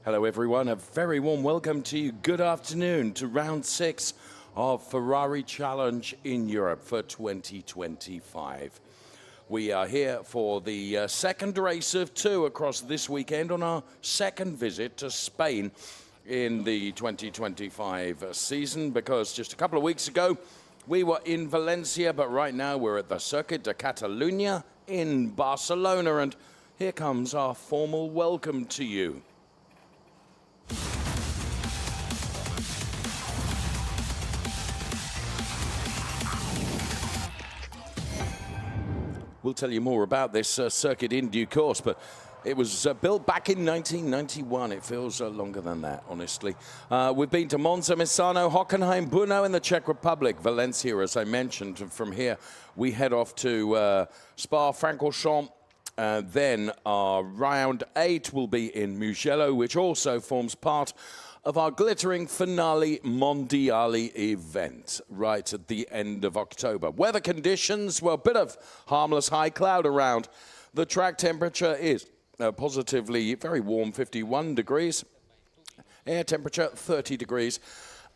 Hello everyone, a very warm welcome to you. Good afternoon to round 6 of Ferrari Challenge in Europe for 2025. We are here for the second race of 2 across this weekend on our second visit to Spain in the 2025 season, because just a couple of weeks ago we were in Valencia, but right now we're at the Circuit de Catalunya in Barcelona, and here comes our formal welcome to you. We'll tell you more about this circuit in due course, but it was built back in 1991. It feels longer than that, honestly. We've been to Monza, Misano, Hockenheim, Brno in the Czech Republic, Valencia, as I mentioned. And from here, we head off to Spa-Francorchamps. Then our round 8 will be in Mugello, which also forms part of our glittering finale Mondiale event right at the end of October. Weather conditions, well, a bit of harmless high cloud around. The track temperature is positively very warm, 51 degrees. Air temperature, 30 degrees.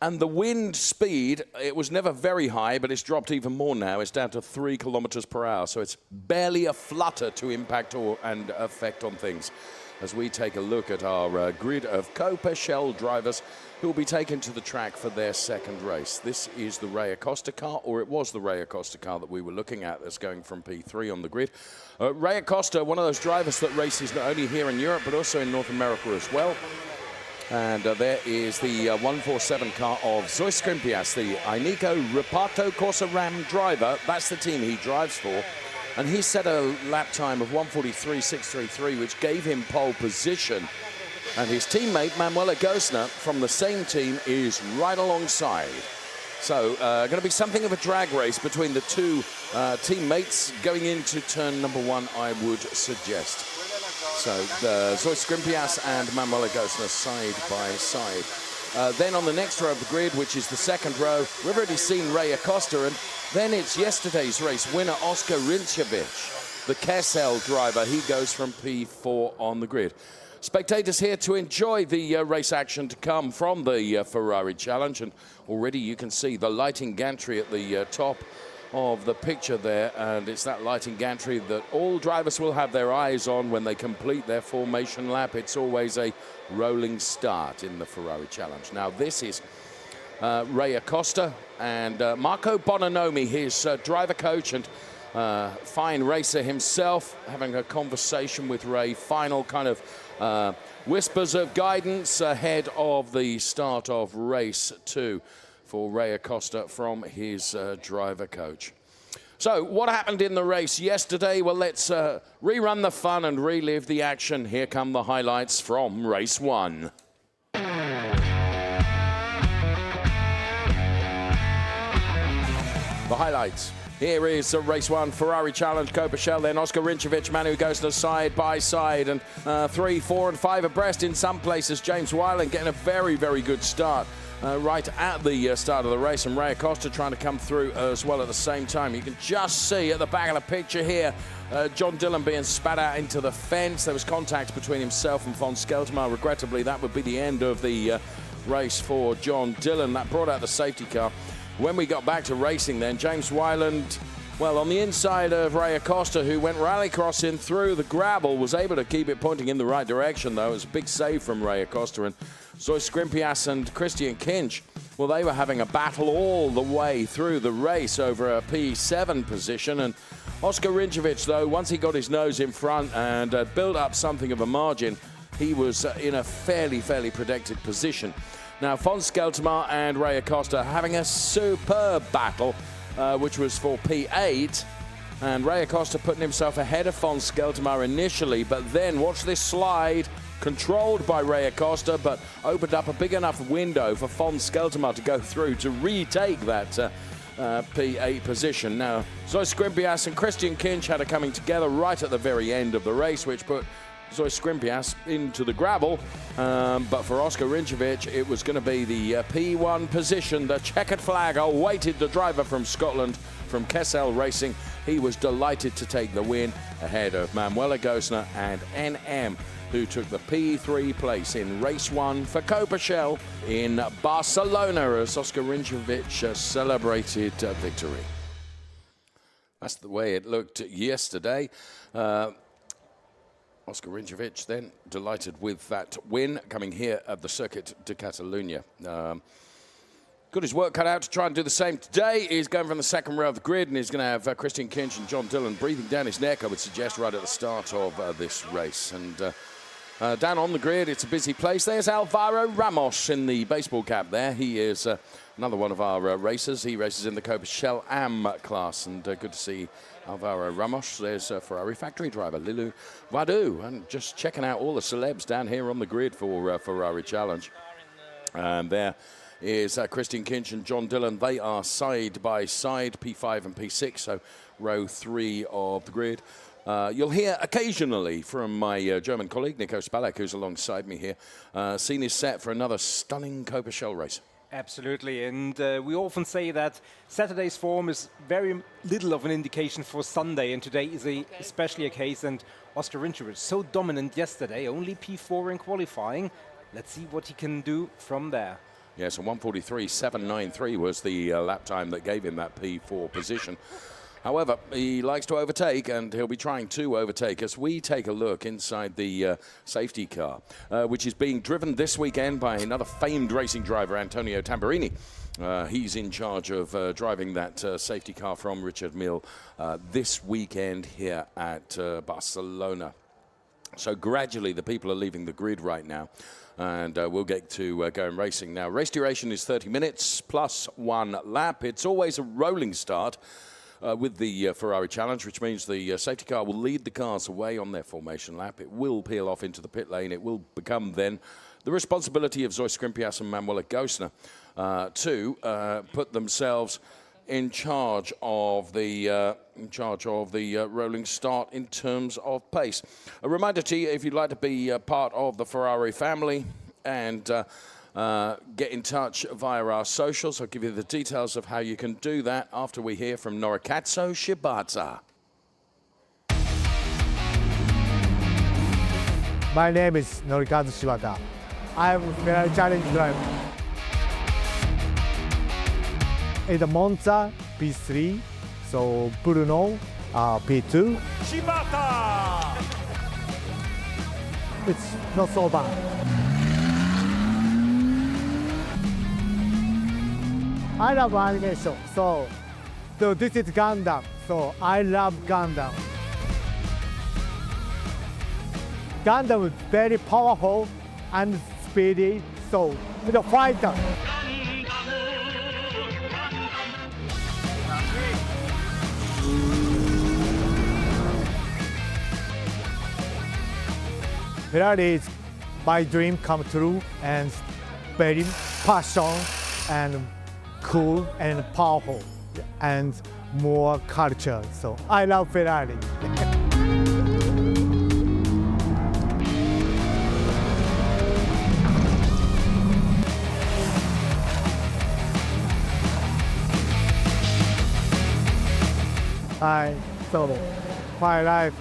And the wind speed, it was never very high, but it's dropped even more now. It's down to 3 kilometers per hour, so it's barely a flutter to impact and affect on things. As we take a look at our grid of Copa drivers who will be taken to the track for their second race. This is the Ray Acosta car, or it was the Ray Acosta car that we were looking at that's going from P3 on the grid. Ray Acosta, one of those drivers that races not only here in Europe, but also in North America as well. And there is the 147 car of Zoe Scrimpias, the Ineco Reparto Corsa Ram driver. That's the team he drives for. And he set a lap time of 1:43.633, which gave him pole position. And his teammate, Manuel Gosner, from the same team, is right alongside. So going to be something of a drag race between the two teammates going into turn number 1, I would suggest. So Zoe Scrimpias and Manuel Gosner side by side. Then on the next row of the grid, which is the second row, we've already seen Ray Acosta, and then it's yesterday's race winner, Oscar Rinčević, the Kessel driver. He goes from P4 on the grid. Spectators here to enjoy the race action to come from the Ferrari Challenge, and already you can see the lighting gantry at the top of the picture there, and it's that lighting gantry that all drivers will have their eyes on when they complete their formation lap. It's always a rolling start in the Ferrari Challenge. Now this is Ray Acosta and Marco Bononomi, his driver coach and fine racer himself, having a conversation with Ray. Final kind of whispers of guidance ahead of the start of race 2 for Ray Acosta from his driver coach. So what happened in the race yesterday? Well, let's rerun the fun and relive the action. Here come the highlights from race 1. The highlights. Here is race 1, Ferrari Challenge, Copa, then Oscar Rinčević, Manu Gosner side by side, and 3, 4, and 5 abreast in some places. James Wyland getting a very, very good start right at the start of the race, and Ray Acosta trying to come through as well at the same time. You can just see at the back of the picture here, John Dillon being spat out into the fence. There was contact between himself and von Skelterma. Regrettably, that would be the end of the race for John Dillon. That brought out the safety car. When we got back to racing then, James Wyland, well, on the inside of Ray Acosta, who went rallycrossing through the gravel, was able to keep it pointing in the right direction, though. It was a big save from Ray Acosta. And Zoe Scrimpias and Christian Kinch, well, they were having a battle all the way through the race over a P7 position. And Oscar Rinčević, though, once he got his nose in front and built up something of a margin, he was in a fairly protected position. Now, von Skelterma and Ray Acosta having a superb battle, which was for P8. And Ray Acosta putting himself ahead of von Skelterma initially, but then watch this slide, controlled by Ray Acosta, but opened up a big enough window for von Skelterma to go through to retake that P8 position. Now, Zoe Scrimpias and Christian Kinch had a coming together right at the very end of the race, which put Zoe Skrimpias into the gravel. But for Oscar Rinčević, it was going to be the P1 position. The checkered flag awaited the driver from Scotland, from Kessel Racing. He was delighted to take the win ahead of Manuela Gosner and NM, who took the P3 place in race 1 for Copa in Barcelona as Oscar Rinčević celebrated victory. That's the way it looked yesterday. Oscar Rinčević then delighted with that win coming here at the Circuit de Catalunya. Got his work cut out to try and do the same today. He's going from the second row of the grid, and he's going to have Christian Kinch and John Dillon breathing down his neck, I would suggest, right at the start of this race. And down on the grid, it's a busy place. There's Alvaro Ramos in the baseball cap there. He is another one of our racers. He races in the Copa Shell Am class, and good to see Alvaro Ramos. There's Ferrari factory driver Lilu Vadu, and just checking out all the celebs down here on the grid for Ferrari Challenge. And there is Christian Kinch and John Dillon. They are side by side, P5 and P6, so row 3 of the grid. You'll hear occasionally from my German colleague, Nico Spalek, who's alongside me here. Scene is set for another stunning Copa Shell race. Absolutely, and we often say that Saturday's form is very little of an indication for Sunday, and today is especially a case. And Oscar Rinčević, so dominant yesterday, only P4 in qualifying. Let's see what he can do from there. Yes, and 1:43.793 was the lap time that gave him that P4 position. However, he likes to overtake, and he'll be trying to overtake as we take a look inside the safety car, which is being driven this weekend by another famed racing driver, Antonio Tamburini. He's in charge of driving that safety car from Richard Mille this weekend here at Barcelona. So gradually the people are leaving the grid right now, and we'll get to going racing now. Race duration is 30 minutes plus 1 lap. It's always a rolling start with the Ferrari Challenge, which means the safety car will lead the cars away on their formation lap. It will peel off into the pit lane. It will become then the responsibility of Zoe Skrimpias and Manuela Gosner to put themselves in charge of the rolling start in terms of pace. A reminder to you, if you'd like to be part of the Ferrari family and get in touch via our socials. I'll give you the details of how you can do that after we hear from Norikatsu Shibata. My name is Norikatsu Shibata. I am a Ferrari Challenge driver. In the Monza, P3, so Bruno, P2. Shibata! It's not so bad. I love animation, so this is Gundam, so I love Gundam. Gundam is very powerful and speedy, so it's a fighter. Ferrari is my dream come true, and very passion and cool and powerful and more culture. So I love Ferrari. Hi, so my life,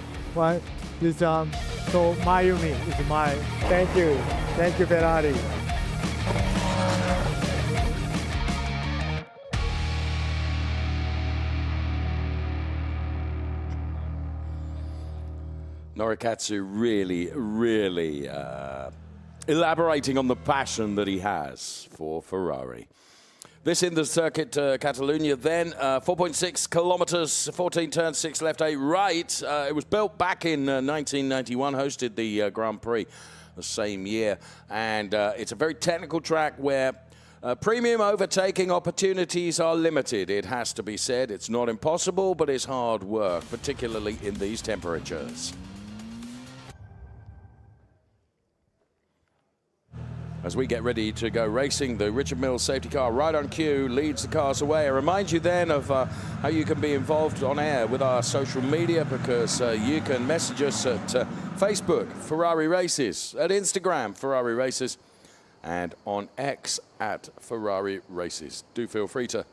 this so Mayumi is my, thank you Ferrari. Norikatsu really elaborating on the passion that he has for Ferrari. This in the Circuit Catalunya then, 4.6 kilometers, 14 turns, 6 left, 8 right. It was built back in 1991, hosted the Grand Prix the same year. And it's a very technical track where premium overtaking opportunities are limited. It has to be said. It's not impossible, but it's hard work, particularly in these temperatures. As we get ready to go racing, the Richard Mills safety car right on cue leads the cars away. I remind you then of how you can be involved on air with our social media, because you can message us at Facebook, Ferrari Races, at Instagram, Ferrari Races, and on X at Ferrari Races. Do feel free to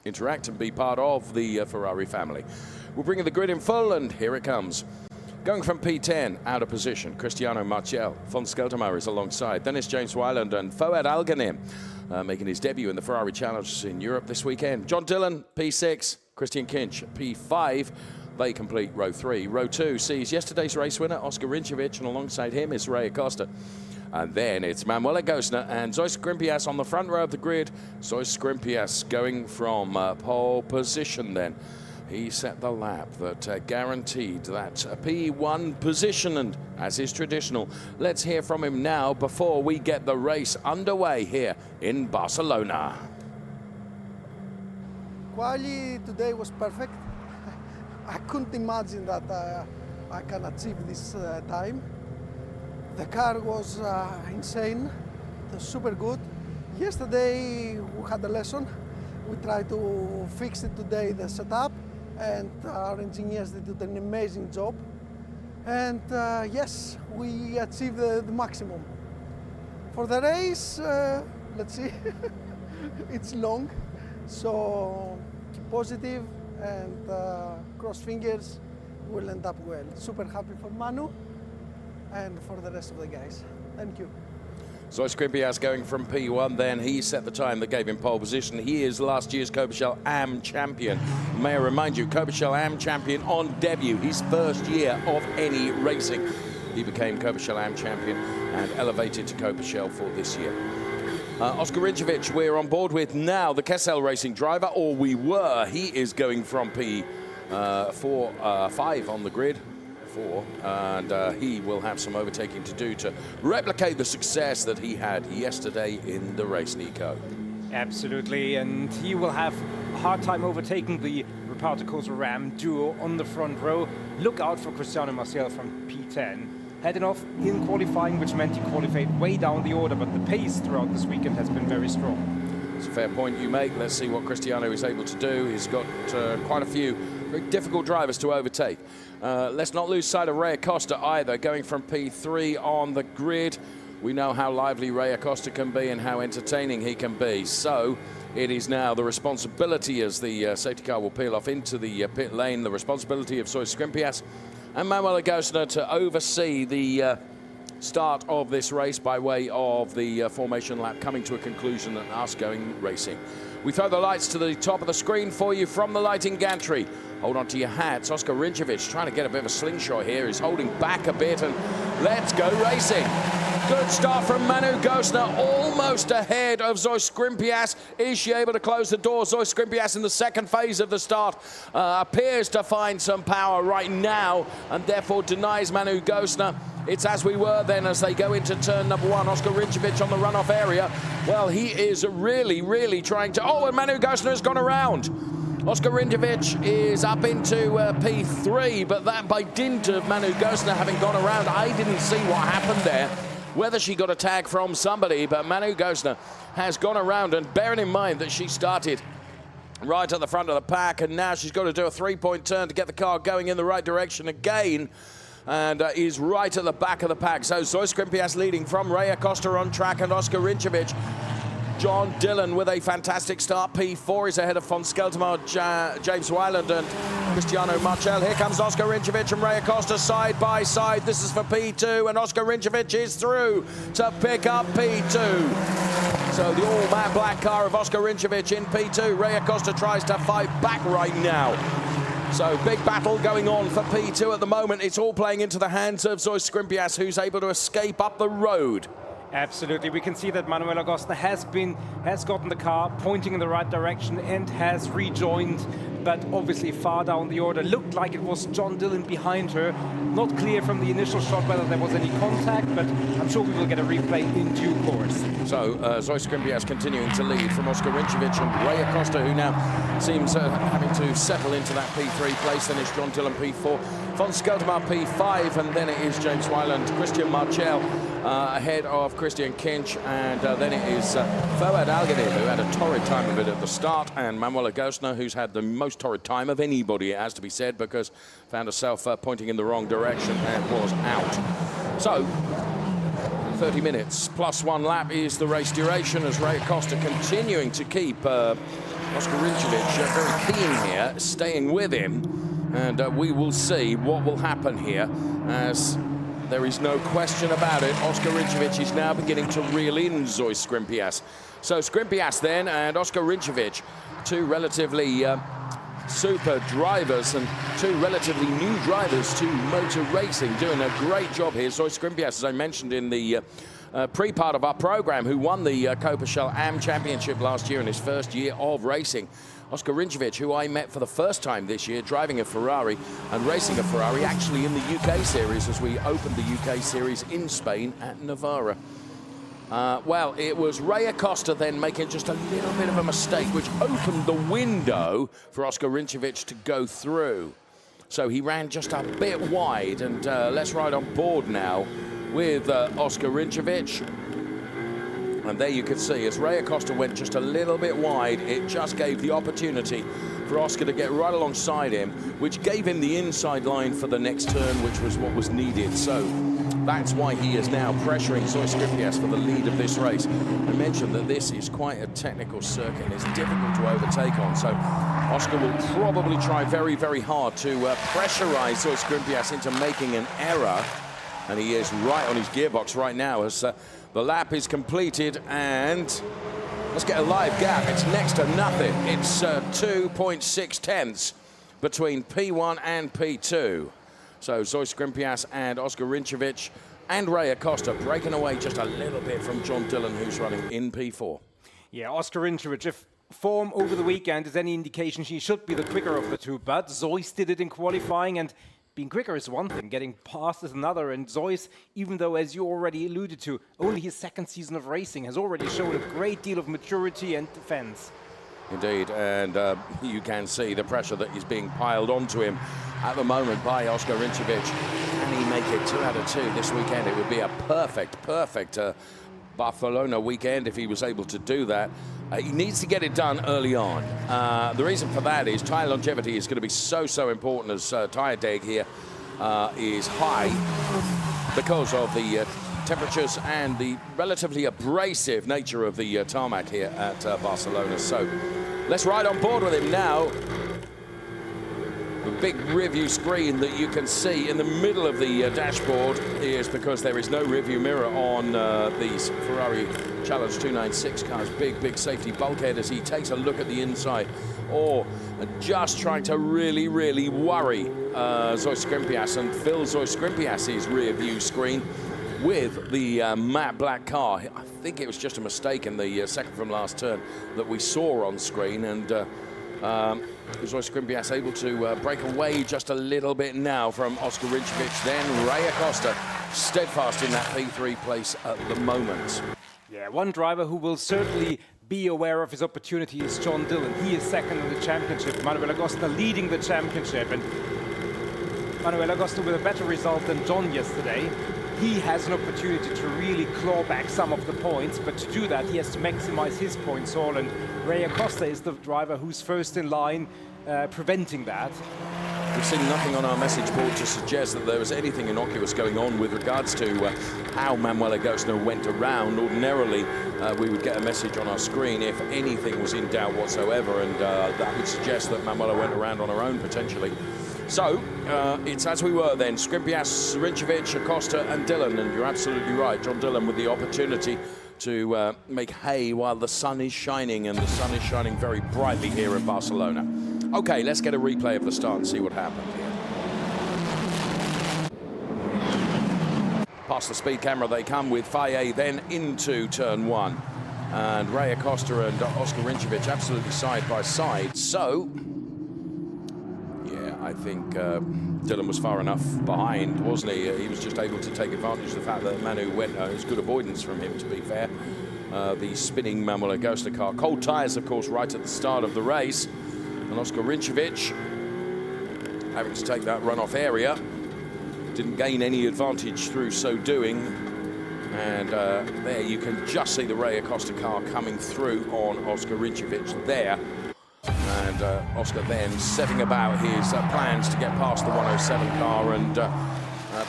interact and be part of the Ferrari family. We'll bring you the grid in full, and here it comes. Going from P10, out of position, Cristiano Marchel. Von Skeltermaier is alongside. Then it's James Wyland and Fouad Alganim making his debut in the Ferrari Challenge in Europe this weekend. John Dillon, P6, Christian Kinch, P5. They complete row 3. Row 2 sees yesterday's race winner, Oscar Rinčević, and alongside him is Ray Acosta. And then it's Manuela Gosner and Zoe Skrimpias on the front row of the grid. Zoe Skrimpias going from pole position then. He set the lap that guaranteed that P1 position, and as is traditional, let's hear from him now before we get the race underway here in Barcelona. Quali today was perfect. I couldn't imagine that I can achieve this time. The car was insane, it was super good. Yesterday we had a lesson. We tried to fix it today, the setup, and our engineers did an amazing job. And yes, we achieved the maximum. For the race, let's see, it's long, so keep positive and cross fingers, we'll end up well. Super happy for Manu and for the rest of the guys. Thank you. Zoe Skrimpias going from P1 then. He set the time that gave him pole position. He is last year's Coberchel AM champion. May I remind you, Coberchel AM champion on debut, his first year of any racing. He became Coberchel AM champion and elevated to Coberchel for this year. Oscar Rinčević, we're on board with now, the Kessel Racing driver, or we were. He is going from P5 on the grid. And he will have some overtaking to do to replicate the success that he had yesterday in the race, Nico. Absolutely, and he will have a hard time overtaking the Reparto Corsa Ram duo on the front row. Look out for Cristiano Marchel from P10. Heading off in qualifying, which meant he qualified way down the order, but the pace throughout this weekend has been very strong. It's a fair point you make. Let's see what Cristiano is able to do. He's got quite a few very difficult drivers to overtake. Let's not lose sight of Ray Acosta either, going from P3 on the grid. We know how lively Ray Acosta can be and how entertaining he can be. So it is now the responsibility, as the safety car will peel off into the pit lane, the responsibility of Zoe Skrimpias and Manuela Gosner to oversee the start of this race by way of the formation lap coming to a conclusion and us going racing. We throw the lights to the top of the screen for you from the lighting gantry. Hold on to your hats. Oscar Rinčević trying to get a bit of a slingshot here. He's holding back a bit, and let's go racing. Good start from Manu Gosner, almost ahead of Zoe Skrimpias. Is she able to close the door? Zoe Skrimpias in the second phase of the start appears to find some power right now and therefore denies Manu Gosner. It's as we were then as they go into turn number 1. Oscar Rinčević on the runoff area. Well, he is really, really trying to... Oh, and Manu Gosner has gone around. Oscar Rinčević is up into P3, but that by dint of Manu Gosner having gone around. I didn't see what happened there, whether she got a tag from somebody, but Manu Gosner has gone around, and bearing in mind that she started right at the front of the pack, and now she's got to do a 3-point turn to get the car going in the right direction again, and is right at the back of the pack. So Zoe Skrimpias leading from Ray Acosta on track and Oscar Rinčević. John Dillon with a fantastic start. P4 is ahead of Von Skeltermaier, James Wyland and Cristiano Marchel. Here comes Oscar Rinčević and Ray Acosta side by side. This is for P2, and Oscar Rinčević is through to pick up P2. So the all-matte black car of Oscar Rinčević in P2. Ray Acosta tries to fight back right now. So big battle going on for P2 at the moment. It's all playing into the hands of Zoe Skrimpias, who's able to escape up the road. Absolutely, we can see that Manuela Gosner has gotten the car pointing in the right direction and has rejoined, but obviously far down the order. Looked like it was John Dillon behind her. Not clear from the initial shot whether there was any contact, but I'm sure we will get a replay in due course. So Zoe Skrimpias continuing to lead from Oscar Rinčević and Ray Acosta, who now seems having to settle into that P3 place. Then it's John Dillon P4, Von Skeltermaier P5, and then it is James Wyland, Christian Marchel ahead of Christian Kinch, and then it is Fouad Algadir, who had a torrid time of it at the start, and Manuela Gostner, who's had the most torrid time of anybody, it has to be said, because found herself pointing in the wrong direction and was out. So, 30 minutes plus 1 lap is the race duration, as Ray Acosta continuing to keep Oscar Rinčević very keen here, staying with him, and we will see what will happen here, as there is no question about it. Oscar Rinčević is now beginning to reel in Zoe Skrimpias. So Skrimpias then and Oscar Rinčević, two relatively super drivers and two relatively new drivers to motor racing, doing a great job here. Zoe Skrimpias, as I mentioned in the pre-part of our program, who won the Copa Shell AM Championship last year in his first year of racing. Oscar Rinčević, who I met for the first time this year, driving a Ferrari and racing a Ferrari, actually in the UK Series, as we opened the UK Series in Spain at Navarra. Well, it was Ray Acosta then making just a little bit of a mistake, which opened the window for Oscar Rinčević to go through. So he ran just a bit wide, and let's ride on board now with Oscar Rinčević. And there you can see, as Ray Acosta went just a little bit wide, it just gave the opportunity for Oscar to get right alongside him, which gave him the inside line for the next turn, which was what was needed. So that's why he is now pressuring Zoe Skrimpias for the lead of this race. I mentioned that this is quite a technical circuit and it's difficult to overtake on, so Oscar will probably try very, very hard to pressurize Zoe Skrimpias into making an error. And he is right on his gearbox right now as the lap is completed, and let's get a live gap. It's next to nothing. It's 2.6 tenths between P1 and P2. So Zoe Skrimpias and Oscar Rinčević and Ray Acosta breaking away just a little bit from John Dillon, who's running in P4. Yeah, Oscar Rinčević, if form over the weekend is any indication, she should be the quicker of the two, but Zoe's did it in qualifying, and being quicker is one thing, getting past is another, and Zoe's, even though, as you already alluded to, only his second season of racing, has already shown a great deal of maturity and defense. Indeed, and you can see the pressure that is being piled onto him at the moment by Oscar Rinčević. Can he make it 2 out of 2 this weekend? It would be a perfect Barcelona weekend if he was able to do that. He needs to get it done early on. The reason for that is tyre longevity is going to be so important, as tyre deg here is high because of the temperatures and the relatively abrasive nature of the tarmac here at Barcelona. So let's ride on board with him now. The big rearview screen that you can see in the middle of the dashboard is because there is no rearview mirror on these Ferrari Challenge 296 cars. Big safety bulkhead as he takes a look at the inside, or just trying to really worry Zoe Skrimpias and fill Zoe Skrimpias' rearview screen with the matte black car. I think it was just a mistake in the second from last turn that we saw on screen, and Zoe Skrimpias able to break away just a little bit now from Oscar Rinčević. Then Ray Acosta steadfast in that P3 place at the moment. Yeah, one driver who will certainly be aware of his opportunity is John Dillon. He is second in the championship. Manuel Agosta leading the championship, and Manuel Agosta with a better result than John yesterday. He has an opportunity to really claw back some of the points, but to do that he has to maximize his points all, and Ray Acosta is the driver who's first in line preventing that. We've seen nothing on our message board to suggest that there was anything innocuous going on with regards to how Manuela Gostner went around. Ordinarily, we would get a message on our screen if anything was in doubt whatsoever, and that would suggest that Manuela went around on her own, potentially. So, it's as we were then, Skrimpias, Rinčević, Acosta and Dillon, and you're absolutely right, John Dillon with the opportunity to make hay while the sun is shining, and the sun is shining very brightly here in Barcelona. Okay, let's get a replay of the start and see what happened here. Past the speed camera they come with Faye, then into turn 1. And Ray Acosta and Oscar Rinčević absolutely side by side. So, yeah, I think Dillon was far enough behind, wasn't he? He was just able to take advantage of the fact that Manu went. It was good avoidance from him, to be fair. The spinning Manuela Gostner car. Cold tyres, of course, right at the start of the race. And Oscar Rinčević having to take that runoff area. Didn't gain any advantage through so doing. And there you can just see the Ray Acosta car coming through on Oscar Rinčević there. And Oscar then setting about his plans to get past the 107 car and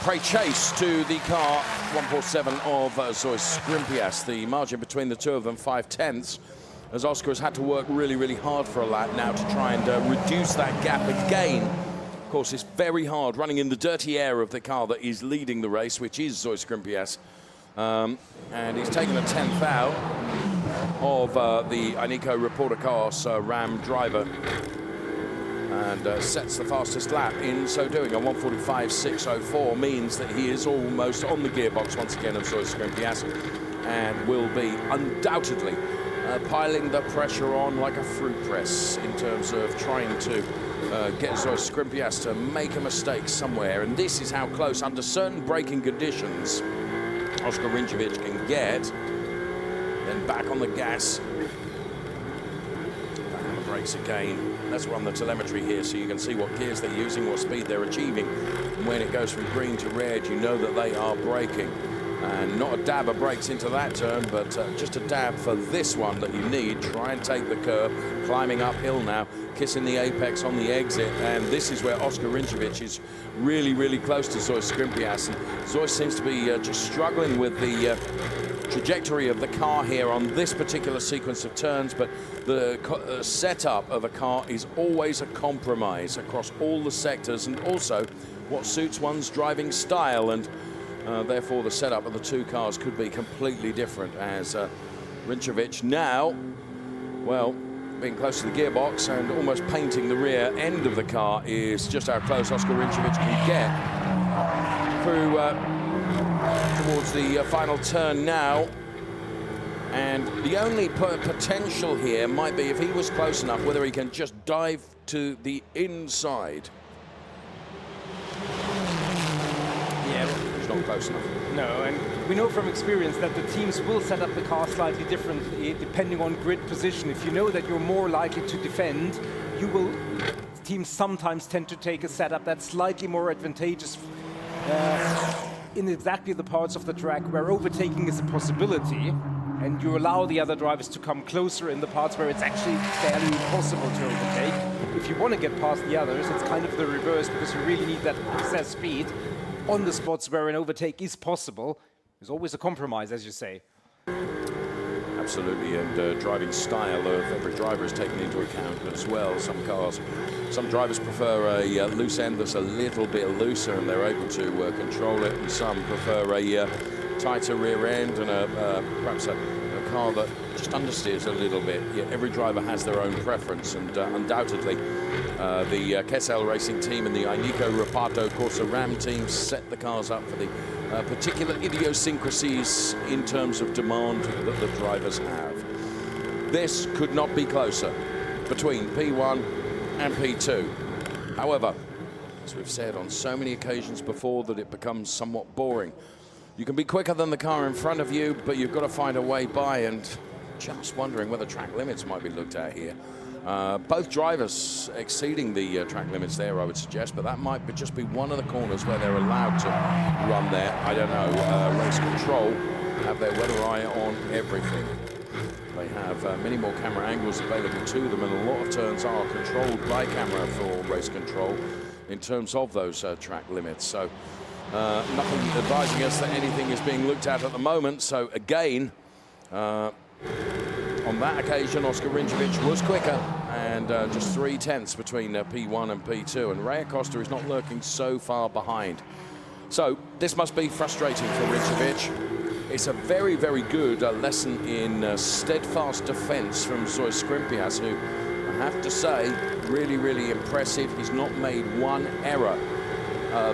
pray chase to the car 147 of Zois Skrimpias. The margin between the two of them 5/10, as Oscar has had to work really, really hard for a lap now to try and reduce that gap again. Of course, it's very hard running in the dirty air of the car that is leading the race, which is Zois Skrimpias. And he's taken the 10th out of the Ineco Reporter Cars Ram driver and sets the fastest lap in so doing. A 1:45.604 means that he is almost on the gearbox once again of Zois Skrimpias and will be undoubtedly piling the pressure on like a fruit press in terms of trying to get Zois Skrimpias to make a mistake somewhere. And this is how close, under certain braking conditions, Oscar Rinčević can get. Then back on the gas. Back on the brakes again. Let's run the telemetry here so you can see what gears they're using, what speed they're achieving. And when it goes from green to red, you know that they are braking. And not a dab of brakes into that turn, but just a dab for this one that you need. Try and take the curve, climbing uphill now, kissing the apex on the exit. And this is where Oscar Rinčević is really, really close to Zois Skrimpias. And Zois seems to be just struggling with the trajectory of the car here on this particular sequence of turns, but the setup of a car is always a compromise across all the sectors and also what suits one's driving style. And therefore, the setup of the two cars could be completely different as Rinčević now, well, being close to the gearbox and almost painting the rear end of the car is just how close Oscar Rinčević can get through towards the final turn now. And the only potential here might be if he was close enough, whether he can just dive to the inside. Yeah. Not close enough. No, and we know from experience that the teams will set up the car slightly differently depending on grid position. If you know that you're more likely to defend, teams sometimes tend to take a setup that's slightly more advantageous in exactly the parts of the track where overtaking is a possibility, and you allow the other drivers to come closer in the parts where it's actually fairly impossible to overtake. If you want to get past the others, it's kind of the reverse, because you really need that excess speed on the spots where an overtake is possible. There's always a compromise, as you say. Absolutely, and driving style of every driver is taken into account as well. Some drivers prefer a loose end that's a little bit looser and they're able to control it, and some prefer a tighter rear end and perhaps a car that just understeers a little bit. Yet every driver has their own preference, and undoubtedly the Kessel Racing team and the Ineco Reparto Corsa Ram team set the cars up for the particular idiosyncrasies in terms of demand that the drivers have. This could not be closer between P1 and P2. However, as we've said on so many occasions before, that it becomes somewhat boring. You can be quicker than the car in front of you, but you've got to find a way by, and just wondering whether track limits might be looked at here. Both drivers exceeding the track limits there, I would suggest, but that might just be one of the corners where they're allowed to run there. I don't know. Race Control have their weather eye on everything. They have many more camera angles available to them, and a lot of turns are controlled by camera for Race Control in terms of those track limits. So nothing advising us that anything is being looked at the moment. So again, on that occasion, Oscar Rinčević was quicker, and just 0.3 between P1 and P2, and Ray Acosta is not lurking so far behind. So this must be frustrating for Rinčević. It's a very, very good lesson in steadfast defense from Zois Skrimpias, who I have to say, really, really impressive. He's not made one error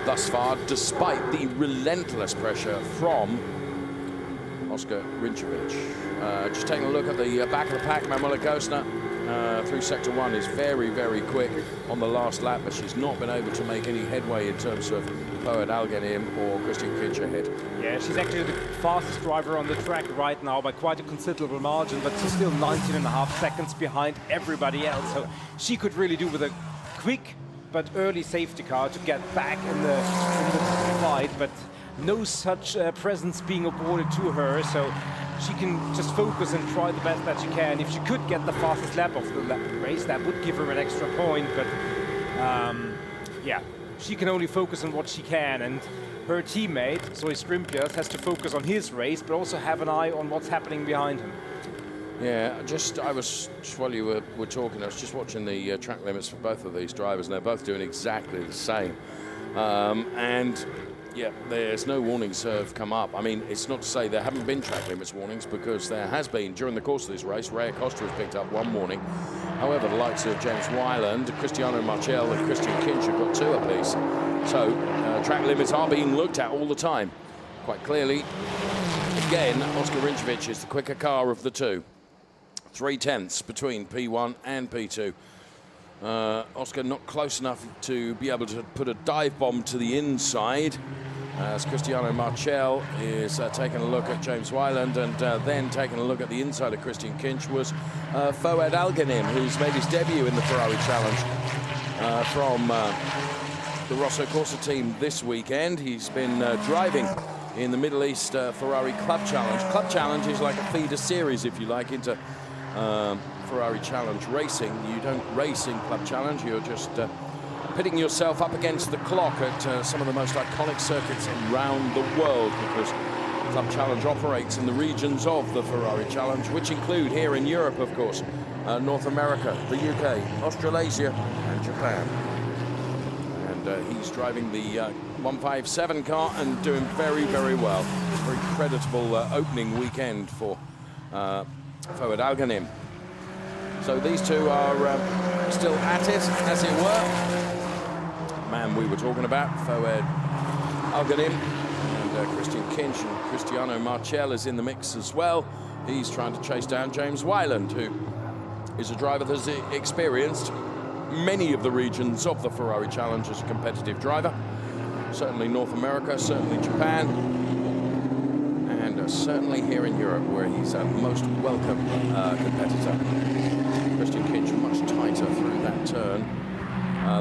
thus far, despite the relentless pressure from Oscar Rinčević. Just taking a look at the back of the pack, Manuela Kostner through Sector 1 is very, very quick on the last lap, but she's not been able to make any headway in terms of Poet Algenim or Christian Kinch ahead. Yeah, she's actually the fastest driver on the track right now by quite a considerable margin, but she's still 19.5 seconds behind everybody else. So she could really do with a quick but early safety car to get back in the fight, but no such presents being awarded to her, so she can just focus and try the best that she can. If she could get the fastest lap of the race, that would give her an extra point, but yeah, she can only focus on what she can, and her teammate, Zoe Strimpias, has to focus on his race, but also have an eye on what's happening behind him. Yeah, while you were talking, I was just watching the track limits for both of these drivers, and they're both doing exactly the same. And yeah, there's no warnings have come up. I mean, it's not to say there haven't been track limits warnings, because there has been during the course of this race. Ray Acosta has picked up one warning. However, the likes of James Wyland, Cristiano Marchel and Christian Kinch have got 2 apiece. So track limits are being looked at all the time. Quite clearly, again, Oscar Rinčević is the quicker car of the two. 3/10 between P1 and P2. Oscar not close enough to be able to put a dive bomb to the inside, as Cristiano Marchel is taking a look at James Wyland, and then taking a look at the inside of Christian Kinch was Fouad Alganim, who's made his debut in the Ferrari Challenge from the Rosso Corsa team this weekend. He's been driving in the Middle East Ferrari Club Challenge. Club Challenge is like a feeder series, if you like, into Ferrari Challenge racing. You don't race in Club Challenge, you're just pitting yourself up against the clock at some of the most iconic circuits around the world, because Club Challenge operates in the regions of the Ferrari Challenge, which include here in Europe, of course, North America, the UK, Australasia and Japan. And he's driving the 157 car and doing very, very well. Very creditable opening weekend for Fouad Alganim. So these two are still at it, as it were. The man we were talking about, Fouad Alganim, and Christian Kinch and Cristiano Marchel is in the mix as well. He's trying to chase down James Wyland, who is a driver that's experienced many of the regions of the Ferrari Challenge as a competitive driver. Certainly North America, certainly Japan, and certainly here in Europe, where he's a most welcome competitor. Christian Kinch much tighter through that turn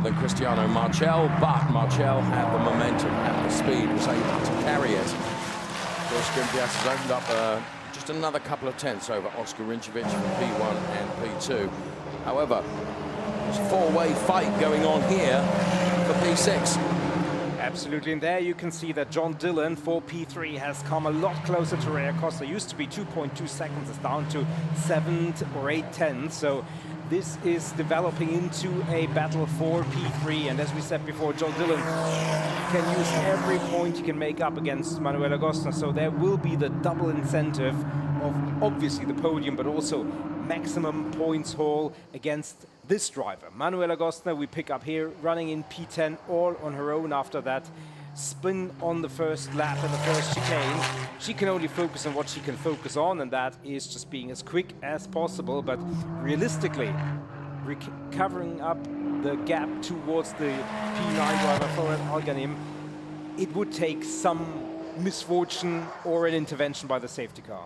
than Cristiano Marchel, but Marchel had the momentum and the speed, was able to carry it. Of course, Strimpias has opened up just another couple of tenths over Oscar Rinčević from P1 and P2. However, there's a 4-way fight going on here for P6. Absolutely, and there you can see that John Dillon for P3 has come a lot closer to Ray Acosta. Used to be 2.2 seconds, it's down to 7 or 8 tenths. So this is developing into a battle for P3, and as we said before, John Dillon can use every point he can make up against Manuel Agosta. So there will be the double incentive of obviously the podium, but also maximum points haul against this driver. Manuel Agosta we pick up here, running in P10 all on her own after that spin on the first lap and the first chicane. She can only focus on what she can focus on, and that is just being as quick as possible, but realistically covering up the gap towards the P9 driver Fouad Alganim, it would take some misfortune or an intervention by the safety car.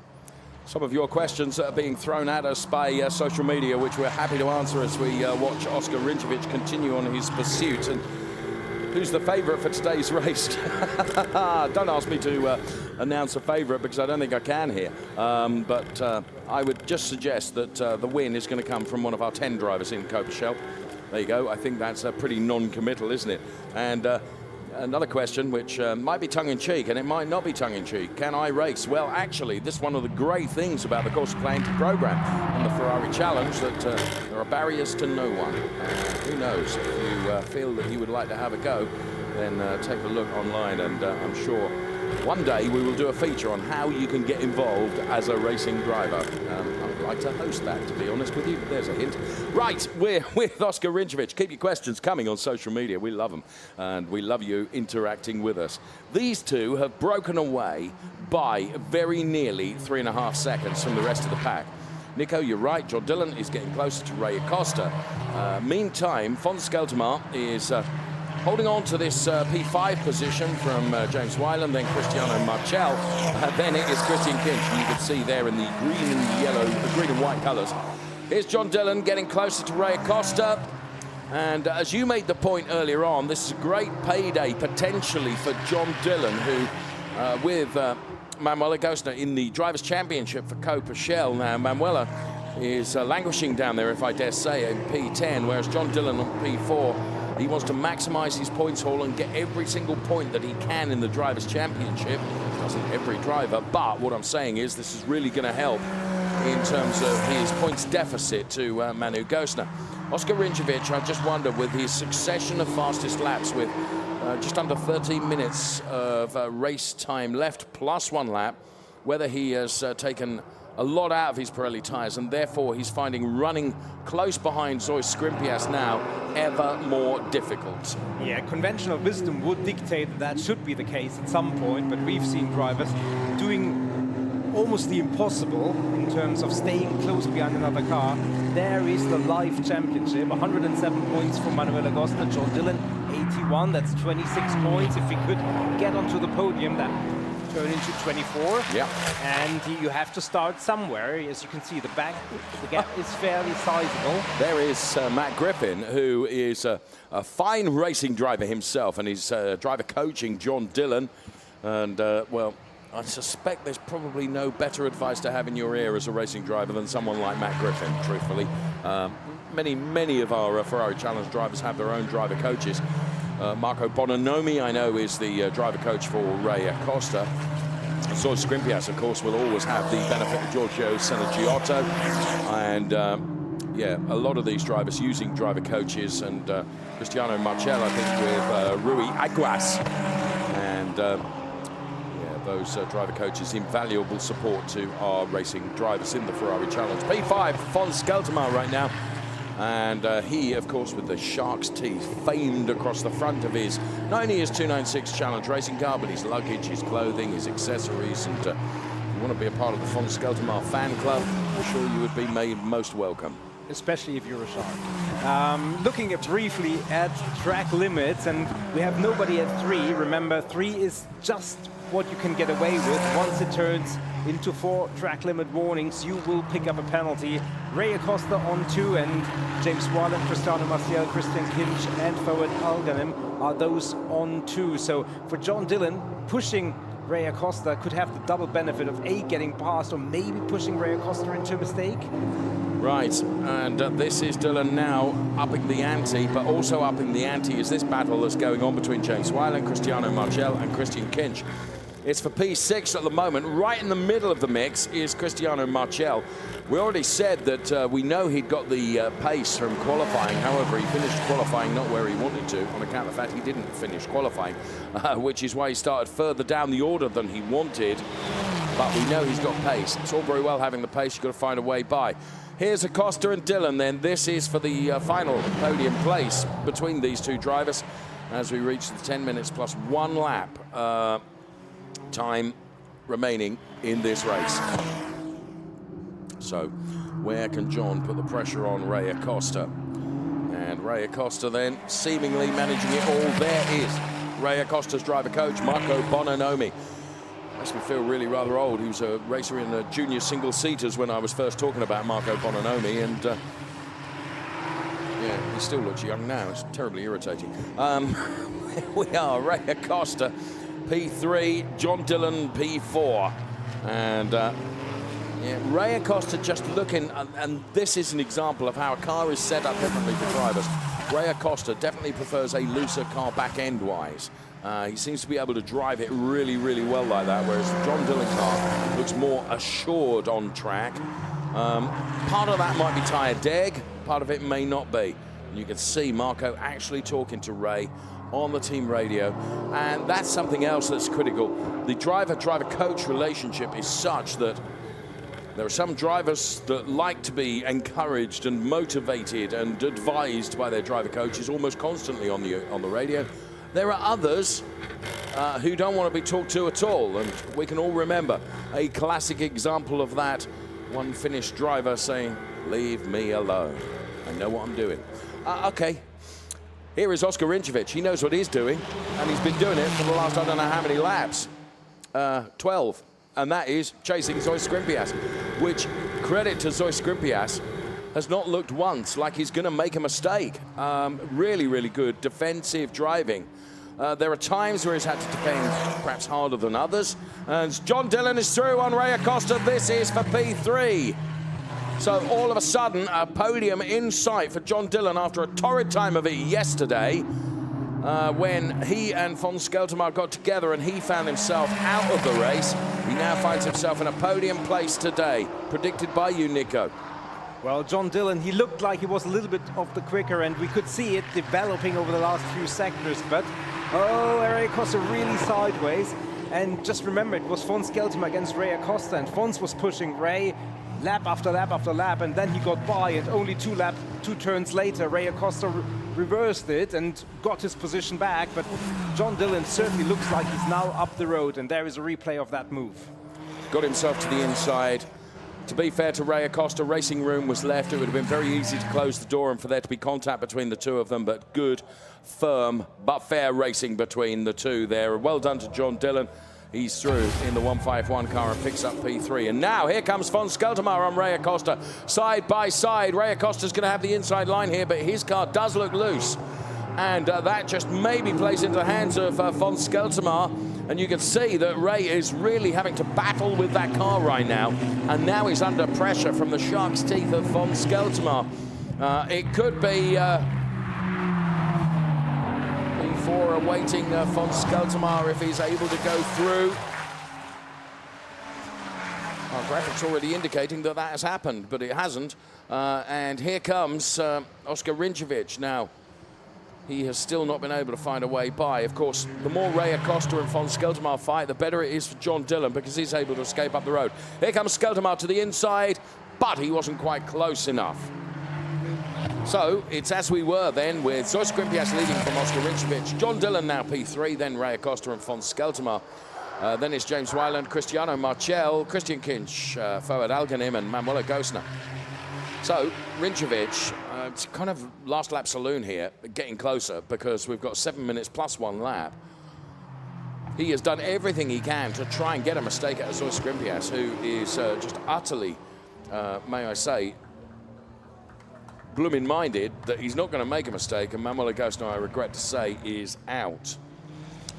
Some of your questions are being thrown at us by social media, which we're happy to answer as we watch Oscar Rinčević continue on his pursuit. And who's the favourite for today's race? Don't ask me to announce a favourite, because I don't think I can here. But I would just suggest that the win is going to come from one of our 10 drivers in Copershell. There you go. I think that's pretty non-committal, isn't it? And another question, which might be tongue-in-cheek, and it might not be tongue-in-cheek. Can I race? Well, actually, this is one of the great things about the Corsa Playing program on the Ferrari Challenge, that there are barriers to no one. Who knows? If you feel that you would like to have a go, then take a look online, and I'm sure one day we will do a feature on how you can get involved as a racing driver. I would like to host that, to be honest with you. There's a hint. Right, we're with Oscar Rinčević. Keep your questions coming on social media. We love them, and we love you interacting with us. These two have broken away by very nearly 3.5 seconds from the rest of the pack. Nico, you're right. John Dillon is getting closer to Ray Acosta. Meantime, Fons Skeltermar is holding on to this P5 position from James Wyland, then Cristiano Marchel, then it is Christian Kinch. You can see there in the green and yellow, the green and white colours. Here's John Dillon getting closer to Ray Acosta. And as you made the point earlier on, this is a great payday potentially for John Dillon, who with Manuela Gostner in the Drivers' Championship for Copa Shell. Now, Manuela is languishing down there, if I dare say, in P10, whereas John Dillon on P4, he wants to maximize his points haul and get every single point that he can in the Drivers' Championship. Doesn't every driver, but what I'm saying is this is really going to help in terms of his points deficit to Manu Gostner. Oscar Rinčević, I just wonder, with his succession of fastest laps with just under 13 minutes of race time left, plus 1 lap, whether he has taken a lot out of his Pirelli tyres, and therefore he's finding running close behind Zoe Skrimpias now ever more difficult. Yeah, conventional wisdom would dictate that should be the case at some point, but we've seen drivers doing almost the impossible in terms of staying close behind another car. There is the live championship, 107 points for Manuela Gostner, John Dillon 81, that's 26 points. If he could get onto the podium, that turn into 24. Yeah. And you have to start somewhere. As you can see, the gap is fairly sizable. There is Matt Griffin, who is a fine racing driver himself, and he's driver coaching John Dillon. And, well, I suspect there's probably no better advice to have in your ear as a racing driver than someone like Matt Griffin, truthfully. Many of our Ferrari Challenge drivers have their own driver coaches. Marco Bononomi, I know, is the driver coach for Ray Acosta. Zoe Skrimpias, of course, will always have the benefit of Giorgio Senagiotto. And, yeah, a lot of these drivers using driver coaches, and Cristiano Marchel, I think, with Rui Aguas. And, yeah, those driver coaches, invaluable support to our racing drivers in the Ferrari Challenge. P5, Fons Skeltermar right now. And he, of course, with the shark's teeth famed across the front of his, not only his 296 Challenge racing car, but his luggage, his clothing, his accessories. And if you want to be a part of the Fons Skeltermar fan club, I'm sure you would be made most welcome. Especially if you're a shark. Looking briefly at track limits, and we have nobody at 3. Remember, 3 is just what you can get away with. Once it turns into 4 track limit warnings, you will pick up a penalty. Ray Acosta on 2, and James Wallen, Cristiano Maciel, Christian Kinch, and Fouad Alghanim are those on 2. So for John Dillon, pushing Ray Acosta could have the double benefit of A, getting past, or maybe pushing Ray Acosta into a mistake. Right, and this is Dillon now upping the ante, but also upping the ante is this battle that's going on between James Weiland, Cristiano Marchel, and Christian Kinch. It's for P6 at the moment. Right in the middle of the mix is Cristiano Marchel. We already said that we know he'd got the pace from qualifying. However, he finished qualifying not where he wanted to, on account of the fact he didn't finish qualifying, which is why he started further down the order than he wanted. But we know he's got pace. It's all very well having the pace. You've got to find a way by. Here's Acosta and Dillon then. This is for the final podium place between these two drivers as we reach the 10 minutes plus 1 lap time remaining in this race. So where can John put the pressure on Ray Acosta? And Ray Acosta then seemingly managing it all. There is Ray Acosta's driver coach, Marco Bononomi. Makes me feel really rather old. He was a racer in junior single-seaters when I was first talking about Marco Bononomi, and yeah, he still looks young now. It's terribly irritating. We are Ray Acosta, P3, John Dillon, P4. And yeah, Ray Acosta just looking, and this is an example of how a car is set up differently for drivers. Ray Acosta definitely prefers a looser car back end-wise. He seems to be able to drive it really, really well like that, whereas the John Dillon car looks more assured on track. Part of that might be tyre deg, part of it may not be. And you can see Marco actually talking to Ray on the team radio, and that's something else that's critical. The driver-coach relationship is such that there are some drivers that like to be encouraged and motivated and advised by their driver coaches almost constantly on the radio. There are others who don't want to be talked to at all, and we can all remember a classic example of that. One Finnish driver saying, "Leave me alone. I know what I'm doing." Okay. Here is Oscar Rinčević. He knows what he's doing, and he's been doing it for the last, I don't know how many laps. 12. And that is chasing Zoe Skrimpias, which, credit to Zoe Skrimpias, has not looked once like he's going to make a mistake. Really, really good defensive driving There are times where he's had to defend perhaps harder than others. And John Dillon is through on Ray Acosta. This is for P3. So all of a sudden, a podium in sight for John Dillon after a torrid time of it yesterday when he and von Skeltermaar got together and he found himself out of the race. He now finds himself in a podium place today, predicted by you, Nico. Well, John Dillon, he looked like he was a little bit off the quicker, and we could see it developing over the last few sectors, but Ray Acosta really sideways. And just remember, it was von Skeltermaar against Ray Acosta, and Fons was pushing Ray lap after lap after lap, and then he got by, and only two turns later, Ray Acosta reversed it and got his position back. But John Dillon certainly looks like he's now up the road, and there is a replay of that move. Got himself to the inside. To be fair to Ray Acosta, racing room was left. It would have been very easy to close the door and for there to be contact between the two of them, but good, firm, but fair racing between the two there. Well done to John Dillon. He's through in the 151 car and picks up P3. And now here comes von Skeltermaar on Ray Acosta. Side by side, Ray Acosta's going to have the inside line here, but his car does look loose. And that just maybe plays into the hands of von Skeltermaar. And you can see that Ray is really having to battle with that car right now. And now he's under pressure from the shark's teeth of von Skeltermaar. It could be for awaiting von Skeltermaar if he's able to go through. Our graphics already indicating that that has happened, but it hasn't. And here comes Oscar Rinčević now. He has still not been able to find a way by. Of course, the more Ray Acosta and von Skeltermaar fight, the better it is for John Dillon because he's able to escape up the road. Here comes Skeltermaar to the inside, but he wasn't quite close enough. So it's as we were then with Zoe Skrimpias leading from Oscar Rinčević. John Dillon now P3, then Ray Acosta and von Skeltermaar. Then it's James Wyland, Cristiano Marchel, Christian Kinch, Fouad Alganim and Manuela Gosner. So Rinčević, it's kind of last lap saloon here, getting closer because we've got 7 minutes plus 1 lap. He has done everything he can to try and get a mistake at Zoe Skrimpias, who is just utterly, may I say, blooming-minded that he's not going to make a mistake, and Manuela Gosner, I regret to say, is out.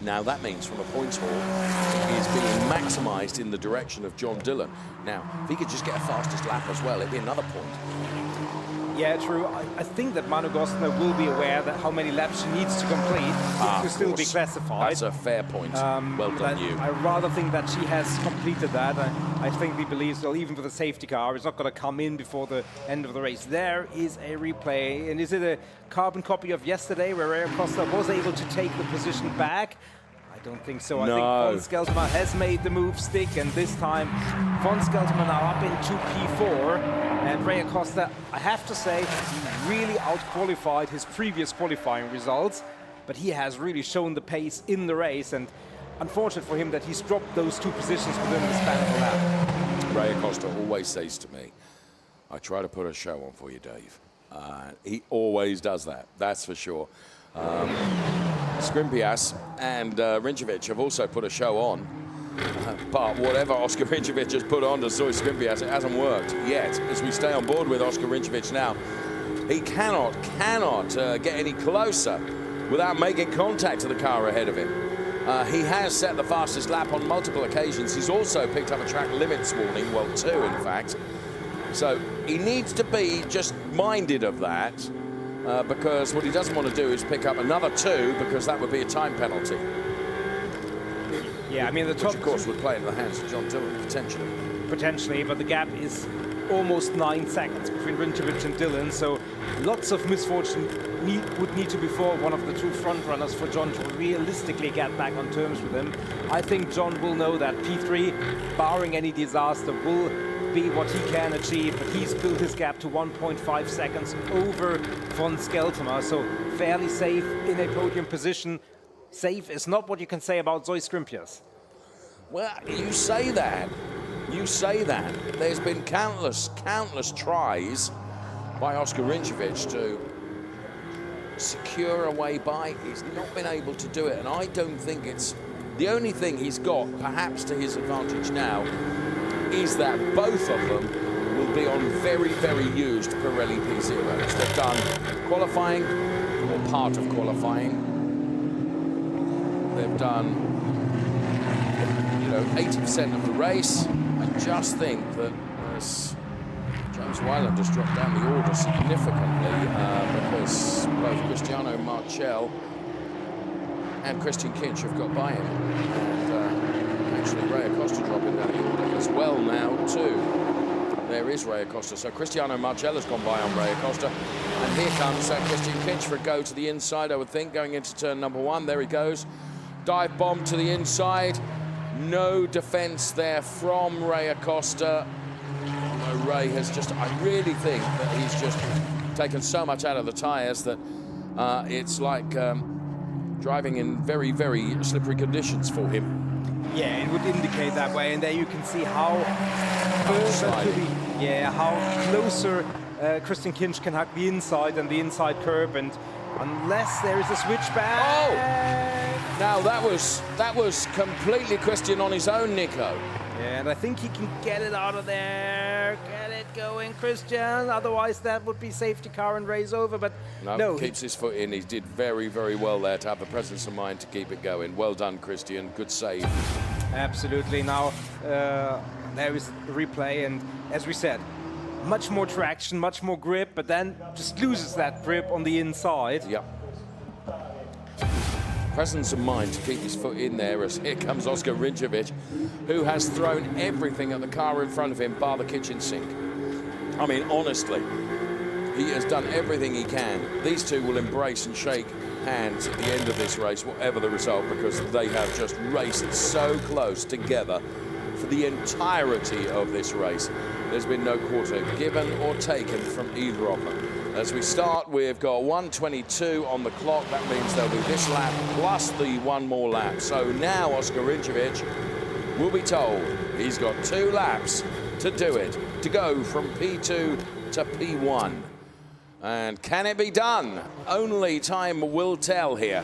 Now that means from a points haul, he is being maximised in the direction of John Dillon. Now, if he could just get a fastest lap as well, it'd be another point. Yeah, true. I think that Manu Gosner will be aware that how many laps she needs to complete to still be classified. That's a fair point. Well done, you. I rather think that she has completed that. I think he believes, well, even for the safety car, it's not going to come in before the end of the race. There is a replay. And is it a carbon copy of yesterday where Ray Acosta was able to take the position back? I don't think so. No. I think von Skeltermaar has made the move stick, and this time von Skeltermaar now up into P4. And Ray Acosta, I have to say, he really out-qualified his previous qualifying results, but he has really shown the pace in the race, and unfortunate for him that he's dropped those 2 positions within the span of a lap. Ray Acosta always says to me, I try to put a show on for you, Dave. He always does that, that's for sure. Skrimpias and Rinčević have also put a show on. But whatever Oscar Rinčević has put on to Zoe Skrimpias, it hasn't worked yet. As we stay on board with Oscar Rinčević now, he cannot get any closer without making contact to the car ahead of him. He has set the fastest lap on multiple occasions. He's also picked up a track limits warning, well, 2 in fact. So he needs to be just minded of that because what he doesn't want to do is pick up another 2 because that would be a time penalty. Yeah, I mean, the top, which of course would play into the hands of John Dillon, potentially. Potentially, but the gap is almost 9 seconds between Rinčević and Dillon, so lots of misfortune would need to befall one of the 2 front runners for John to realistically get back on terms with him. I think John will know that P3, barring any disaster, will be what he can achieve, but he's built his gap to 1.5 seconds over von Skeltermaar, so fairly safe in a podium position. Safe is not what you can say about Zoe Skrimpias. Well, you say that. You say that. There's been countless tries by Oscar Rinčević to secure a way by. He's not been able to do it, and I don't think it's... The only thing he's got, perhaps to his advantage now, is that both of them will be on very, very used Pirelli P0s. They've done qualifying, or part of qualifying. They've done, 80% of the race. I just think that as James Wyland has dropped down the order significantly because both Cristiano Marchel and Christian Kinch have got by him. And actually Ray Acosta dropping down the order as well now too. There is Ray Acosta. So Cristiano Marchel has gone by on Ray Acosta. And here comes Christian Kinch for a go to the inside, I would think, going into turn number 1. There he goes. Dive bomb to the inside. No defense there from Ray Acosta. Ray has just, I really think that he's just taken so much out of the tyres that it's like driving in very, very slippery conditions for him. Yeah, it would indicate that way, and there you can see how how closer Christian Kinch can hug the inside and the inside curb, and unless there is a switchback. Oh! Now that was completely Christian on his own, Nico. Yeah, and I think he can get it out of there. Get it going, Christian. Otherwise, that would be safety car and race over. But no, keeps his foot in. He did very, very well there to have the presence of mind to keep it going. Well done, Christian. Good save. Absolutely. Now, there is the replay. And as we said, much more traction, much more grip, but then just loses that grip on the inside. Yep. Presence of mind to keep his foot in there as here comes Oscar Rinčević, who has thrown everything at the car in front of him, bar the kitchen sink. I mean, honestly, he has done everything he can. These two will embrace and shake hands at the end of this race, whatever the result, because they have just raced so close together for the entirety of this race. There's been no quarter given or taken from either of them. As we start, we've got 1:22 on the clock. That means there'll be this lap plus the one more lap. So now Oscar Rinčević will be told he's got 2 laps to do it, to go from P2 to P1. And can it be done? Only time will tell here.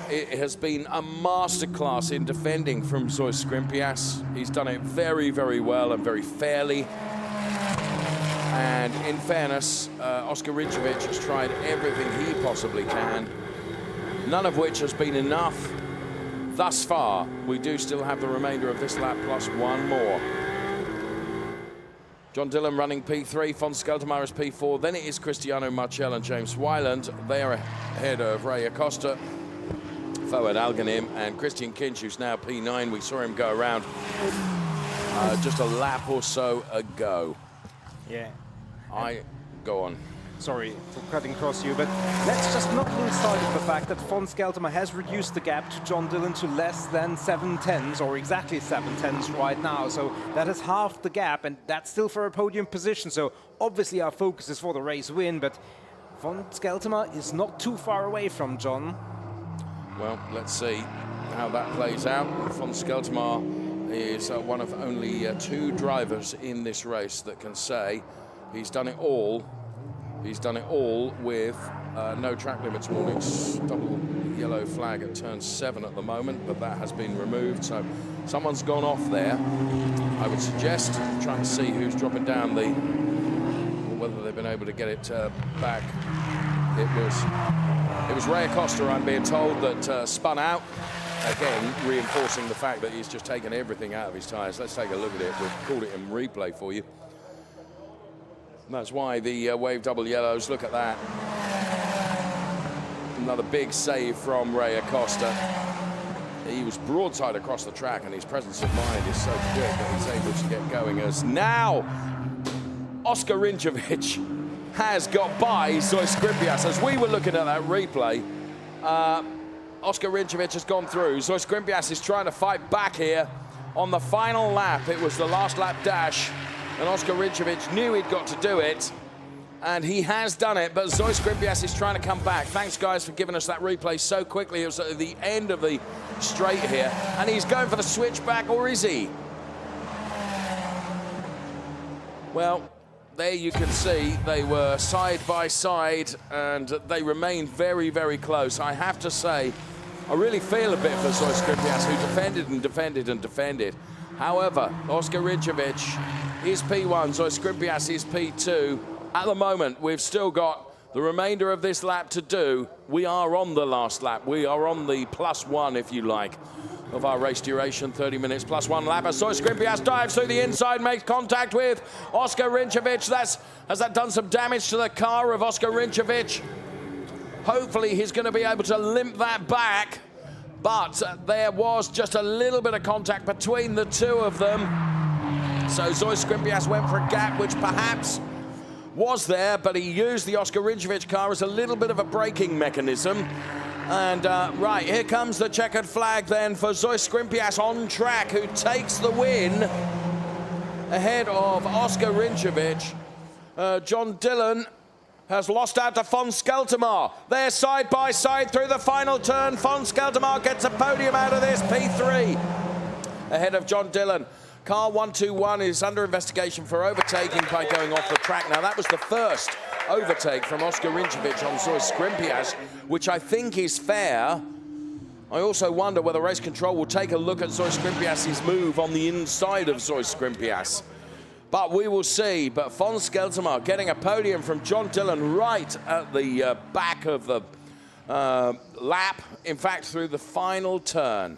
It has been a masterclass in defending from Zois Skrimpias. He's done it very, very well and very fairly. And in fairness, Oscar Rinčević has tried everything he possibly can, none of which has been enough thus far. We do still have the remainder of this lap plus one more. John Dillon running P3, Fon Skeltermeyer is P4, then it is Cristiano Marchel and James Wyland. They are ahead of Ray Acosta, Fouad Alganim, and Christian Kinch, who's now P9. We saw him go around just a lap or so ago. Yeah. Go on. Sorry for cutting across you, but let's just not lose sight of the fact that Fon Skeltermeyer has reduced the gap to John Dillon to less than 7/10, or exactly 7/10 right now. So that is half the gap, and that's still for a podium position. So obviously our focus is for the race win, but Fon Skeltermeyer is not too far away from John. Well, let's see how that plays out. Fon Skeltermeyer is one of only 2 drivers in this race that can say he's done it all. He's done it all with no track limits warnings. Double yellow flag at turn 7 at the moment, but that has been removed. So someone's gone off there. I would suggest trying to see who's dropping down or whether they've been able to get it back. It was Ray Acosta, I'm being told, that spun out. Again, reinforcing the fact that he's just taken everything out of his tyres. Let's take a look at it. We've called it in replay for you. And that's why the wave double yellows. Look at that. Another big save from Ray Acosta. He was broadside across the track, and his presence of mind is so quick that he's able to get going. As now, Oscar Rinčević has got by Zois Skrimpias. As we were looking at that replay, Oscar Rinčević has gone through. Zois Skrimpias is trying to fight back here on the final lap. It was the last lap dash, and Oscar Rinčević knew he'd got to do it, and he has done it, but Zois Skrimpias is trying to come back. Thanks, guys, for giving us that replay so quickly. It was at the end of the straight here, and he's going for the switchback, or is he? Well, there you can see they were side by side, and they remained very, very close. I have to say, I really feel a bit for Zois Skrimpias, who defended and defended and defended. However, Oscar Rinčević is P1, Zois Skrimpias is P2. At the moment, we've still got the remainder of this lap to do. We are on the last lap. We are on the +1, if you like, of our race duration, 30 minutes +1 lap. As Zois Skrimpias dives through the inside, makes contact with Oscar Rinčević. Has that done some damage to the car of Oscar Rinčević? Hopefully he's going to be able to limp that back. But there was just a little bit of contact between the two of them. So Zois Skrimpias went for a gap, which perhaps was there, but he used the Oscar Rinčević car as a little bit of a braking mechanism. And right, here comes the checkered flag then for Zois Skrimpias on track, who takes the win ahead of Oscar Rinčević. John Dillon has lost out to Von Skeltermar. They're side by side through the final turn. Von Skeltermar gets a podium out of this, P3, ahead of John Dillon. Car 121 is under investigation for overtaking by going off the track. Now, that was the first overtake from Oscar Rinčević on Zois Skrimpias, which I think is fair. I also wonder whether race control will take a look at Zois Skrimpias' move on the inside of Zois Skrimpias. But we will see. But Von Skeltermar getting a podium from John Dillon right at the back of the lap, in fact, through the final turn.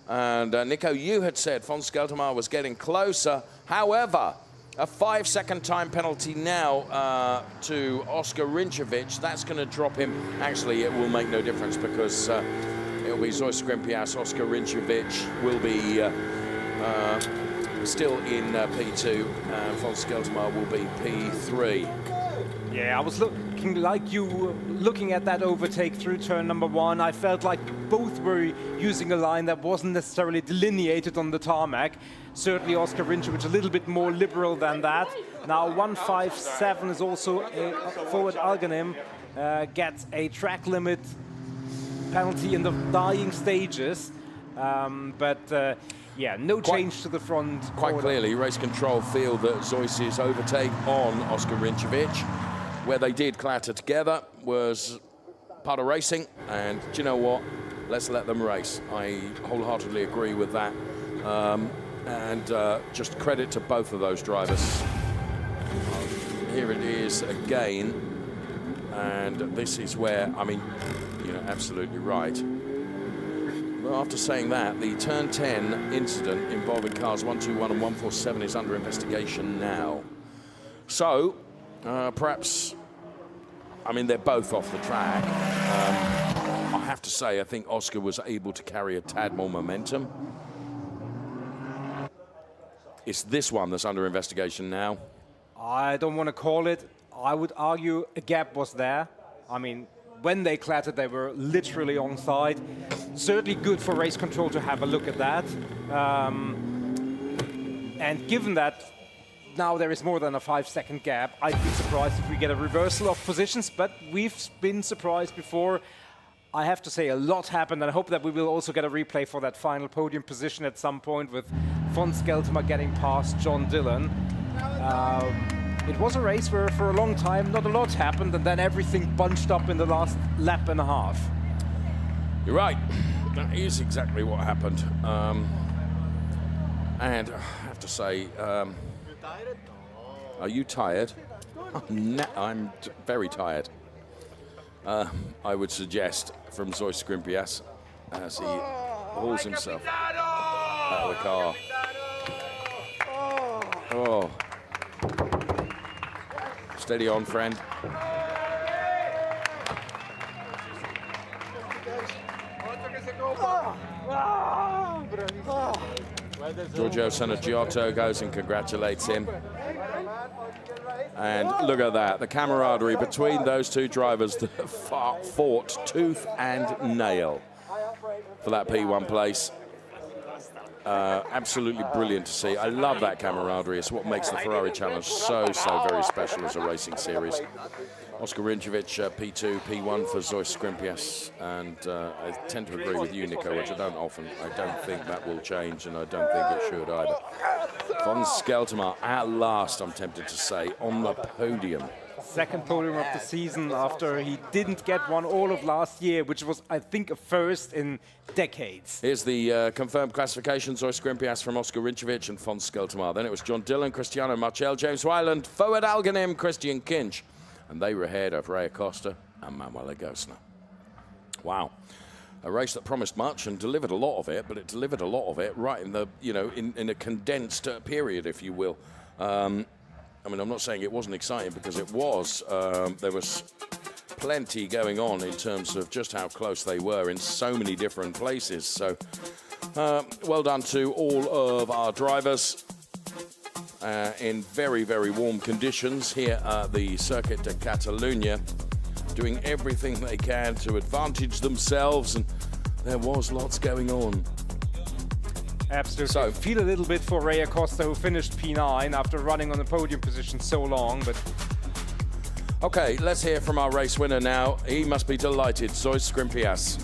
And Nico, you had said Von Skeltermar was getting closer. However, a 5-second time penalty now to Oscar Rinčević. That's going to drop him. Actually, it will make no difference because it'll be Zois Skrimpias. Oscar Rinčević will be still in P2, and Von Skeltermar will be P3. Yeah, I was looking like you, looking at that overtake through turn number 1. I felt like both were using a line that wasn't necessarily delineated on the tarmac. Certainly Oscar Rinčević a little bit more liberal than that. Now 157 is also forward Alganim gets a track limit penalty in the dying stages. Yeah, no change to the front. Quite clearly, race control feel that Zois's overtake on Oscar Rinčević, where they did clatter together, was part of racing. And do you know what? Let's let them race. I wholeheartedly agree with that. Just credit to both of those drivers. Here it is again. And this is where, I mean, you're absolutely right. Well, after saying that, the turn 10 incident involving cars 121 and 147 is under investigation now. So, perhaps, I mean, they're both off the track. I have to say, I think Oscar was able to carry a tad more momentum. It's this one that's under investigation now. I don't want to call it. I would argue a gap was there. I mean, when they clattered, they were literally on side. Certainly good for race control to have a look at that. And given that now there is more than a 5-second gap, I'd be surprised if we get a reversal of positions, but we've been surprised before. I have to say a lot happened, and I hope that we will also get a replay for that final podium position at some point with Von Skeltermar getting past John Dillon. It was a race where for a long time not a lot happened, and then everything bunched up in the last lap and a half. You're right. That is exactly what happened. And I have to say, are you tired? I'm very tired. I would suggest from Zois Skrimpias as he hauls himself out of the car. Oh. Steady on, friend. Giorgio Sanaggiotto goes and congratulates him. And look at that, the camaraderie between those two drivers that fought tooth and nail for that P1 place. Absolutely brilliant to see. I love that camaraderie. It's what makes the Ferrari Challenge so very special as a racing series. Oscar Rinčević, P2, P1 for Zois Skrimpias. And I tend to agree with you, Nico, which I don't think that will change, and I don't think it should either. Von Skeltermar, at last, I'm tempted to say, on the podium. Second podium of the season after he didn't get one all of last year, which was, I think, a first in decades. Here's the confirmed classification. Zois Skrimpias from Oscar Rinčević and Von Skeltermar. Then it was John Dillon, Cristiano Marchel, James Wyland, Fouad Alganim, Christian Kinch. and they were ahead of Ray Acosta and Manuel Agostino. Wow. A race that promised much and delivered a lot of it, but it delivered a lot of it right in the, in a condensed period, if you will. I mean, I'm not saying it wasn't exciting, because it was. There was plenty going on in terms of just how close they were in so many different places. So well done to all of our drivers in very, very warm conditions here at the Circuit de Catalunya, doing everything they can to advantage themselves, and there was lots going on. Absolutely. So, feel a little bit for Ray Acosta, who finished P9 after running on the podium position so long, but... Okay, let's hear from our race winner now. He must be delighted, Zois Skrimpias.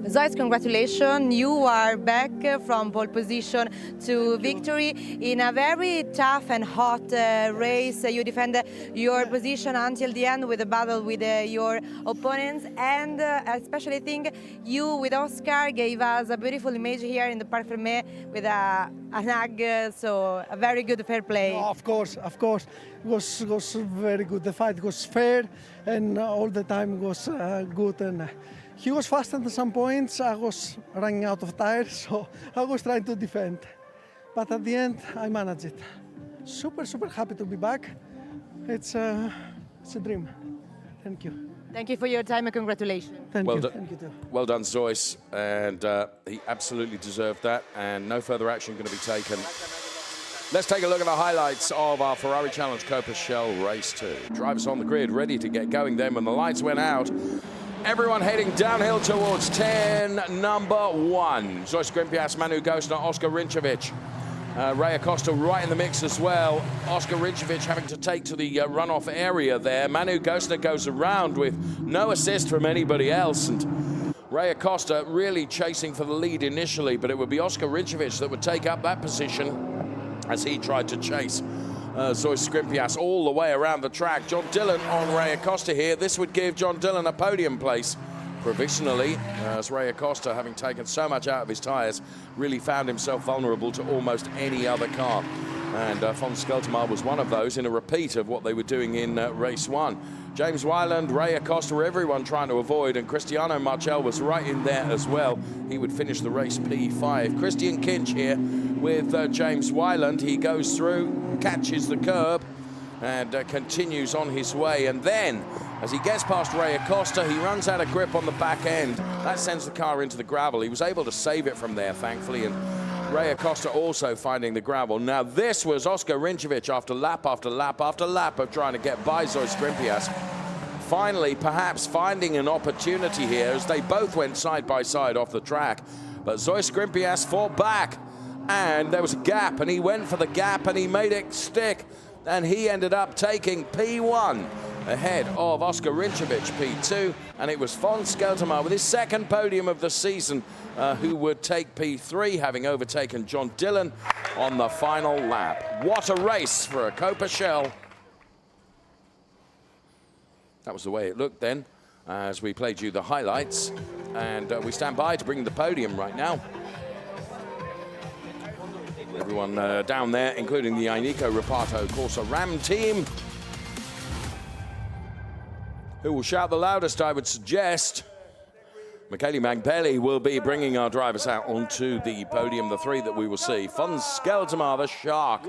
Zois, congratulations. You are back from pole position to victory in a very tough and hot race. You defended your position until the end with a battle with your opponents, and especially think you with Oscar gave us a beautiful image here in the Parc Fermé with a hug, so a very good fair play. No, of course. It was very good. The fight was fair, and all the time was good. And he was fast at some points. I was running out of tires, so I was trying to defend. But at the end, I managed it. Super happy to be back. It's a dream. Thank you. Thank you for your time and congratulations. Thank you too. Well done, Zois, and he absolutely deserved that, and no further action going to be taken. Let's take a look at the highlights of our Ferrari Challenge Copa Shell Race 2. Drivers on the grid ready to get going then when the lights went out. Everyone heading downhill towards 10, number 1. Zois Skrimpias, Manu Gosner, Oscar Rinčević. Ray Acosta right in the mix as well. Oscar Rinčević having to take to the runoff area there. Manu Gosner goes around with no assist from anybody else. And Ray Acosta really chasing for the lead initially, but it would be Oscar Rinčević that would take up that position as he tried to chase Zois Skrimpias all the way around the track. John Dillon on Ray Acosta here. This would give John Dillon a podium place provisionally, as Ray Acosta, having taken so much out of his tyres, really found himself vulnerable to almost any other car. And von Skeltermar was one of those in a repeat of what they were doing in race 1. James Wyland, Ray Acosta, everyone trying to avoid, and Cristiano Marchel was right in there as well. He would finish the race P5. Christian Kinch here with James Wyland. He goes through, catches the curb, and continues on his way. And then, as he gets past Ray Acosta, he runs out of grip on the back end. That sends the car into the gravel. He was able to save it from there, thankfully, and Ray Acosta also finding the gravel. Now, this was Oscar Rinčević after lap after lap after lap of trying to get by Zois Skrimpias. Finally, perhaps finding an opportunity here as they both went side by side off the track. But Zois Skrimpias fought back, and there was a gap, and he went for the gap, and he made it stick. And he ended up taking P1 ahead of Oscar Rinčević, P2, and it was von Skeltermar with his second podium of the season who would take P3, having overtaken John Dillon on the final lap. What a race for a Copa Shell. That was the way it looked then, as we played you the highlights, and we stand by to bring the podium right now. Everyone down there, including the Ineco Reparto Corsa Ram team. Who will shout the loudest, I would suggest. Michele Magnelli will be bringing our drivers out onto the podium, the three that we will see. Von Skeltermar, the Shark,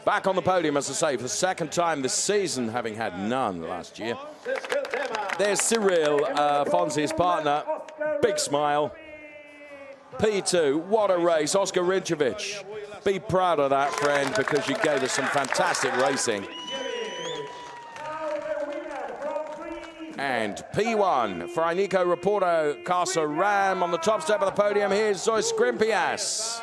back on the podium, as I say, for the second time this season, having had none last year. There's Cyril, Fonz's partner, big smile. P2, what a race, Oscar Rinčević. Be proud of that, friend, because you gave us some fantastic racing. And P1 for Ineco Reparto Corsa Ram on the top step of the podium. Here's Zois Skrimpias.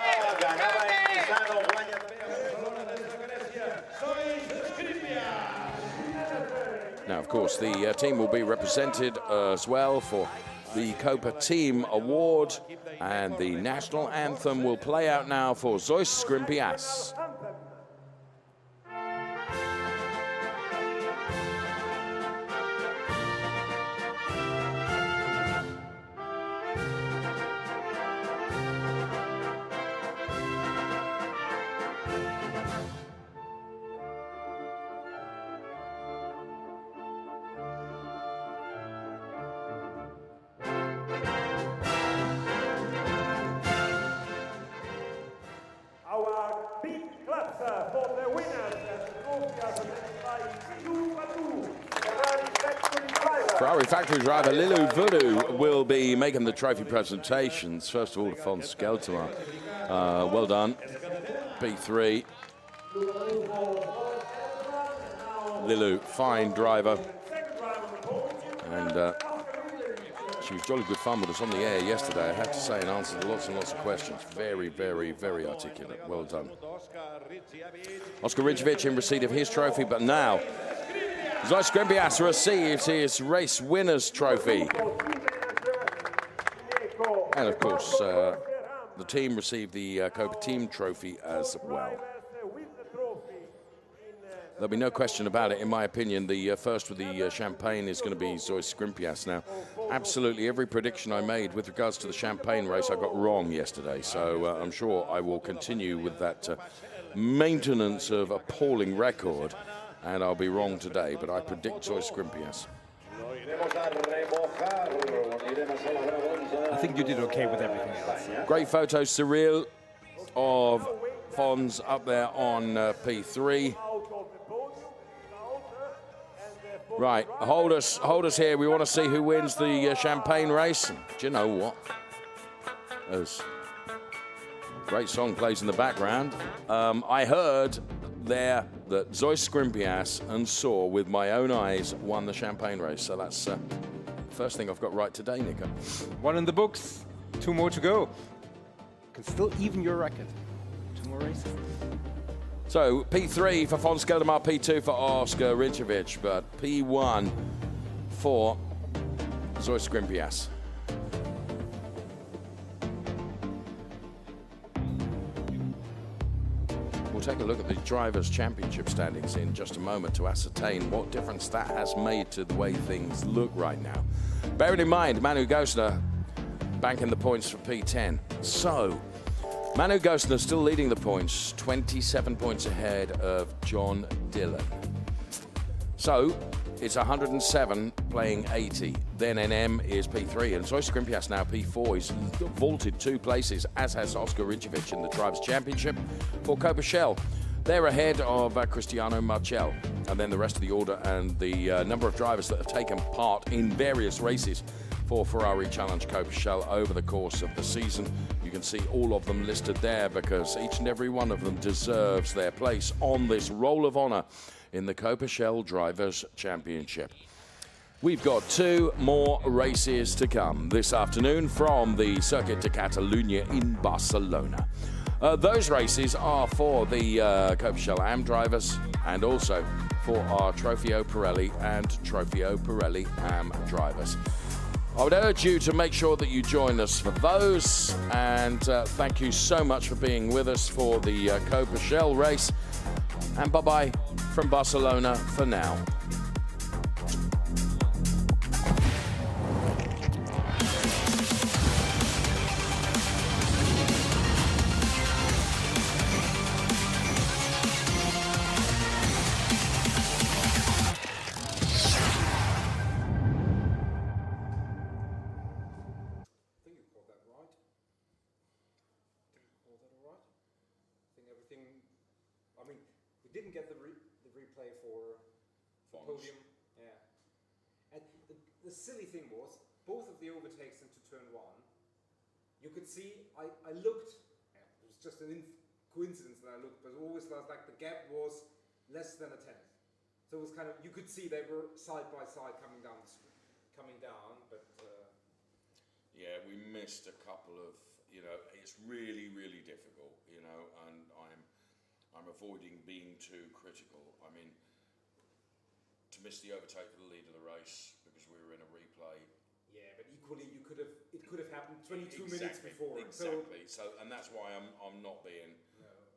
Now, of course, the team will be represented as well for the Copa Team Award, and the national anthem will play out now for Zois Skrimpias. Ferrari factory driver Lilu Voodoo will be making the trophy presentations. First of all, to Fons Skeltema. Well done. P3. Lilu, fine driver. And she was jolly good fun with us on the air yesterday, I have to say, and answered lots and lots of questions. Very, very, very articulate. Well done. Oscar Rinčević in receipt of his trophy, but now Zois Skrimbias receives his race winner's trophy. And of course, the team received the Copa Team trophy as well. There'll be no question about it, in my opinion. The first with the champagne is going to be Zois Skrimbias. Now, absolutely every prediction I made with regards to the champagne race I got wrong yesterday. So I'm sure I will continue with that maintenance of appalling record. And I'll be wrong today, but I predict Zois Skrimbias. I think you did okay with everything else. Great photo, Cyril, of Fons up there on P3. Right, hold us here. We want to see who wins the champagne race. Do you know what? As great song plays in the background. I heard there that Zois Skrimbias and Saw, with my own eyes, won the champagne race. So that's the first thing I've got right today, Nico. One in the books, 2 more to go. You can still even your record. 2 more races. So P3 for Fons Skeltema, P2 for Oscar Rinčević, but P1 for Zois Skrimbias. We'll take a look at the Drivers' Championship standings in just a moment to ascertain what difference that has made to the way things look right now. Bearing in mind, Manu Gosner banking the points for P10. So, Manu Gosner still leading the points, 27 points ahead of John Dillon. So, it's 107 playing 80. Then NM is P3, and Zois Skrimbias now P4. He's vaulted 2 places, as has Oscar Rinčević in the Drivers' Championship for Copa Shell. They're ahead of Cristiano Marchel, and then the rest of the order and the number of drivers that have taken part in various races for Ferrari Challenge Copa Shell over the course of the season. You can see all of them listed there because each and every one of them deserves their place on this roll of honor in the Copa Shell Drivers' Championship. We've got 2 more races to come this afternoon from the Circuit de Catalunya in Barcelona. Those races are for the Copa Shell AM drivers and also for our Trofeo Pirelli and Trofeo Pirelli AM drivers. I would urge you to make sure that you join us for those, and thank you so much for being with us for the Copa Shell race, and bye-bye from Barcelona for now. Podium, yeah. And the silly thing was, both of the overtakes into turn 1, you could see, I looked, it was just a coincidence that I looked, but it always was like the gap was less than a tenth. So it was kind of, you could see they were side by side coming down, but... Yeah, we missed a couple of, it's really, really difficult, and I'm avoiding being too critical. I mean, to miss the overtake for the lead of the race because we were in a replay. Yeah, but equally, it could have happened 22 minutes before. Exactly. So, and that's why I'm not being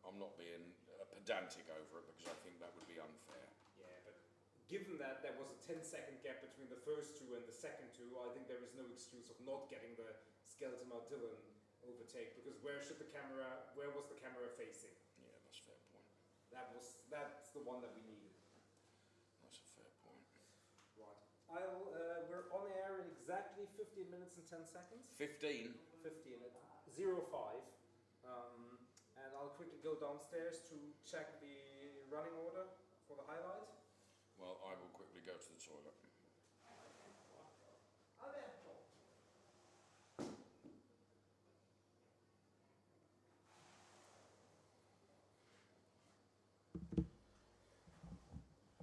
pedantic over it, because I think that would be unfair. Yeah, but given that there was a 10-second gap between the first 2 and the second 2, I think there is no excuse of not getting the Skeltema-Dillon overtake, because where was the camera facing? Yeah, that's a fair point. That's the one that we needed. That's a fair point. Right. We're on air in exactly 15 minutes and 10 seconds. 15 at 05. And I'll quickly go downstairs to check the running order for the highlight. Well, I will quickly go to the toilet.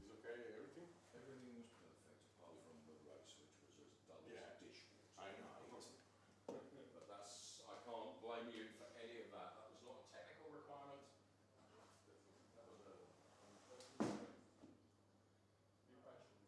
Is okay, everything? Everything was perfect, apart from the race, which was as dull as a dish. I know. But that's, I can't blame you for any of that. That was not a technical requirement. That was a personal strength. Be patient.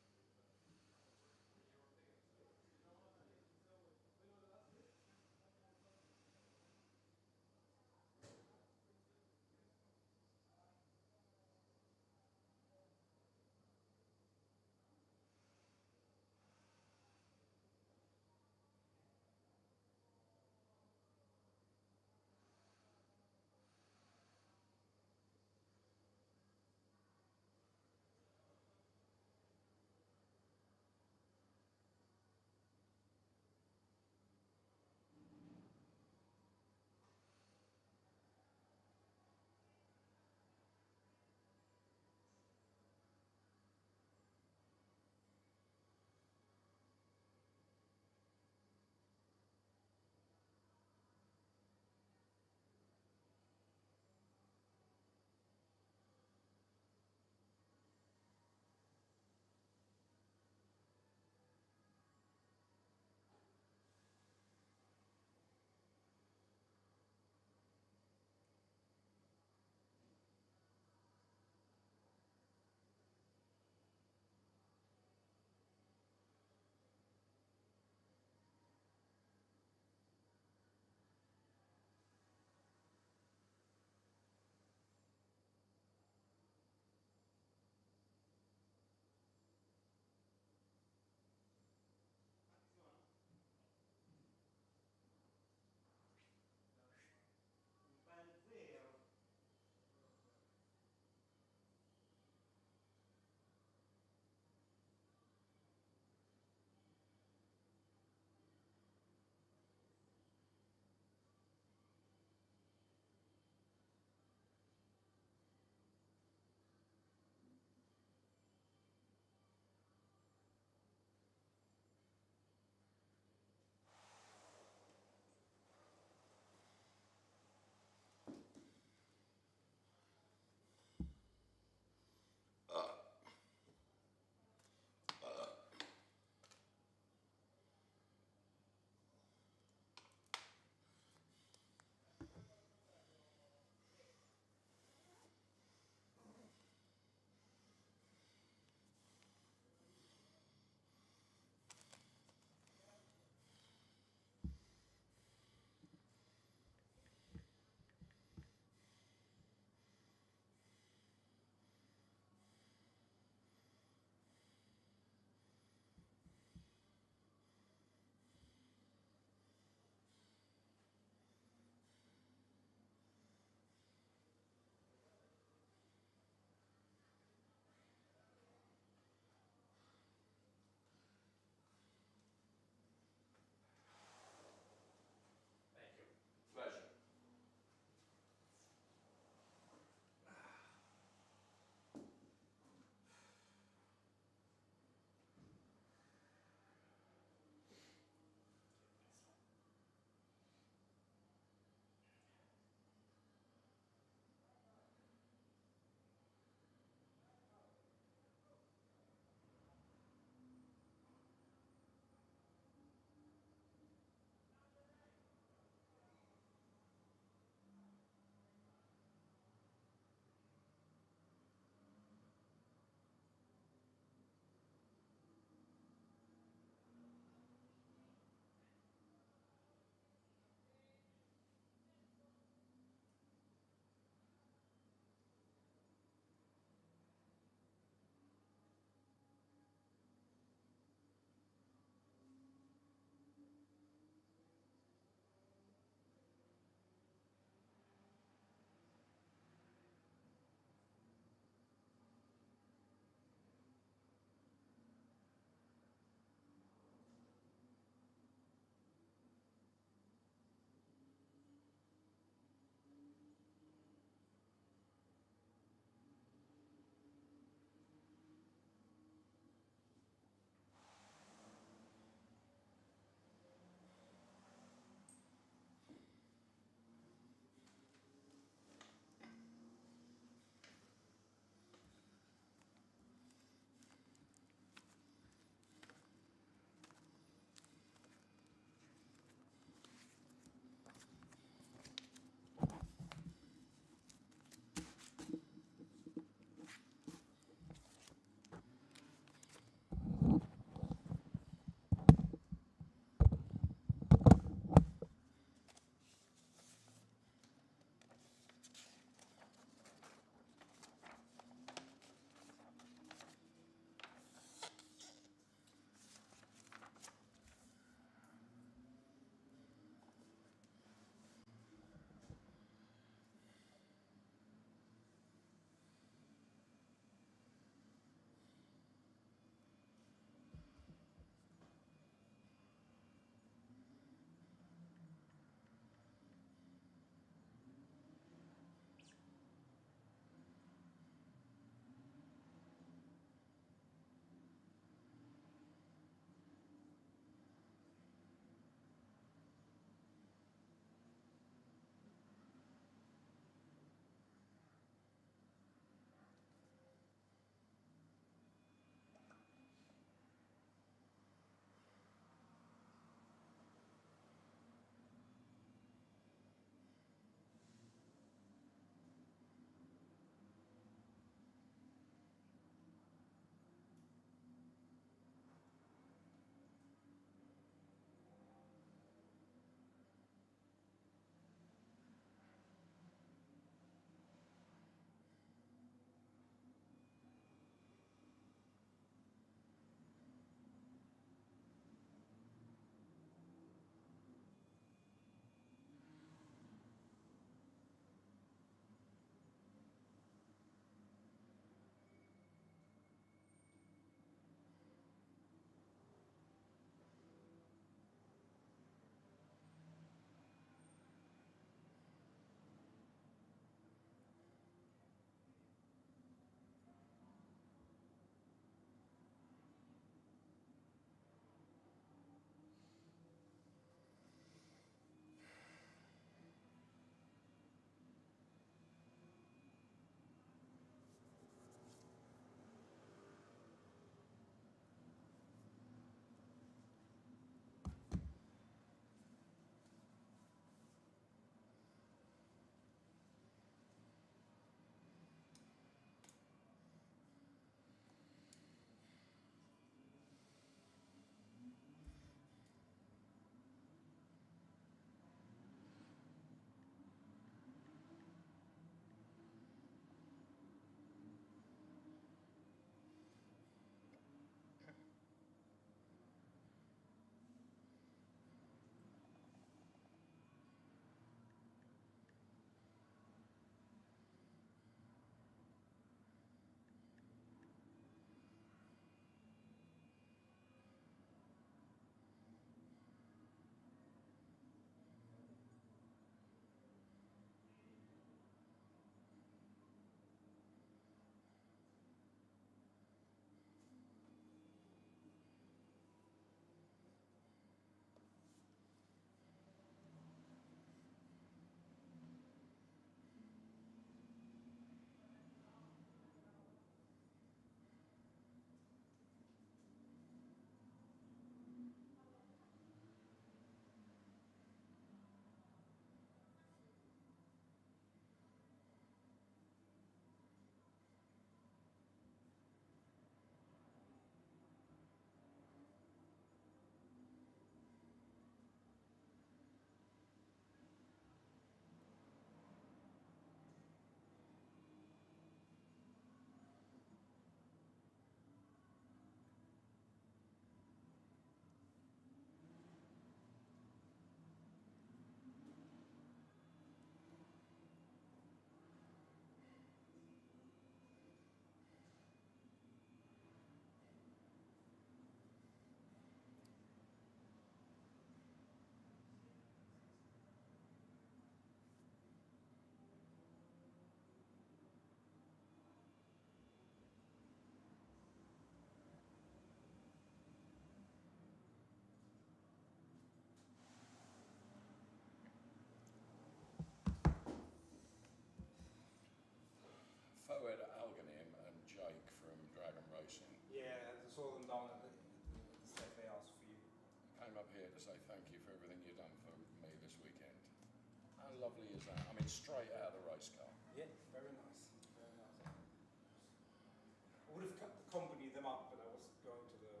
lovely is that? I mean, straight out of the race car. Yeah, very nice. Very nice. I would have accompanied them up, but I was going to the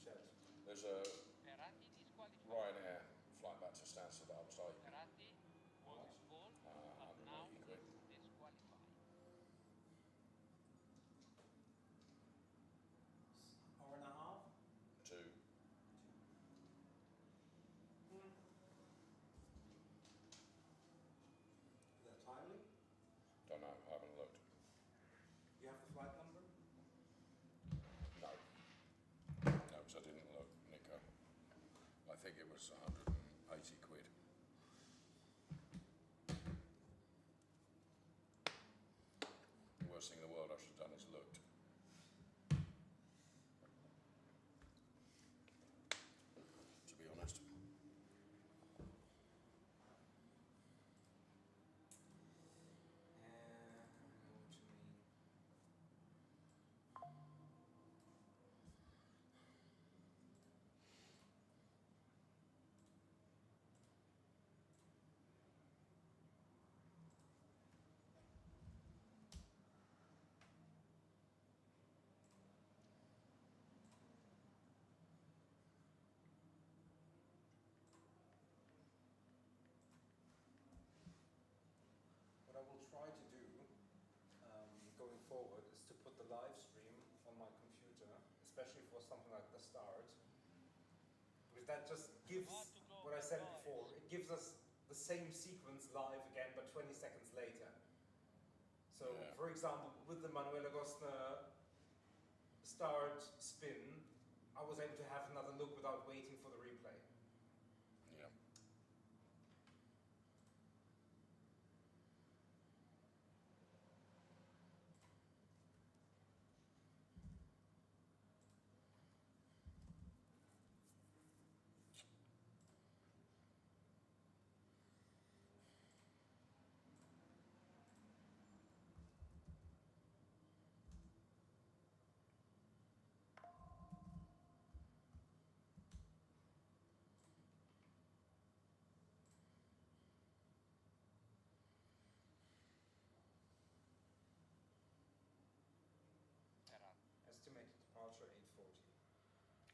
shed. There's a Ryanair flying back to Stansted. I was like, 180 quid. Hour and a half? 2. Is that timely? Don't know. I haven't looked. You have the flight number? No. No, because I didn't look, Nico. I think it was 180 quid. The worst thing in the world I should have done is looked. To be honest. I know what you mean. What I will try to do going forward is to put the live stream on my computer, especially for something like the start, because that just gives what I said before. It gives us the same sequence live again, but 20 seconds later. So, Yeah. for example, with the Manuel Agostner start spin, I was able to have another look without waiting for the replay. Yeah. Estimated departure 8:40.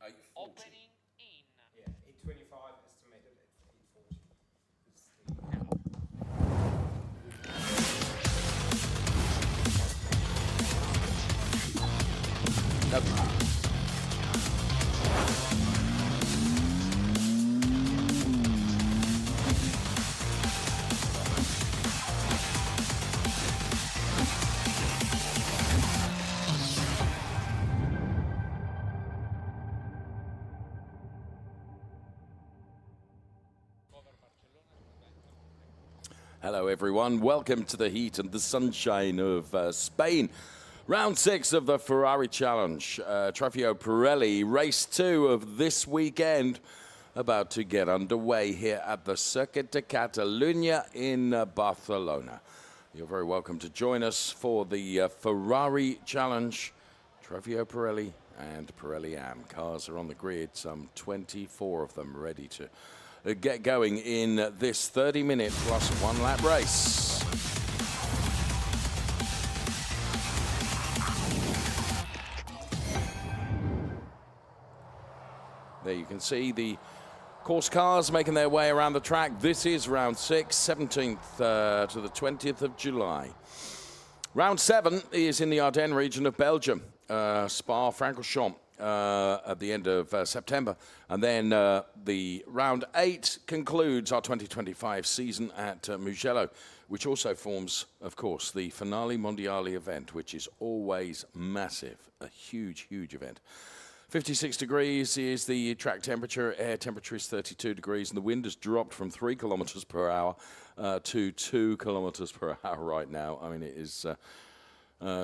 840. Opening in. Yeah, 8:25 estimated at 8:40. It's the Hello, everyone. Welcome to the heat and the sunshine of Spain. Round 6 of the Ferrari Challenge. Trofeo Pirelli, race 2 of this weekend, about to get underway here at the Circuit de Catalunya in Barcelona. You're very welcome to join us for the Ferrari Challenge. Trofeo Pirelli and Pirelli Am. Cars are on the grid, some 24 of them ready to get going in this 30-minute plus 1 lap race. There you can see the course cars making their way around the track. This is round 6, 17th to the 20th of July. Round 7 is in the Ardennes region of Belgium, Spa-Francorchamps. At the end of September. And then the round 8 concludes our 2025 season at Mugello, which also forms, of course, the Finale Mondiale event, which is always massive, a huge, huge event. 56 degrees is the track temperature, air temperature is 32 degrees, and the wind has dropped from 3 kilometers per hour to 2 kilometers per hour right now. I mean, it is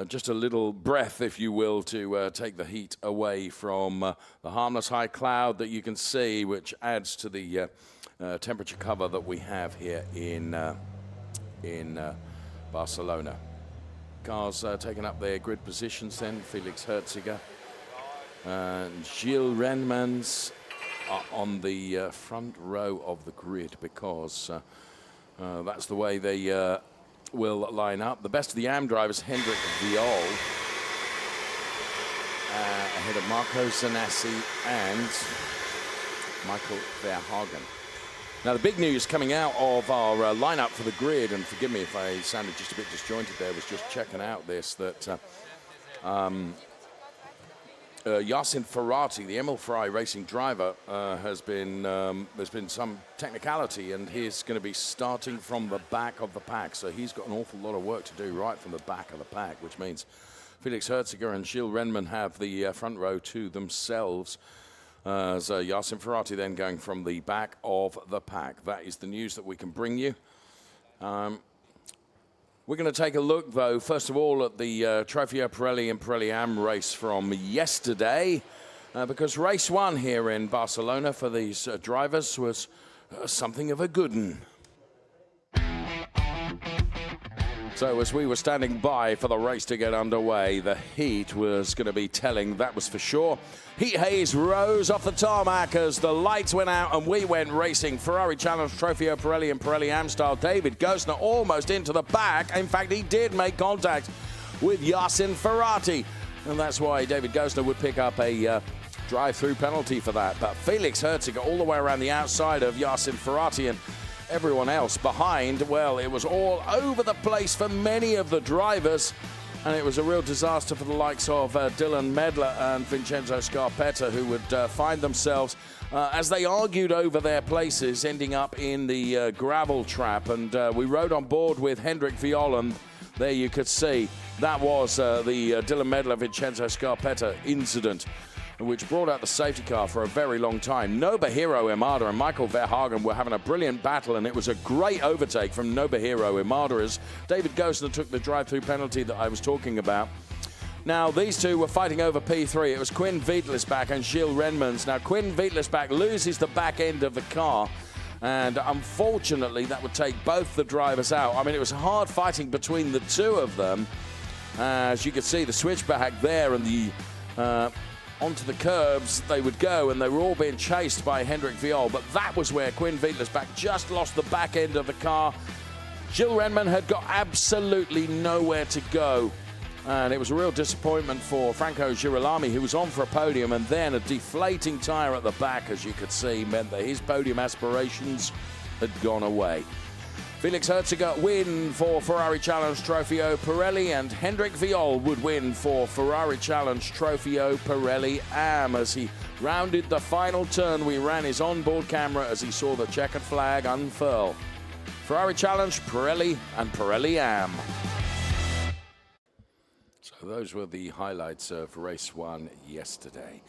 just a little breath, if you will, to take the heat away from the harmless high cloud that you can see, which adds to the temperature cover that we have here in Barcelona. Cars taking up their grid positions then. Felix Herziger and Gilles Renmans are on the front row of the grid because That's the way they will line up. The best of the AM drivers, Hendrik Viol, ahead of Marco Zanassi and Michael Verhagen. Now, the big news coming out of our lineup for the grid, and forgive me if I sounded just a bit disjointed there, was just checking out this, that Yacine Ferrati, the Emil Ferrari racing driver, there's been some technicality, and he's going to be starting from the back of the pack. So he's got an awful lot of work to do right from the back of the pack, which means Felix Herziger and Gilles Renman have the front row to themselves. So Yacine Ferrati then going from the back of the pack. That is the news that we can bring you. We're going to take a look, though, first of all, at the Trofeo Pirelli and Pirelli Am race from yesterday, because race 1 here in Barcelona for these drivers was something of a good one. So as we were standing by for the race to get underway, the heat was going to be telling, that was for sure. Heat haze rose off the tarmac as the lights went out and we went racing. Ferrari Challenge, Trofeo Pirelli and Pirelli Am style. David Gosner almost into the back. In fact, he did make contact with Yacine Ferrati. And that's why David Gosner would pick up a drive-through penalty for that. But Felix Herziger all the way around the outside of Yacine Ferrati, and everyone else behind, well, it was all over the place for many of the drivers, and it was a real disaster for the likes of Dylan Medler and Vincenzo Scarpetta, who would find themselves, as they argued over their places, ending up in the gravel trap. And we rode on board with Hendrik Viol, and there you could see that was the Dylan Medler, Vincenzo Scarpetta incident, which brought out the safety car for a very long time. Nobuhiro Imada and Michael Verhagen were having a brilliant battle, and it was a great overtake from Nobuhiro Imada as David Gosner took the drive-through penalty that I was talking about. Now, these two were fighting over P3. It was Quinn Wiedlisbach and Gilles Renmans. Now, Quinn Wiedlisbach loses the back end of the car, and unfortunately, that would take both the drivers out. I mean, it was hard fighting between the two of them. As you can see, the switchback there and the onto the curbs they would go, and they were all being chased by Hendrik Viol. But that was where Quinn Wiedlisbach just lost the back end of the car. Gilles Renman had got absolutely nowhere to go, and it was a real disappointment for Franco Girolami, who was on for a podium, and then a deflating tyre at the back, as you could see, meant that his podium aspirations had gone away. Felix Herziger win for Ferrari Challenge Trofeo Pirelli, and Hendrik Viol would win for Ferrari Challenge Trofeo Pirelli Am. As he rounded the final turn, we ran his onboard camera as he saw the checkered flag unfurl. Ferrari Challenge, Pirelli, and Pirelli Am. So those were the highlights of race 1 yesterday.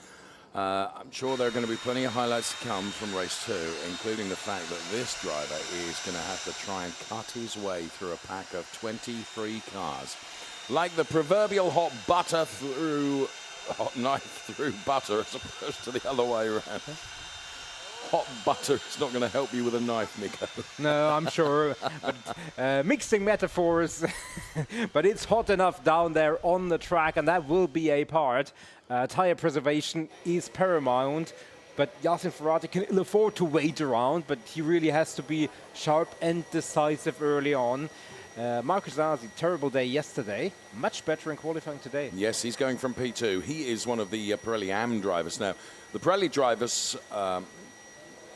I'm sure there are going to be plenty of highlights to come from race 2, including the fact that this driver is going to have to try and cut his way through a pack of 23 cars. Like the proverbial hot knife through butter, as opposed to the other way around. Hot butter is not going to help you with a knife, Nico. No, I'm sure. But, mixing metaphors. But it's hot enough down there on the track, and that will be a part. Tire preservation is paramount, but Yacine Ferrati can ill afford to wait around, but he really has to be sharp and decisive early on. Marcus Zanassi, terrible day yesterday, much better in qualifying today. Yes, he's going from P2. He is one of the Pirelli Am drivers. Now, the Pirelli drivers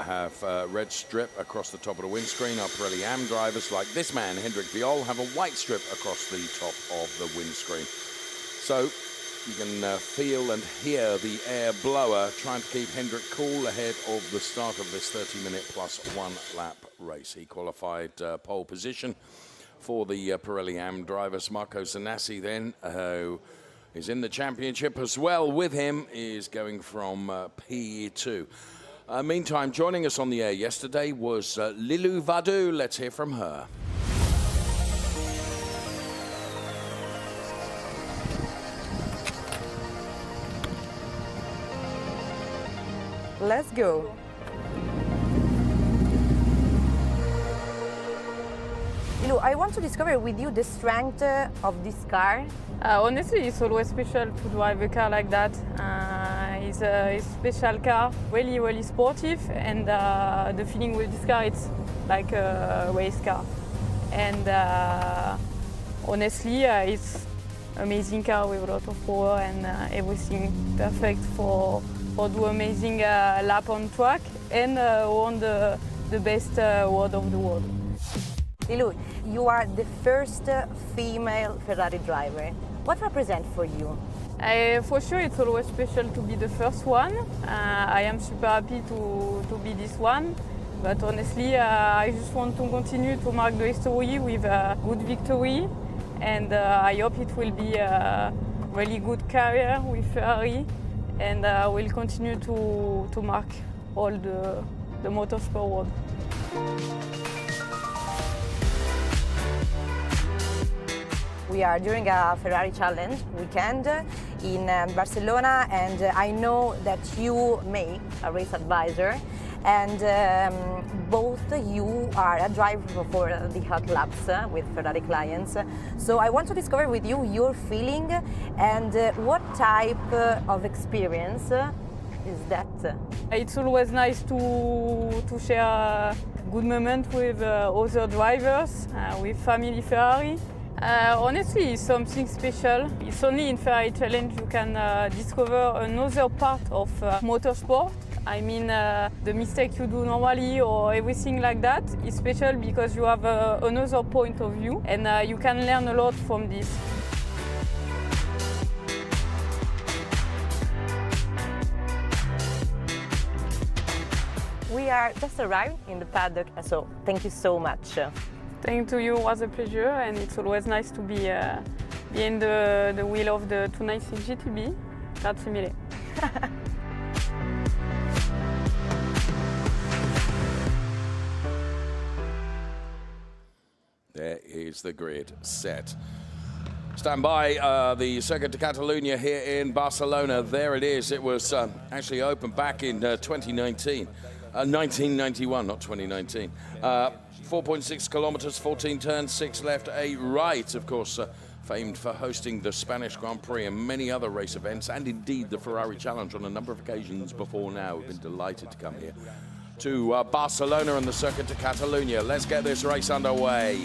have red strip across the top of the windscreen. Our Pirelli Am drivers, like this man, Hendrik Viol, have a white strip across the top of the windscreen. So you can feel and hear the air blower trying to keep Hendrik cool ahead of the start of this 30-minute plus 1 lap race. He qualified pole position for the Pirelli Am drivers. Marco Zanassi then, who is in the championship as well with him, is going from P2. Meantime, joining us on the air yesterday was Lilou Vadou. Let's hear from her. Let's go. Lilou, I want to discover with you the strength of this car. Honestly, it's always special to drive a car like that. is a special car, really, really sportive, and the feeling with this car, it's like a race car. And honestly, it's amazing car with a lot of power and everything perfect for do amazing lap on track and won the best award of the world. Lilu, you are the first female Ferrari driver. What represents for you? For sure, it's always special to be the first one. I am super happy to be this one. But honestly, I just want to continue to mark the history with a good victory. And I hope it will be a really good career with Ferrari. And we'll continue to mark all the motorsport world. We are during a Ferrari Challenge weekend in Barcelona, and I know that you make a race advisor, and both you are a driver for the hot laps with Ferrari clients. So I want to discover with you your feeling and what type of experience is that? It's always nice to share a good moment with other drivers, with family Ferrari. Honestly, it's something special. It's only in Ferrari Challenge you can discover another part of motorsport. I mean, the mistake you do normally or everything like that is special because you have another point of view and you can learn a lot from this. We are just arrived in the paddock, so thank you so much. Thank you, it was a pleasure, and it's always nice to be in the wheel of the 296 GTB. Grazie mille. There is the grid set. Stand by, the Circuit de Catalunya here in Barcelona. There it is. It was actually opened back in 2019. 1991, not 2019. 4.6 kilometers, 14 turns, 6 left, 8 right. Of course, famed for hosting the Spanish Grand Prix and many other race events, and indeed the Ferrari Challenge on a number of occasions before now. We've been delighted to come here to Barcelona and the Circuit de Catalunya. Let's get this race underway.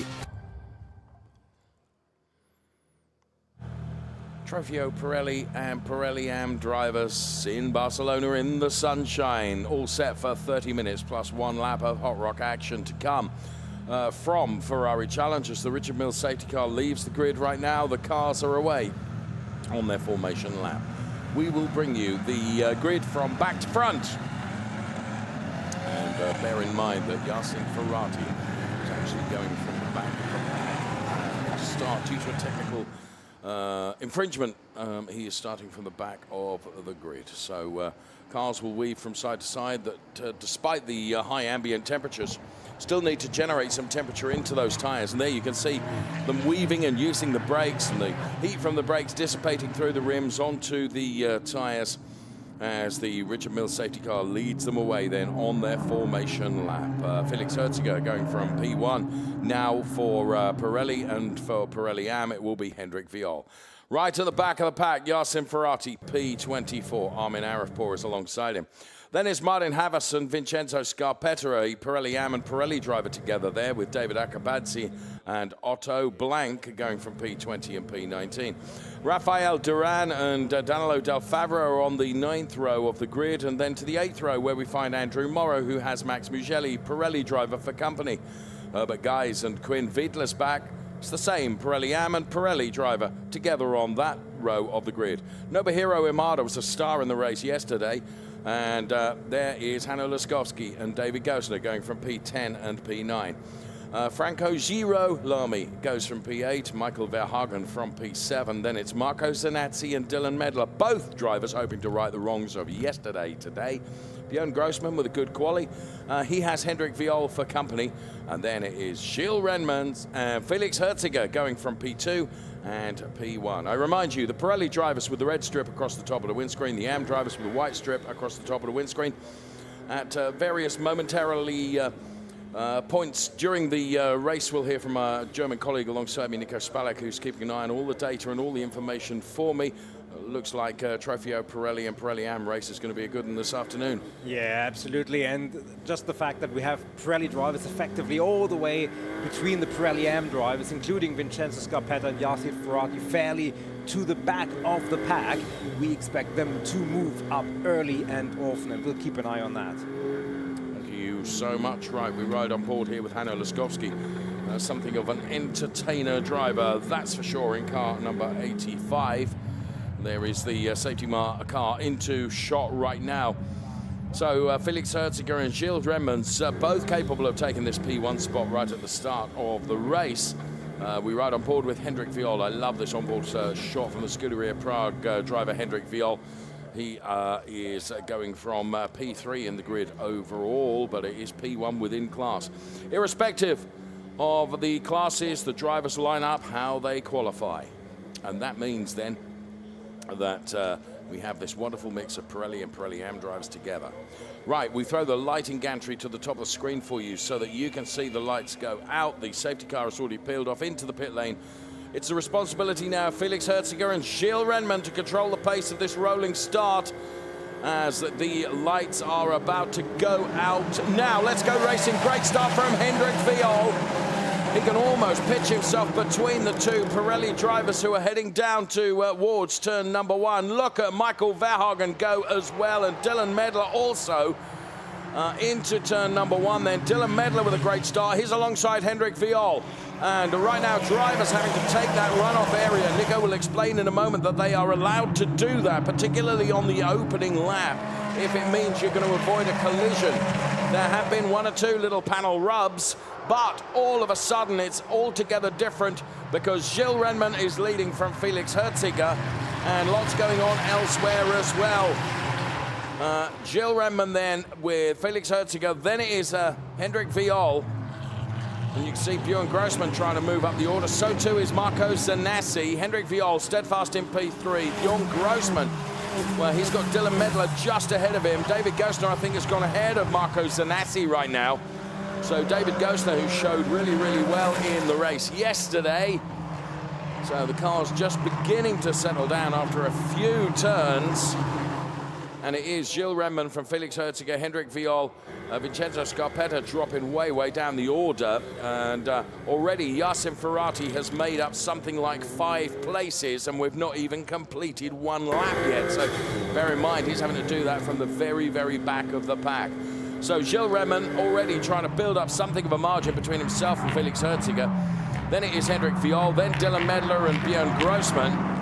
Trofeo Pirelli and Pirelli Am drivers in Barcelona in the sunshine, all set for 30 minutes plus 1 lap of hot rock action to come from Ferrari Challenge as the Richard Mille safety car leaves the grid right now. The cars are away on their formation lap. We will bring you the grid from back to front. And bear in mind that Yassin Ferrati is actually going from the back to start due to a technical infringement. He is starting from the back of the grid. So cars will weave from side to side that despite the high ambient temperatures still need to generate some temperature into those tires. And there you can see them weaving and using the brakes and the heat from the brakes dissipating through the rims onto the tires as the Richard Mille safety car leads them away then on their formation lap. Felix Herziger going from P1 now for Pirelli, and for Pirelli Am it will be Hendrik Viol. Right at the back of the pack, Yassin Ferrati, P24. Armin Arifpour is alongside him. Then is Martin Havas and Vincenzo Scarpetta, a Pirelli Am and Pirelli driver together there with David Acabazzi and Otto Blank going from P20 and P19. Rafael Duran and Danilo Del Favre are on the 9th row of the grid, and then to the 8th row where we find Andrew Morrow, who has Max Mugelli, Pirelli driver for company. Herbert Guys and Quinn Vidler's back. It's the same Pirelli Am and Pirelli driver together on that row of the grid. Nobuhiro Imada was a star in the race yesterday. And there is Hanno Laskowski and David Gosner going from P10 and P9. Franco Giro Lamy goes from P8, Michael Verhagen from P7. Then it's Marco Zanazzi and Dylan Medler, both drivers hoping to right the wrongs of yesterday today. Björn Grossman with a good quali. He has Hendrik Viol for company. And then it is Gilles Renmans and Felix Herziger going from P2 and P1. I remind you, the Pirelli drivers with the red strip across the top of the windscreen, the Am drivers with the white strip across the top of the windscreen. At various momentarily points during the race, we'll hear from a German colleague alongside me, Nico Spalek, who's keeping an eye on all the data and all the information for me. Looks like Trofeo Pirelli and Pirelli Am race is going to be a good one this afternoon. Yeah, absolutely. And just the fact that we have Pirelli drivers effectively all the way between the Pirelli Am drivers, including Vincenzo Scarpetta and Yasser Ferrari, fairly to the back of the pack. We expect them to move up early and often, and we'll keep an eye on that. Thank you so much. Right, we ride on board here with Hanno Laskowski. Something of an entertainer driver, that's for sure, in car number 85. There is the safety car into shot right now. So Felix Herziger and Gilles Remans both capable of taking this P1 spot right at the start of the race. We ride on board with Hendrik Viol. I love this onboard shot from the Scuderia Prague driver Hendrik Viol. He is going from P3 in the grid overall, but it is P1 within class. Irrespective of the classes, the drivers line up how they qualify. And that means then that we have this wonderful mix of Pirelli and Pirelli Am drivers together. Right, we throw the lighting gantry to the top of the screen for you so that you can see the lights go out. The safety car has already peeled off into the pit lane. It's the responsibility now of Felix Herziger and Gilles Renman to control the pace of this rolling start as the lights are about to go out. Now, let's go racing. Great start from Hendrik Viol. He can almost pitch himself between the two Pirelli drivers who are heading down towards turn number 1. Look at Michael Verhagen go as well, and Dylan Medler also into turn number 1 then. Dylan Medler with a great start. He's alongside Hendrik Viol. And right now, drivers having to take that runoff area. Nico will explain in a moment that they are allowed to do that, particularly on the opening lap, if it means you're going to avoid a collision. There have been 1 or 2 little panel rubs, but all of a sudden it's altogether different because Gilles Renman is leading from Felix Herziger, and lots going on elsewhere as well. Gilles Renman then with Felix Herziger, then it is Hendrik Viol. And you can see Bjorn Grossman trying to move up the order. So too is Marco Zanassi. Hendrik Viol steadfast in P3. Bjorn Grossman, well, he's got Dylan Medler just ahead of him. David Gosner, I think, has gone ahead of Marco Zanassi right now. So David Gosner, who showed really, really well in the race yesterday. So the car's just beginning to settle down after a few turns. And it is Gilles Renman from Felix Herziger, Hendrik Viol, Vincenzo Scarpetta dropping way, way down the order. And already Yassin Ferrati has made up something like 5 places, and we've not even completed 1 lap yet. So bear in mind, he's having to do that from the very, very back of the pack. So Gilles Renman already trying to build up something of a margin between himself and Felix Herziger. Then it is Hendrik Viol, then Dylan Medler and Bjorn Grossman.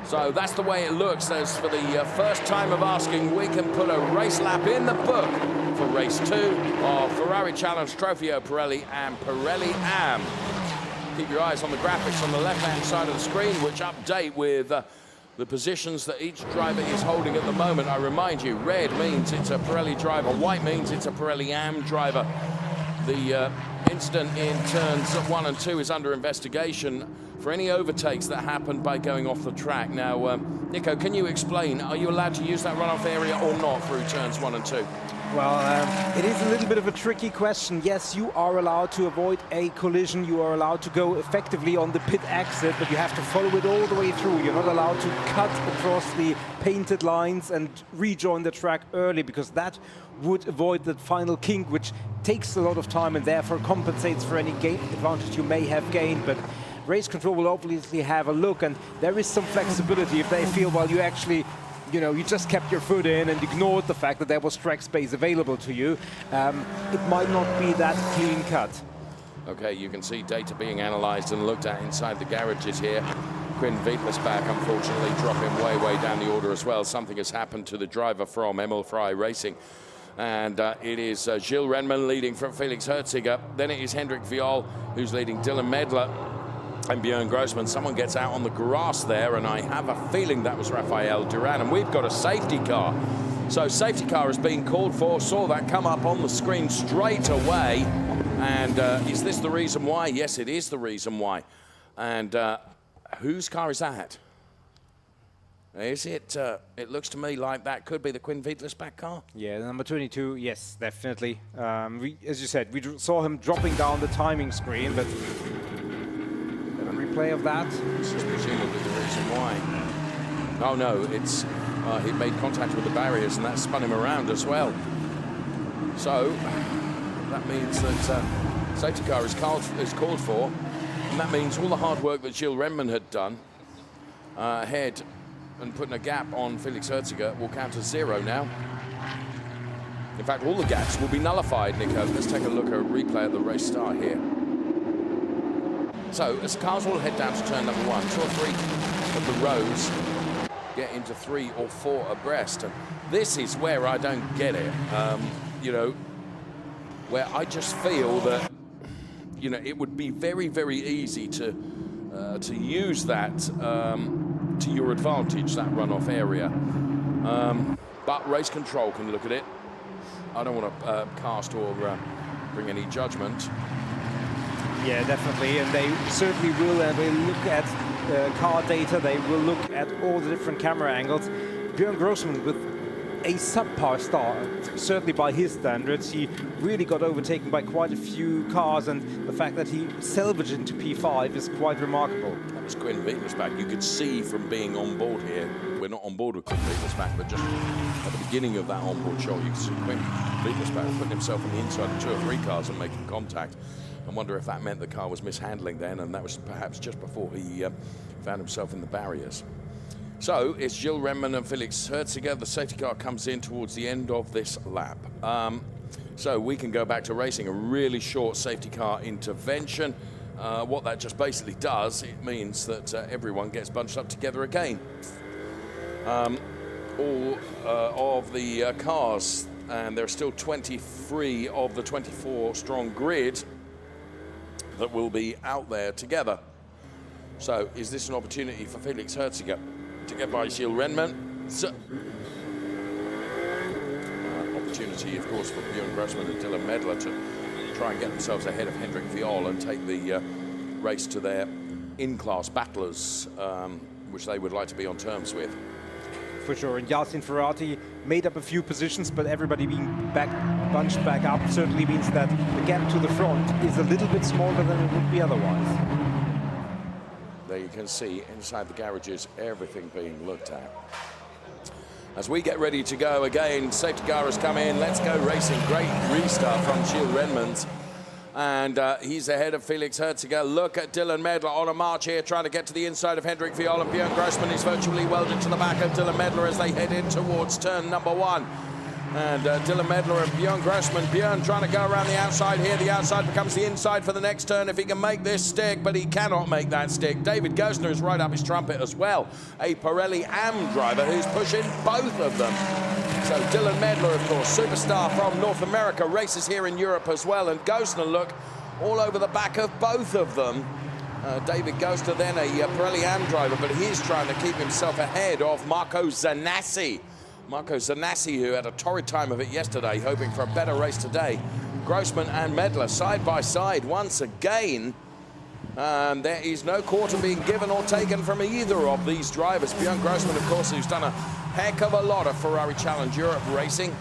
So that's the way it looks, as for the first time of asking, we can put a race lap in the book for race 2 of Ferrari Challenge Trofeo Pirelli and Pirelli Am. Keep your eyes on the graphics on the left-hand side of the screen, which update with the positions that each driver is holding at the moment. I remind you, red means it's a Pirelli driver, white means it's a Pirelli Am driver. The incident in turns 1 and 2 is under investigation for any overtakes that happened by going off the track. Now, Nico, can you explain, are you allowed to use that runoff area or not through turns 1 and 2? Well, it is a little bit of a tricky question. Yes, you are allowed to avoid a collision. You are allowed to go effectively on the pit exit, but you have to follow it all the way through. You're not allowed to cut across the painted lines and rejoin the track early, because that would avoid the final kink, which takes a lot of time and therefore compensates for any gain advantage you may have gained. But race control will obviously have a look, and there is some flexibility if they feel, well, you actually, you know, you just kept your foot in and ignored the fact that there was track space available to you. It might not be that clean cut. Okay, you can see data being analyzed and looked at inside the garages here. Quinn Veitlisback, unfortunately, dropping way, way down the order as well. Something has happened to the driver from Emil Frey Racing. And it is Gilles Renman leading from Felix Herziger. Then it is Hendrik Viol, who's leading Dylan Medler and Bjorn Grossman. Someone gets out on the grass there, and I have a feeling that was Rafael Duran. And we've got a safety car. So safety car is being called for. Saw that come up on the screen straight away. And is this the reason why? Yes, it is the reason why. And whose car is that? Is it? It looks to me like that could be the Quinn Veitlisback car. Yeah, number 22, yes, definitely. As you said, we saw him dropping down the timing screen, but a replay of that. This is presumably the reason why. Oh no, it's he made contact with the barriers and that spun him around as well. So that means that safety car is called for, and that means all the hard work that Gilles Renman had done ahead and putting a gap on Felix Herziger will count as 0 now. In fact, all the gaps will be nullified, Nico. Let's take a look at a replay of the race start here. So as cars will head down to turn number 1, 2 or 3 of the rows get into 3 or 4 abreast. And this is where I don't get it. You know, where I just feel that, you know, it would be very, very easy to use that to your advantage, that runoff area. But race control can look at it. I don't want to cast or bring any judgment. Yeah, definitely, and they certainly will, and they look at car data, they will look at all the different camera angles. Björn Grossman with a subpar start, certainly by his standards. He really got overtaken by quite a few cars, and the fact that he salvaged into P5 is quite remarkable. That was Quinn Wittelsbach. You could see from being on board here, we're not on board with Quinn Wittelsbach, but just at the beginning of that onboard shot, you could see Quinn Wittelsbach putting himself on the inside of 2 or 3 cars and making contact. I wonder if that meant the car was mishandling then, and that was perhaps just before he found himself in the barriers. So it's Gilles Renman and Felix Herziger. The safety car comes in towards the end of this lap. So we can go back to racing. A really short safety car intervention. What that just basically does, it means that everyone gets bunched up together again. All of the cars, and there are still 23 of the 24 strong grid that will be out there together. So is this an opportunity for Felix Herziger to get by Gilles Renman? Opportunity, of course, for Björn Grossman and Dylan Medler to try and get themselves ahead of Hendrik Viol and take the race to their in-class battlers, which they would like to be on terms with. For sure, and Yasin Ferrati made up a few positions, but everybody being bunched back up certainly means that the gap to the front is a little bit smaller than it would be otherwise. There you can see inside the garages everything being looked at. As we get ready to go again, safety car has come in. Let's go racing. Great restart from Gilles Renman. And he's ahead of Felix Herziger. Look at Dylan Medler on a march here, trying to get to the inside of Hendrik Viol, and Björn Grossman is virtually welded to the back of Dylan Medler as they head in towards turn number 1. And Dylan Medler and Björn Grossman. Björn trying to go around the outside here. The outside becomes the inside for the next turn if he can make this stick, but he cannot make that stick. David Gosner is right up his trumpet as well. A Pirelli AM driver who's pushing both of them. So Dylan Medler, of course, superstar from North America, races here in Europe as well. And Gosner, look, all over the back of both of them. David Gosner then a Pirelli AM driver, but he's trying to keep himself ahead of Marco Zanassi. Marco Zanassi, who had a torrid time of it yesterday, hoping for a better race today. Grossman and Medler side by side once again. There is no quarter being given or taken from either of these drivers. Björn Grossman, of course, who's done a heck of a lot of Ferrari Challenge Europe racing.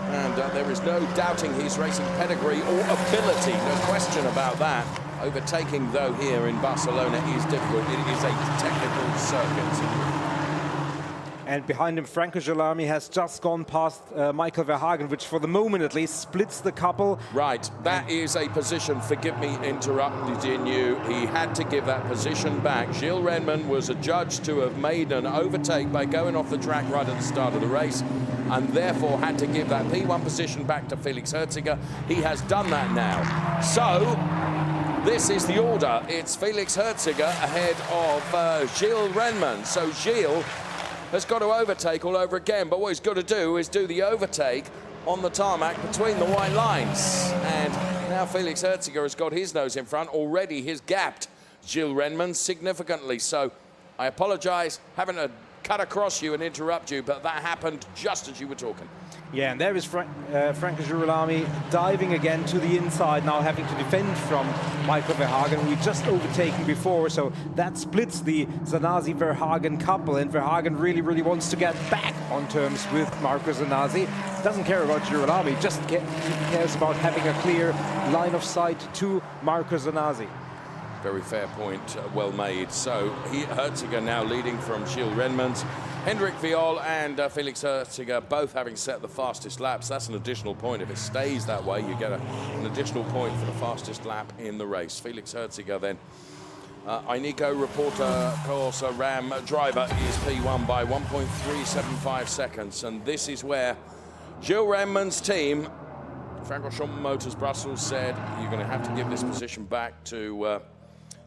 And there is no doubting his racing pedigree or ability, no question about that. Overtaking, though, here in Barcelona is difficult. It is a technical circuit. And behind him, Franco Gelami has just gone past Michael Verhagen, which for the moment at least splits the couple. Right, that is a position, forgive me interrupting you, he had to give that position back. Gilles Renman was adjudged to have made an overtake by going off the track right at the start of the race, and therefore had to give that P1 position back to Felix Herziger. He has done that now. So, this is the order. It's Felix Herziger ahead of Gilles Renman. So Gilles has got to overtake all over again, but what he's got to do is do the overtake on the tarmac between the white lines. And now Felix Herziger has got his nose in front. Already he's gapped Gilles Renman significantly. So I apologize having to cut across you and interrupt you, but that happened just as you were talking. Yeah, and there is Franco Girolami diving again to the inside, now having to defend from Michael Verhagen, who we just overtaken before. So that splits the Zanassi-Verhagen couple, and Verhagen really, really wants to get back on terms with Marco Zanassi. Doesn't care about Girolami, just cares about having a clear line of sight to Marco Zanassi. Very fair point, well made. So Herziger now leading from Gilles Renman. Hendrik Viol and Felix Herziger both having set the fastest laps. That's an additional point. If it stays that way, you get an additional point for the fastest lap in the race. Felix Herziger then. Iniko reporter Corsa Ram driver is P1 by 1.375 seconds. And this is where Gilles Renman's team, Francorchamps Motors Brussels, said you're going to have to give this position back to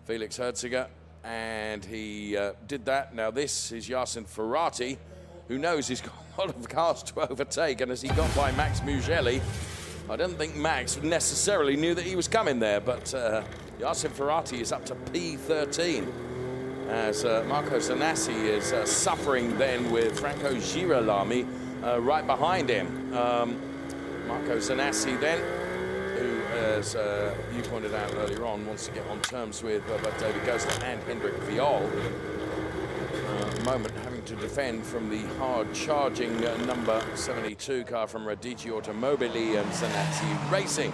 Felix Herziger. And he did that. Now this is Yacine Ferrari, who knows he's got a lot of cars to overtake. And as he got by Max Mugelli, I don't think Max necessarily knew that he was coming there, but Yacine Ferrari is up to P13 as Marco Zanassi is suffering then with Franco Girolami right behind him. Marco Zanassi then, who, as you pointed out earlier on, wants to get on terms with both David Gosler and Hendrik Viol. At the moment, having to defend from the hard-charging number 72 car from Radici Automobili and Zanassi Racing.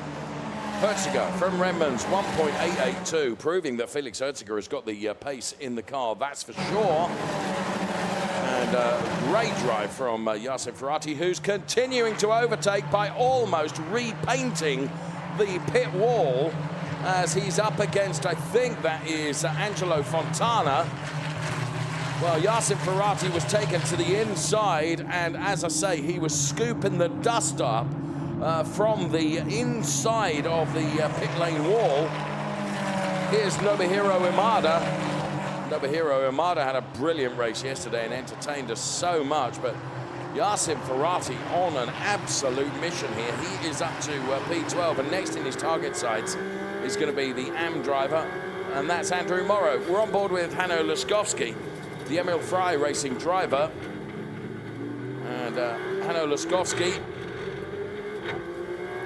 Herziger from Renmans, 1.882, proving that Felix Herziger has got the pace in the car, that's for sure. And great drive from Yacine Ferrari, who's continuing to overtake by almost repainting the pit wall as he's up against, I think that is Angelo Fontana. Well, Yacine Ferrari was taken to the inside, and as I say, he was scooping the dust up from the inside of the pit lane wall. Here's Nobuhiro Imada. Nobuhiro Imada had a brilliant race yesterday and entertained us so much, but Yacine Ferrari on an absolute mission here. He is up to P12, and next in his target sights is going to be the AM driver, and that's Andrew Morrow. We're on board with Hanno Laskowski, the Emil Frey racing driver. And Hanno Laskowski,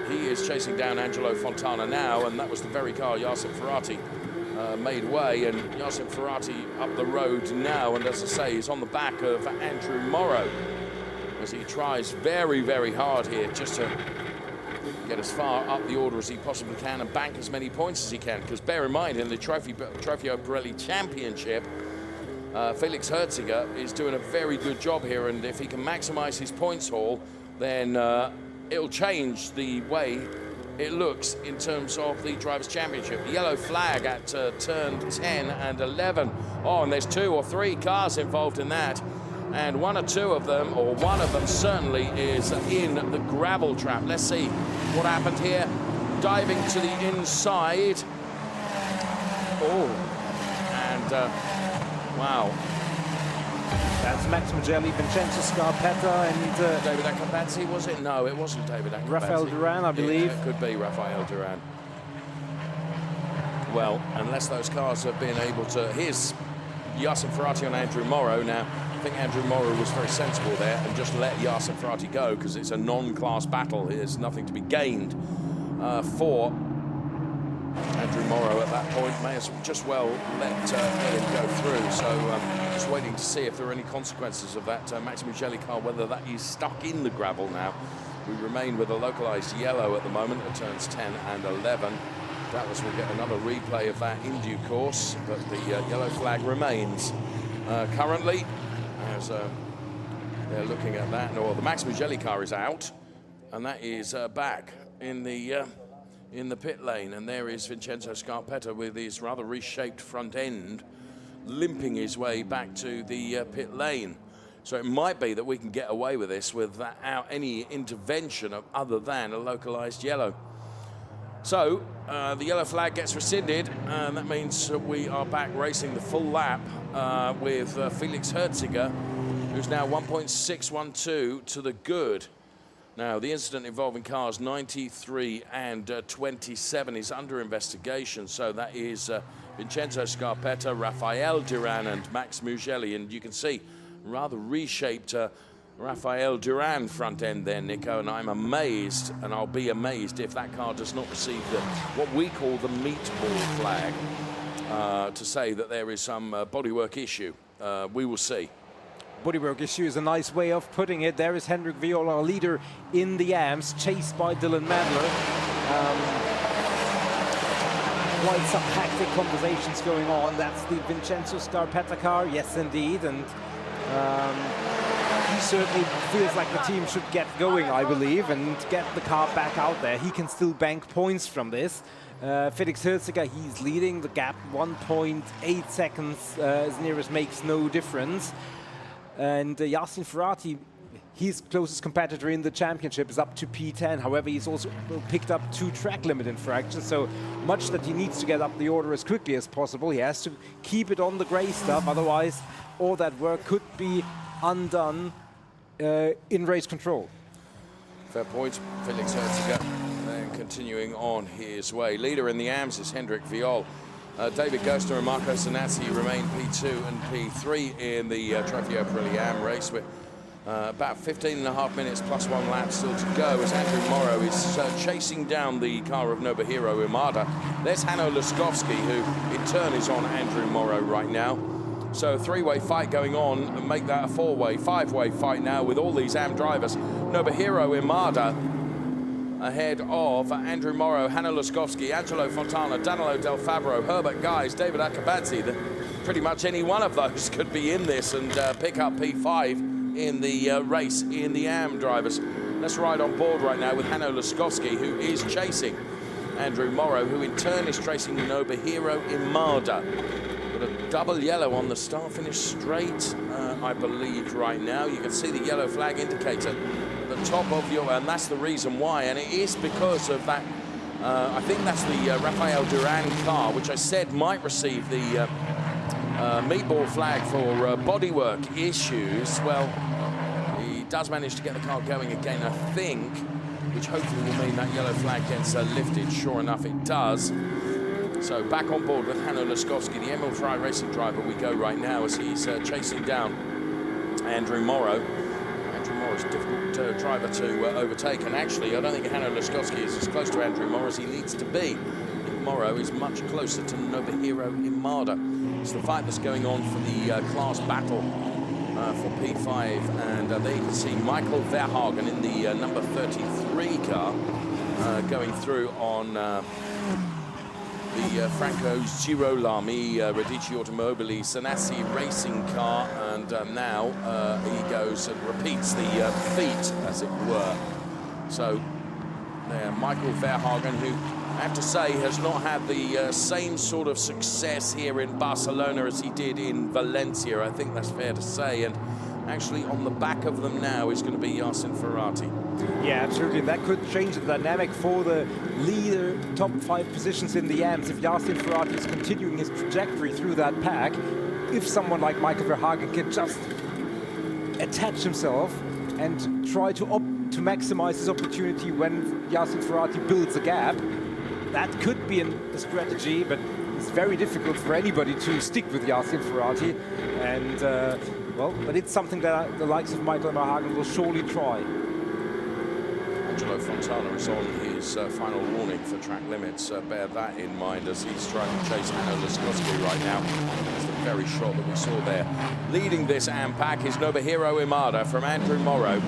he is chasing down Angelo Fontana now, and that was the very car Yacine Ferrari made way, and Yacine Ferrari up the road now, and as I say, he's on the back of Andrew Morrow as he tries very, very hard here just to get as far up the order as he possibly can and bank as many points as he can, because bear in mind, in the Trofeo Pirelli Championship, Felix Herziger is doing a very good job here, and if he can maximize his points haul, then it'll change the way it looks in terms of the Drivers' Championship. The yellow flag at turn 10 and 11. Oh, and there's 2 or 3 cars involved in that. And one or two of them, or one of them certainly, is in the gravel trap. Let's see what happened here. Diving to the inside. Oh, and wow. That's Max Mugelli, Vincenzo Scarpetta, and David Acapazzi, was it? No, it wasn't David Acapazzi. Rafael Duran, I believe. Yeah, it could be Rafael Duran. Well, unless those cars have been able to... Here's Yacine Ferrari on Andrew Morrow. Now, I think Andrew Morrow was very sensible there and just let Yacine Ferrari go, because it's a non-class battle. There's nothing to be gained for Andrew Morrow at that point. May as just well let him go through. So just waiting to see if there are any consequences of that Max Mugelli car, whether that is stuck in the gravel now. We remain with a localized yellow at the moment at turns 10 and 11. Doubtless we'll get another replay of that in due course, but the yellow flag remains currently as they're looking at that. No, the Max Mugelli car is out, and that is back in the pit lane, and there is Vincenzo Scarpetta with his rather reshaped front end limping his way back to the pit lane. So it might be that we can get away with this without any intervention of other than a localized yellow. So the yellow flag gets rescinded, and that means we are back racing the full lap with Felix Herziger, who's now 1.612 to the good. Now, the incident involving cars 93 and 27 is under investigation. So that is Vincenzo Scarpetta, Rafael Duran, and Max Mugelli. And you can see rather reshaped Rafael Duran front end there, Nico. And I'm amazed, and I'll be amazed if that car does not receive what we call the meatball flag to say that there is some bodywork issue. We will see. Bodywork issue is a nice way of putting it. There is Hendrik Viol, our leader in the AMS, chased by Dylan Mandler. Quite some hectic conversations going on. That's the Vincenzo Scarpetta car, yes indeed, and He certainly feels like the team should get going, I believe, and get the car back out there. He can still bank points from this. Felix Herziger, he's leading the gap 1.8 seconds, as near as makes no difference. And Yassin Ferrati, his closest competitor in the championship, is up to P10. However, he's also picked up 2 track limit infractions, so much that he needs to get up the order as quickly as possible. He has to keep it on the grey stuff, otherwise all that work could be undone in race control. Fair point, Felix Herziger. Then continuing on his way. Leader in the AMS is Hendrik Viol. David Gerstner and Marco Sanazzi remain P2 and P3 in the Trofeo Aprilia AM race, with about 15.5 minutes plus 1 lap still to go, as Andrew Morrow is chasing down the car of Nobuhiro Imada. There's Hanno Laskowski, who in turn is on Andrew Morrow right now. So a 3-way fight going on, and make that a 4-way, 5-way fight now with all these AM drivers. Nobuhiro Imada ahead of Andrew Morrow, Hanno Laskowski, Angelo Fontana, Danilo Del Fabro, Herbert Guys, David Akabadze. Pretty much any one of those could be in this and pick up P5 in the race in the AM drivers. Let's ride on board right now with Hanno Laskowski, who is chasing Andrew Morrow, who in turn is chasing Nobuhiro Imada. Got a double yellow on the start-finish straight, I believe, right now. You can see the yellow flag indicator at the top of your, and that's the reason why, and it is because of that. I think that's the Rafael Duran car, which I said might receive the meatball flag for bodywork issues. Well, he does manage to get the car going again, I think, which hopefully will mean that yellow flag gets lifted. Sure enough, it does. So back on board with Hanno Laskowski, the Emil Frey racing driver, we go right now as he's chasing down Andrew Morrow. Andrew Morrow is a difficult driver to overtake, and actually I don't think Hanno Laskowski is as close to Andrew Morrow as he needs to be. I think Morrow is much closer to Nobuhiro Imada. It's the fight that's going on for the class battle for P5, and there you can see Michael Verhagen in the number 33 car going through on the Franco Girolami Radici Automobili Sanassi racing car, and now he goes and repeats the feat, as it were. So there, Michael Verhagen, who I have to say has not had the same sort of success here in Barcelona as he did in Valencia. I think that's fair to say, and actually on the back of them now is going to be Yassin Ferrati. Yeah, absolutely. That could change the dynamic for the leader, top 5 positions in the AMS if Yassin Ferrati is continuing his trajectory through that pack. If someone like Michael Verhagen can just attach himself and try to maximize his opportunity when Yassin Ferrati builds a gap, that could be a strategy, but it's very difficult for anybody to stick with Yassin Ferrati. And, well, but it's something that the likes of Michael Verhagen will surely try. Angelo Fontana is on his final warning for track limits. Bear that in mind as he's trying to chase Hanno Laskowski right now. That's the very shot that we saw there. Leading this AM pack is Nobuhiro Imada from Andrew Morrow.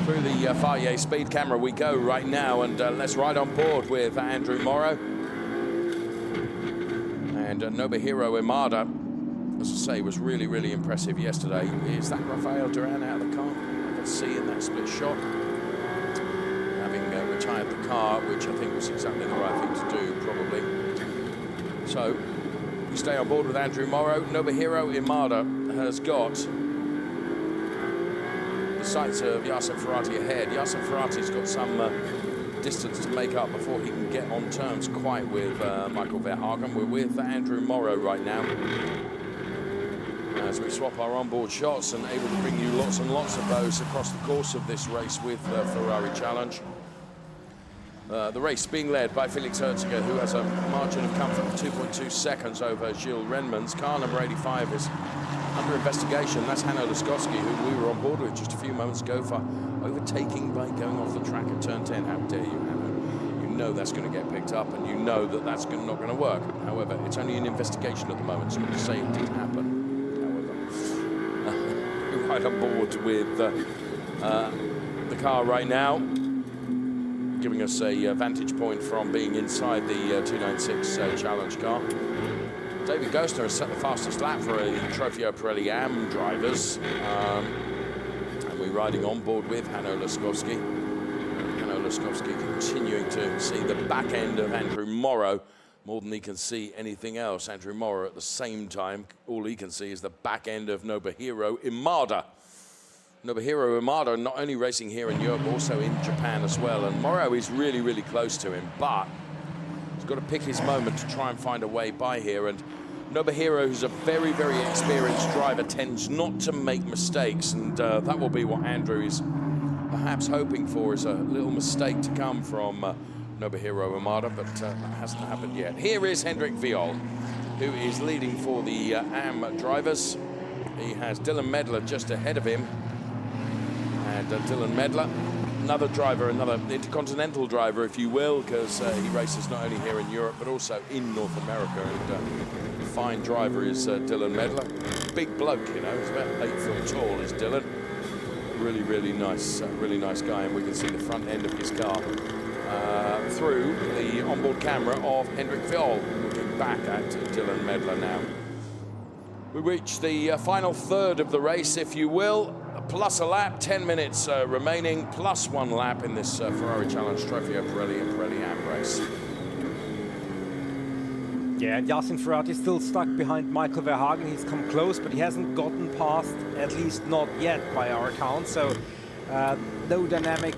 Through the Farrier speed camera we go right now, and let's ride on board with Andrew Morrow. And Nobuhiro Imada, as I say, was really, really impressive yesterday. Is that Rafael Duran out of the car? I can see in that split shot. Retired the car, which I think was exactly the right thing to do, probably. So we stay on board with Andrew Morrow. Nobuhiro Imada has got the sights of Yassin Ferrati ahead. Yassin Ferrati's got some distance to make up before he can get on terms quite with Michael Verhagen. We're with Andrew Morrow right now as we swap our onboard shots, and able to bring you lots and lots of those across the course of this race with Ferrari Challenge. The race being led by Felix Herziger, who has a margin of comfort of 2.2 seconds over Gilles Renmans. Car number 85 is under investigation. That's Hanno Laskowski, who we were on board with just a few moments ago for overtaking by going off the track at turn 10. How dare you, Hanno? You know that's going to get picked up, and you know that that's not going to work. However, it's only an investigation at the moment, so I'm going to say it did happen. However, we're right on board with the car right now, giving us a vantage point from being inside the 296 challenge car. David Gostner has set the fastest lap for a Trofeo Pirelli Am drivers. And we're riding on board with Hanno Laskowski. Hanno Laskowski continuing to see the back end of Andrew Morrow more than he can see anything else. Andrew Morrow at the same time, all he can see is the back end of Nobuhiro Imada. Nobuhiro Imada not only racing here in Europe, also in Japan as well. And Morrow is really, really close to him, but he's got to pick his moment to try and find a way by here. And Nobuhiro, who's a very, very experienced driver, tends not to make mistakes. And that will be what Andrew is perhaps hoping for, is a little mistake to come from Nobuhiro Imada, but that hasn't happened yet. Here is Hendrik Viol, who is leading for the AM drivers. He has Dylan Medler just ahead of him. And Dylan Medler, another driver, another intercontinental driver, if you will, because he races not only here in Europe, but also in North America. And a fine driver is Dylan Medler. Big bloke, you know, he's about 8 foot tall is Dylan. Really, really nice guy. And we can see the front end of his car through the onboard camera of Hendrik Viol, looking back at Dylan Medler now. We reach the final third of the race, if you will, plus a lap, 10 minutes remaining, plus 1 lap in this Ferrari Challenge Trofeo Pirelli and Pirelli Am race. Yeah, and Yasin Ferrati is still stuck behind Michael Verhagen. He's come close, but he hasn't gotten past, at least not yet by our account. So no dynamic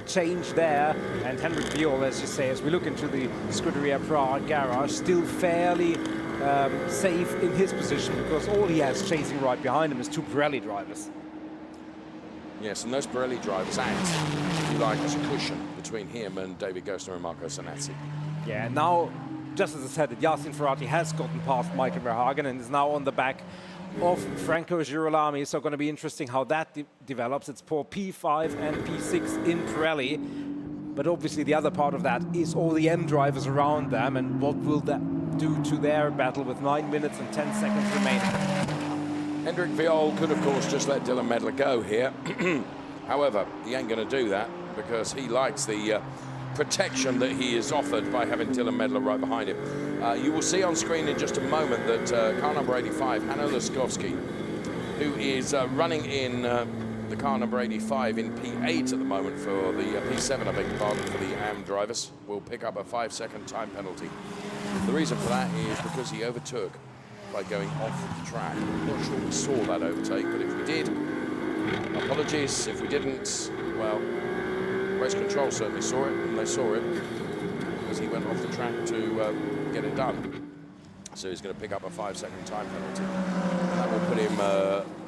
change there. And Hendrik Viol, as you say, as we look into the Scuderia Prague garage, still fairly safe in his position, because all he has chasing right behind him is 2 Pirelli drivers. Yes, and those Pirelli drivers act, if you like, as a cushion between him and David Gostner and Marco Sanazzi. Yeah, now, just as I said, Yasin Ferrati has gotten past Michael Verhagen and is now on the back of Franco Girolami. So going to be interesting how that develops. It's for P5 and P6 in Pirelli. But obviously the other part of that is all the M drivers around them, and what will that do to their battle with 9 minutes and 10 seconds remaining. Hendrik Viol could, of course, just let Dylan Medler go here. However, he ain't going to do that, because he likes the protection that he is offered by having Dylan Medler right behind him. You will see on screen in just a moment that car number 85, Hanno Laskowski, who is running in the car number 85 in P8 at the moment for the P7, I beg your pardon, for the AM drivers, will pick up a 5-second time penalty. The reason for that is because he overtook by going off the track. I'm not sure we saw that overtake, but if we did, apologies. If we didn't, well, race control certainly saw it, and they saw it because he went off the track to get it done. So he's going to pick up a 5-second time penalty. That will put him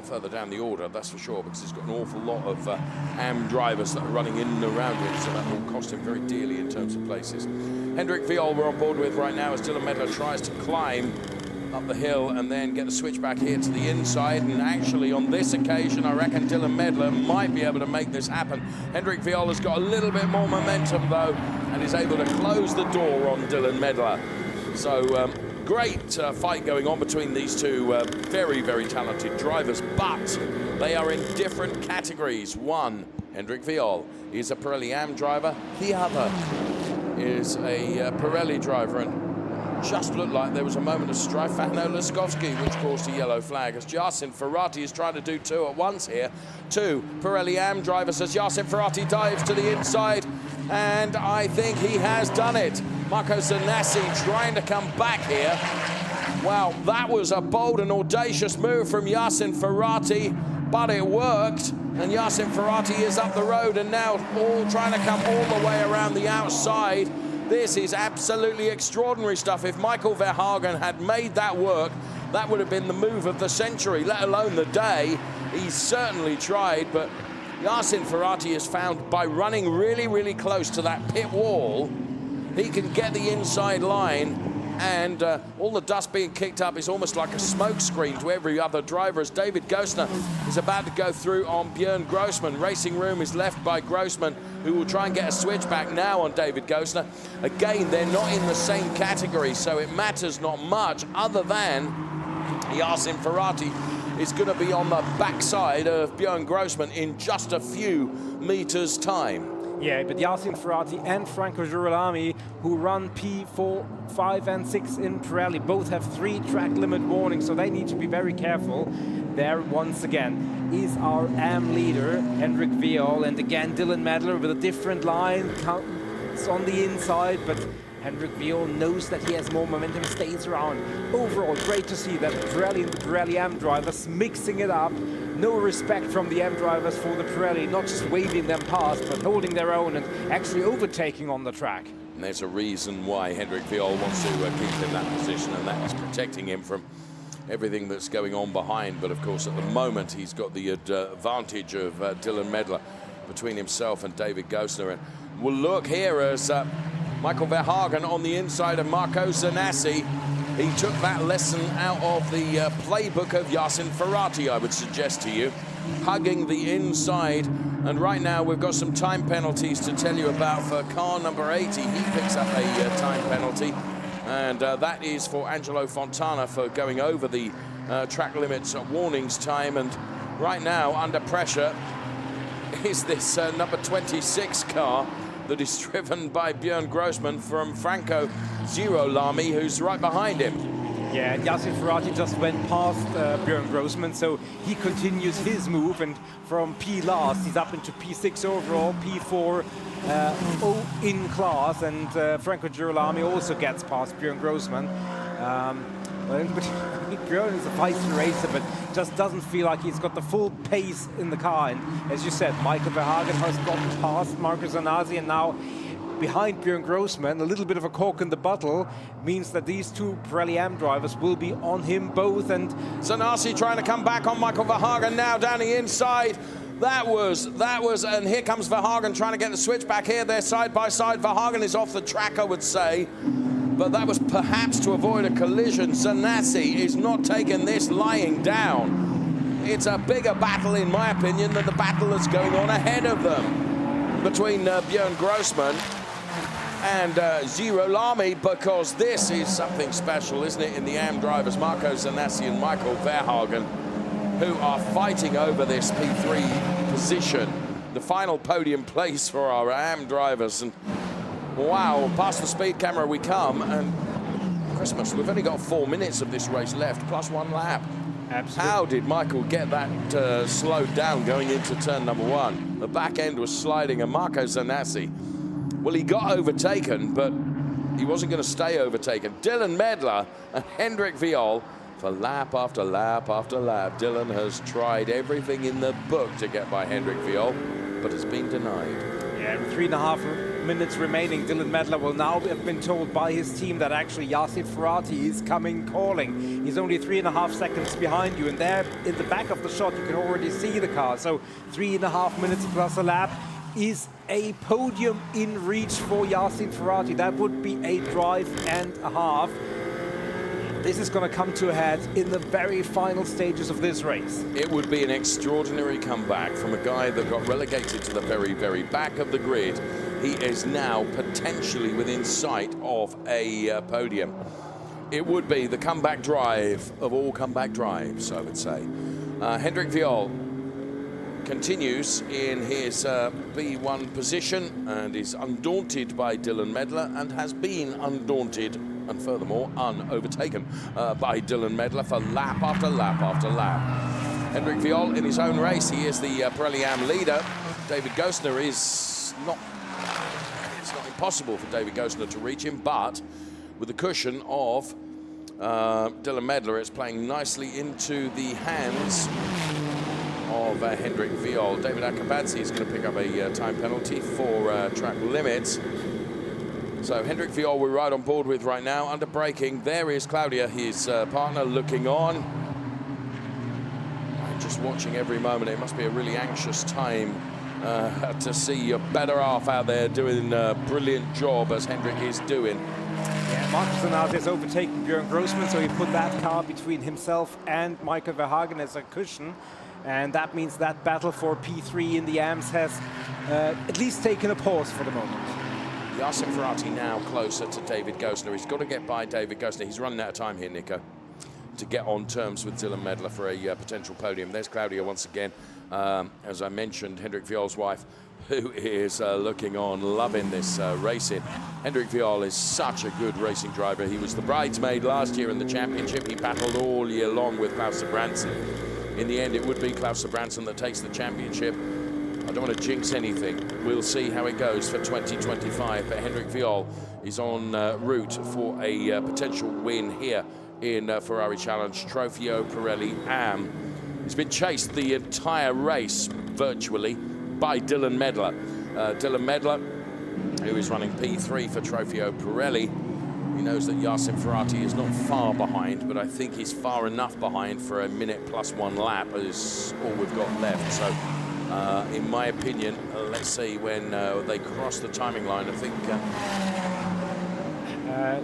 further down the order, that's for sure, because he's got an awful lot of AM drivers that are running in and around him, so that will cost him very dearly in terms of places. Hendrik Viol we're on board with right now as Dylan Medler tries to climb up the hill and then get the switch back here to the inside. And actually on this occasion, I reckon Dylan Medler might be able to make this happen. Hendrik Viol has got a little bit more momentum though, and is able to close the door on Dylan Medler. So great fight going on between these two very, very talented drivers, but they are in different categories. One, Hendrik Viol, is a Pirelli Am driver. The other is a Pirelli driver, and just looked like there was a moment of strife for Hanno Laskowski, which caused a yellow flag, as Yasin Ferrati is trying to do 2 at once here. 2 Pirelli Am drivers as Yasin Ferrati dives to the inside, and I think he has done it. Marco Sanazzi trying to come back here. Wow, that was a bold and audacious move from Yasin Ferrati, but it worked, and Yasin Ferrati is up the road and now all trying to come all the way around the outside. This is absolutely extraordinary stuff. If Michael Verhagen had made that work, that would have been the move of the century, let alone the day. He's certainly tried, but Yasin Ferrati has found by running really, really close to that pit wall, he can get the inside line, and all the dust being kicked up is almost like a smoke screen to every other driver, as David Gostner is about to go through on Björn Grossman. Racing room is left by Grossman, who will try and get a switch back now on David Gostner. Again, they're not in the same category, so it matters not much, other than Yasin Ferrati is going to be on the backside of Björn Grossman in just a few meters' time. Yeah, but Yassin Ferrati and Franco Girolami, who run P4, 5 and 6 in Pirelli, both have 3 track limit warnings, so they need to be very careful. There, once again, is our AM leader, Hendrik Viol, and again, Dylan Medler with a different line. It's on the inside, but Hendrik Viol knows that he has more momentum, stays around. Overall, great to see that Pirelli and the Pirelli AM drivers mixing it up. No respect from the AM drivers for the Pirelli, not just waving them past, but holding their own and actually overtaking on the track. And there's a reason why Hendrik Viol wants to keep in that position, and that is protecting him from everything that's going on behind. But of course, at the moment, he's got the advantage of Dylan Medler between himself and David Gosner. And we'll look here as Michael Verhagen on the inside of Marco Zanassi. He took that lesson out of the playbook of Yassin Ferrati, I would suggest to you, hugging the inside. And right now we've got some time penalties to tell you about for car number 80. He picks up a time penalty, and that is for Angelo Fontana for going over the track limits warnings time. And right now, under pressure, is this number 26 car that is driven by Björn Grossman from Franco Girolami, who's right behind him. Yeah, Yassin Ferrati just went past Björn Grossman, so he continues his move, and from P last, he's up into P6 overall, P4 O in class, and Franco Girolami also gets past Björn Grossman. But Björn is a feisty racer, but just doesn't feel like he's got the full pace in the car. And as you said, Michael Verhagen has gotten past Marco Zanassi, and now behind Björn Grossman, a little bit of a cork in the bottle means that these two Pirelli AM drivers will be on him both. And Zanassi trying to come back on Michael Verhagen now down the inside. That was, and here comes Verhagen trying to get the switch back here. They're side by side. Verhagen is off the track, I would say. But that was perhaps to avoid a collision. Zanassi is not taking this lying down. It's a bigger battle, in my opinion, than the battle that's going on ahead of them between Björn Grossman and Girolami, because this is something special, isn't it, in the AM drivers, Marco Zanassi and Michael Verhagen, who are fighting over this P3 position. The final podium place for our AM drivers. And wow, past the speed camera we come, and Christmas, we've only got 4 minutes of this race left, plus 1 lap. Absolutely. How did Michael get that slowed down going into turn number 1? The back end was sliding, and Marco Zanassi, well, he got overtaken, but he wasn't going to stay overtaken. Dylan Medler and Hendrik Viol for lap after lap after lap. Dylan has tried everything in the book to get by Hendrik Viol, but has been denied. yeah, with 3.5 minutes remaining, Dylan Medler will now have been told by his team that actually Yassin Ferrati is coming calling. He's only 3.5 seconds behind you, and there in the back of the shot you can already see the car. So 3.5 minutes plus a lap is a podium in reach for Yassin Ferrati. That would be a drive and a half. This is going to come to a head in the very final stages of this race. It would be an extraordinary comeback from a guy that got relegated to the very, very back of the grid. He is now potentially within sight of a podium. It would be the comeback drive of all comeback drives, I would say. Hendrik Viol continues in his B1 position and is undaunted by Dylan Medler, and has been undaunted and furthermore unovertaken by Dylan Medler for lap after lap after lap. Hendrik Viol in his own race, he is the Pirelli AM leader. David Gosner is not, it's not impossible for David Gosner to reach him, but with the cushion of Dylan Medler, it's playing nicely into the hands of Hendrik Viol. David Akabadze is going to pick up a time penalty for track limits. So Hendrik Viol we're right on board with right now. Under braking, there is Claudia, his partner, looking on. And just watching every moment. It must be a really anxious time to see your better half out there doing a brilliant job as Hendrik is doing. Yeah, Marcus Zanassi has overtaken Björn Grossman, so he put that car between himself and Michael Verhagen as a cushion. And that means that battle for P3 in the AMS has at least taken a pause for the moment. Yassin Ferrati now closer to David Gosner. He's got to get by David Gosner. He's running out of time here, Nico, to get on terms with Dylan Medler for a potential podium. There's Claudia once again. As I mentioned, Hendrik Viol's wife who is looking on, loving this racing. Hendrik Viol is such a good racing driver. He was the bridesmaid last year in the championship. He battled all year long with Klaus Branson. In the end, it would be Klaus Branson that takes the championship. I don't want to jinx anything. We'll see how it goes for 2025. But Hendrik Viol is en route for a potential win here in Ferrari Challenge Trofeo Pirelli Am. He's been chased the entire race virtually by Dylan Medler. Dylan Medler, who is running P3 for Trofeo Pirelli. He knows that Yassin Ferrati is not far behind, but I think he's far enough behind for a minute plus 1 lap is all we've got left. So in my opinion, let's see when they cross the timing line. I think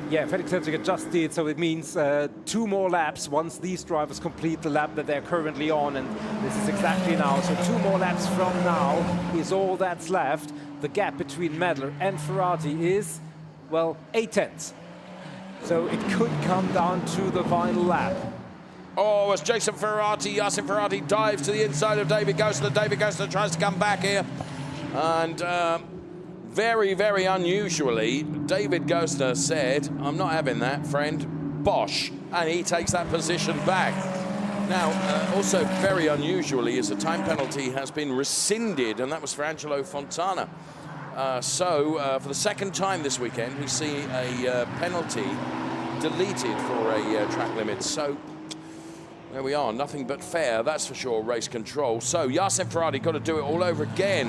yeah, Felix Herziger just did, so it means 2 more laps once these drivers complete the lap that they're currently on, and this is exactly now. So 2 more laps from now is all that's left. The gap between Medler and Ferrati is, well, 8 tenths. So it could come down to the final lap. oh, as Yassin Ferrati dives to the inside of David Gosler. David Gosler tries to come back here, and very, very unusually, David Gosler said, I'm not having that, friend, bosh, and he takes that position back. Now, also very unusually is a time penalty has been rescinded, and that was for Angelo Fontana. So for the second time this weekend, we see a penalty deleted for a track limit. So there we are, nothing but fair, that's for sure, race control. So Yassin Ferrati got to do it all over again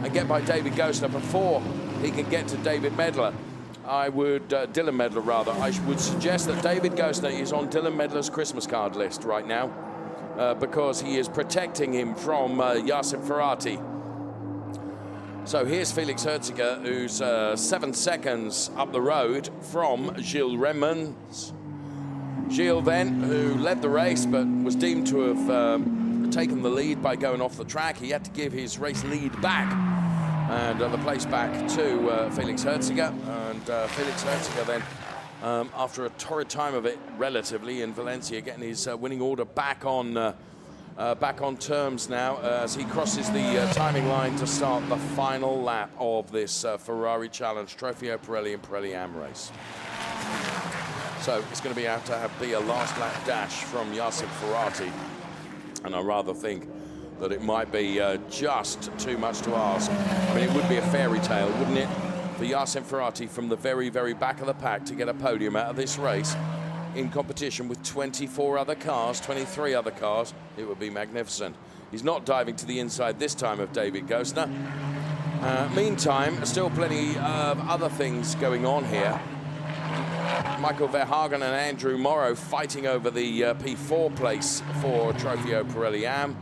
and get by David Gosler before he can get to David Medler. Dylan Medler rather. I would suggest that David Gosler is on Dylan Medler's Christmas card list right now because he is protecting him from Yassin Ferrati. So here's Felix Herziger, who's 7 seconds up the road from Gilles Remons. Gilles then, who led the race but was deemed to have taken the lead by going off the track. He had to give his race lead back and the place back to Felix Herziger. And Felix Herziger then, after a torrid time of it relatively in Valencia, getting his winning order back on terms now as he crosses the timing line to start the final lap of this Ferrari Challenge Trofeo Pirelli and Pirelli Am race. So it's going to be a last lap dash from Yassin Ferrati, and I rather think that it might be just too much to ask. I mean, it would be a fairy tale, wouldn't it, for Yassin Ferrati from the very, very back of the pack to get a podium out of this race in competition with 23 other cars. It would be magnificent. He's not diving to the inside this time of David Gosler. Meantime, still plenty of other things going on here. Michael Verhagen and Andrew Morrow fighting over the P4 place for Trofeo Pirelli Am.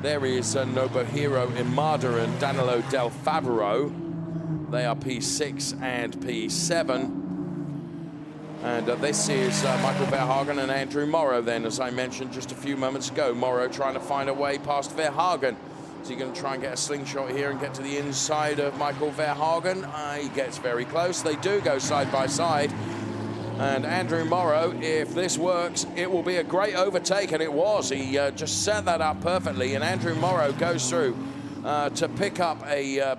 There is Nobuhiro Imada and Danilo Del Favaro. They are P6 and P7. And this is Michael Verhagen and Andrew Morrow then, as I mentioned just a few moments ago. Morrow trying to find a way past Verhagen. Is he going to try and get a slingshot here and get to the inside of Michael Verhagen? He gets very close. They do go side by side. And Andrew Morrow, if this works, it will be a great overtake, and it was. He just set that up perfectly, and Andrew Morrow goes through to pick up a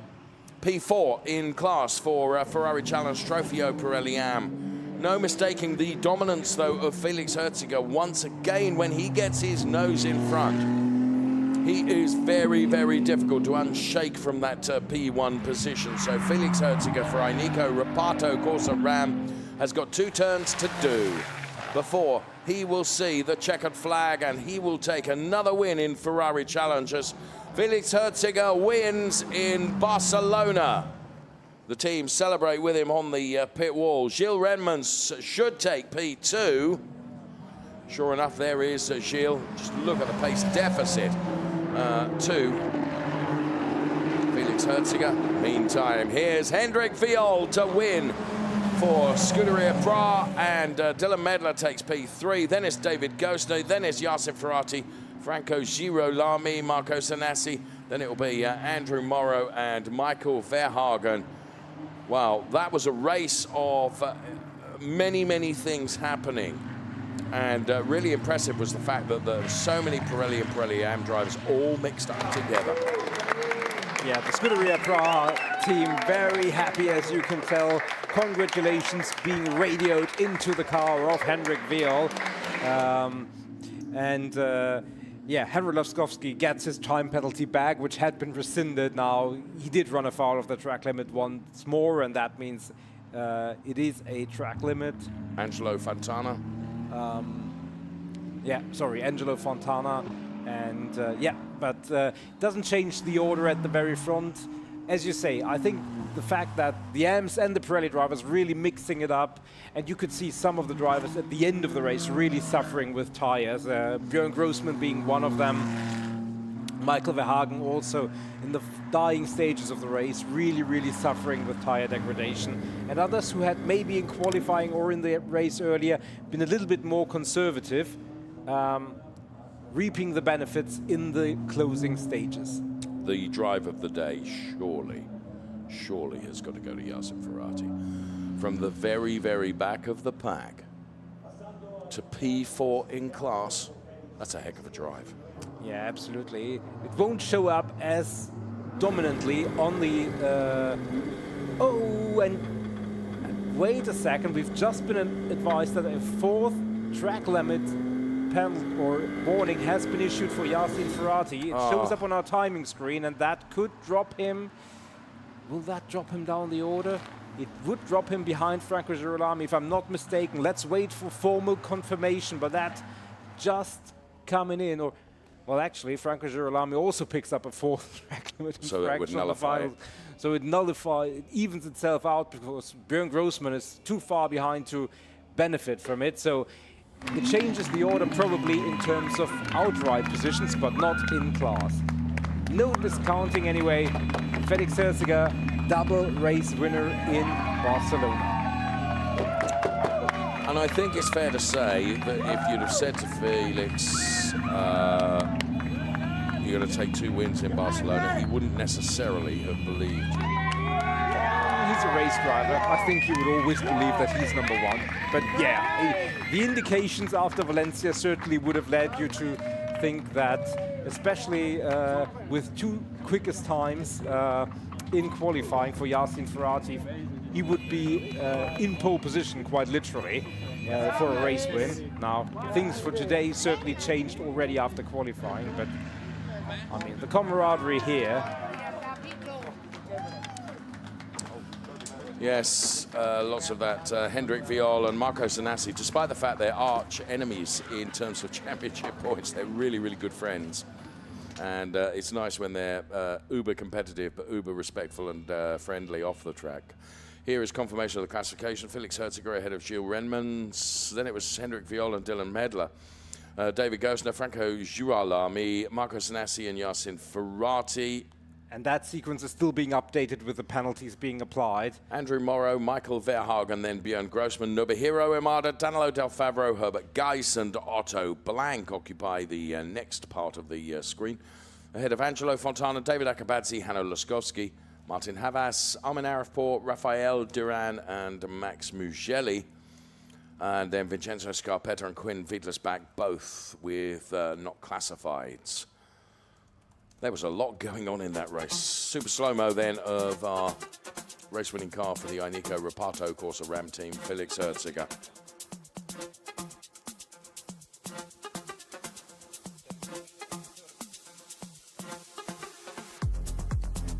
P4 in class for Ferrari Challenge Trofeo Pirelli Am. No mistaking the dominance, though, of Felix Herziger once again when he gets his nose in front. He is very, very difficult to unshake from that P1 position. So Felix Herziger for Inico Reparto Corsa Ram has got 2 turns to do before he will see the checkered flag, and he will take another win in Ferrari Challengers. Felix Herziger wins in Barcelona. The team celebrate with him on the pit wall. Gilles Remons should take P2. Sure enough, there is Gilles. Just look at the pace deficit to Felix Herziger. Meantime, here's Hendrik Viol to win for Scuderia Pra, and Dylan Medler takes P3. Then it's David Gosler, then it's Yassin Ferrati, Franco Girolami, Marco Sanassi. Then it will be Andrew Morrow and Michael Verhagen. Wow, that was a race of many, many things happening. And really impressive was the fact that there were so many Pirelli and Pirelli Am drivers all mixed up together. Yeah, the Scuderia Praha team very happy, as you can tell. Congratulations being radioed into the car of Henrik Viol. Yeah, Henry Laskovsky gets his time penalty back, which had been rescinded. Now, he did run afoul of the track limit once more, and that means it is a track limit. Angelo Fontana. Angelo Fontana. And but doesn't change the order at the very front. As you say, I think the fact that the AMS and the Pirelli drivers really mixing it up, and you could see some of the drivers at the end of the race really suffering with tires, Björn Grossman being one of them, Michael Verhagen also in the dying stages of the race, really suffering with tire degradation, and others who had maybe in qualifying or in the race earlier been a little bit more conservative, reaping the benefits in the closing stages. The drive of the day, surely has got to go to Yassin Ferrati. From the very back of the pack to P4 in class, that's a heck of a drive. Yeah, absolutely. It won't show up as dominantly on the... and wait a second, we've just been advised that a fourth track limit penalty or warning has been issued for Yassin Ferrati. It shows up on our timing screen, and that could drop him. Will that drop him down the order? It would drop him behind Franco Girolami, if I'm not mistaken. Let's wait for formal confirmation, but that just coming in. Or, well, actually, Franco Girolami also picks up a fourth track limit. So that would nullify it. So it evens itself out because Björn Grossman is too far behind to benefit from it. So it changes the order probably in terms of outright positions, but not in class. No discounting anyway. Felix Herziger, double race winner in Barcelona. And I think it's fair to say that if you'd have said to Felix, you're going to take 2 wins in Barcelona, he wouldn't necessarily have believed you. He's a race driver. I think he would always believe that he's number 1. But yeah, the indications after Valencia certainly would have led you to think that, especially with 2 quickest times in qualifying for Yassin Ferrati, he would be in pole position, quite literally, for a race win. Now, things for today certainly changed already after qualifying, but I mean, the camaraderie here. Yes, lots of that. Hendrik Viol and Marco Sanassi, despite the fact they're arch enemies in terms of championship points, they're really good friends. And it's nice when they're uber competitive, but uber respectful and friendly off the track. Here is confirmation of the classification. Felix Herziger ahead of Gilles Renmans. Then it was Hendrik Viol and Dylan Medler. David Gosner, Franco Girolami, Marco Sanassi and Yassin Ferrati. And that sequence is still being updated with the penalties being applied. Andrew Morrow, Michael Verhagen, then Björn Grossman, Nobuhiro Imada, Danilo Del Favro, Herbert Geiss and Otto Blank occupy the next part of the screen. Ahead of Angelo Fontana, David Akabadze, Hanno Laskovsky, Martin Havas, Armin Arifport, Rafael Duran and Max Mugelli. And then Vincenzo Scarpetta and Quinn Wiedlersbach, both with not classifieds. There was a lot going on in that race. Super slow-mo then of our race-winning car for the Ineco Reparto Corsa Ram team, Felix Herziger.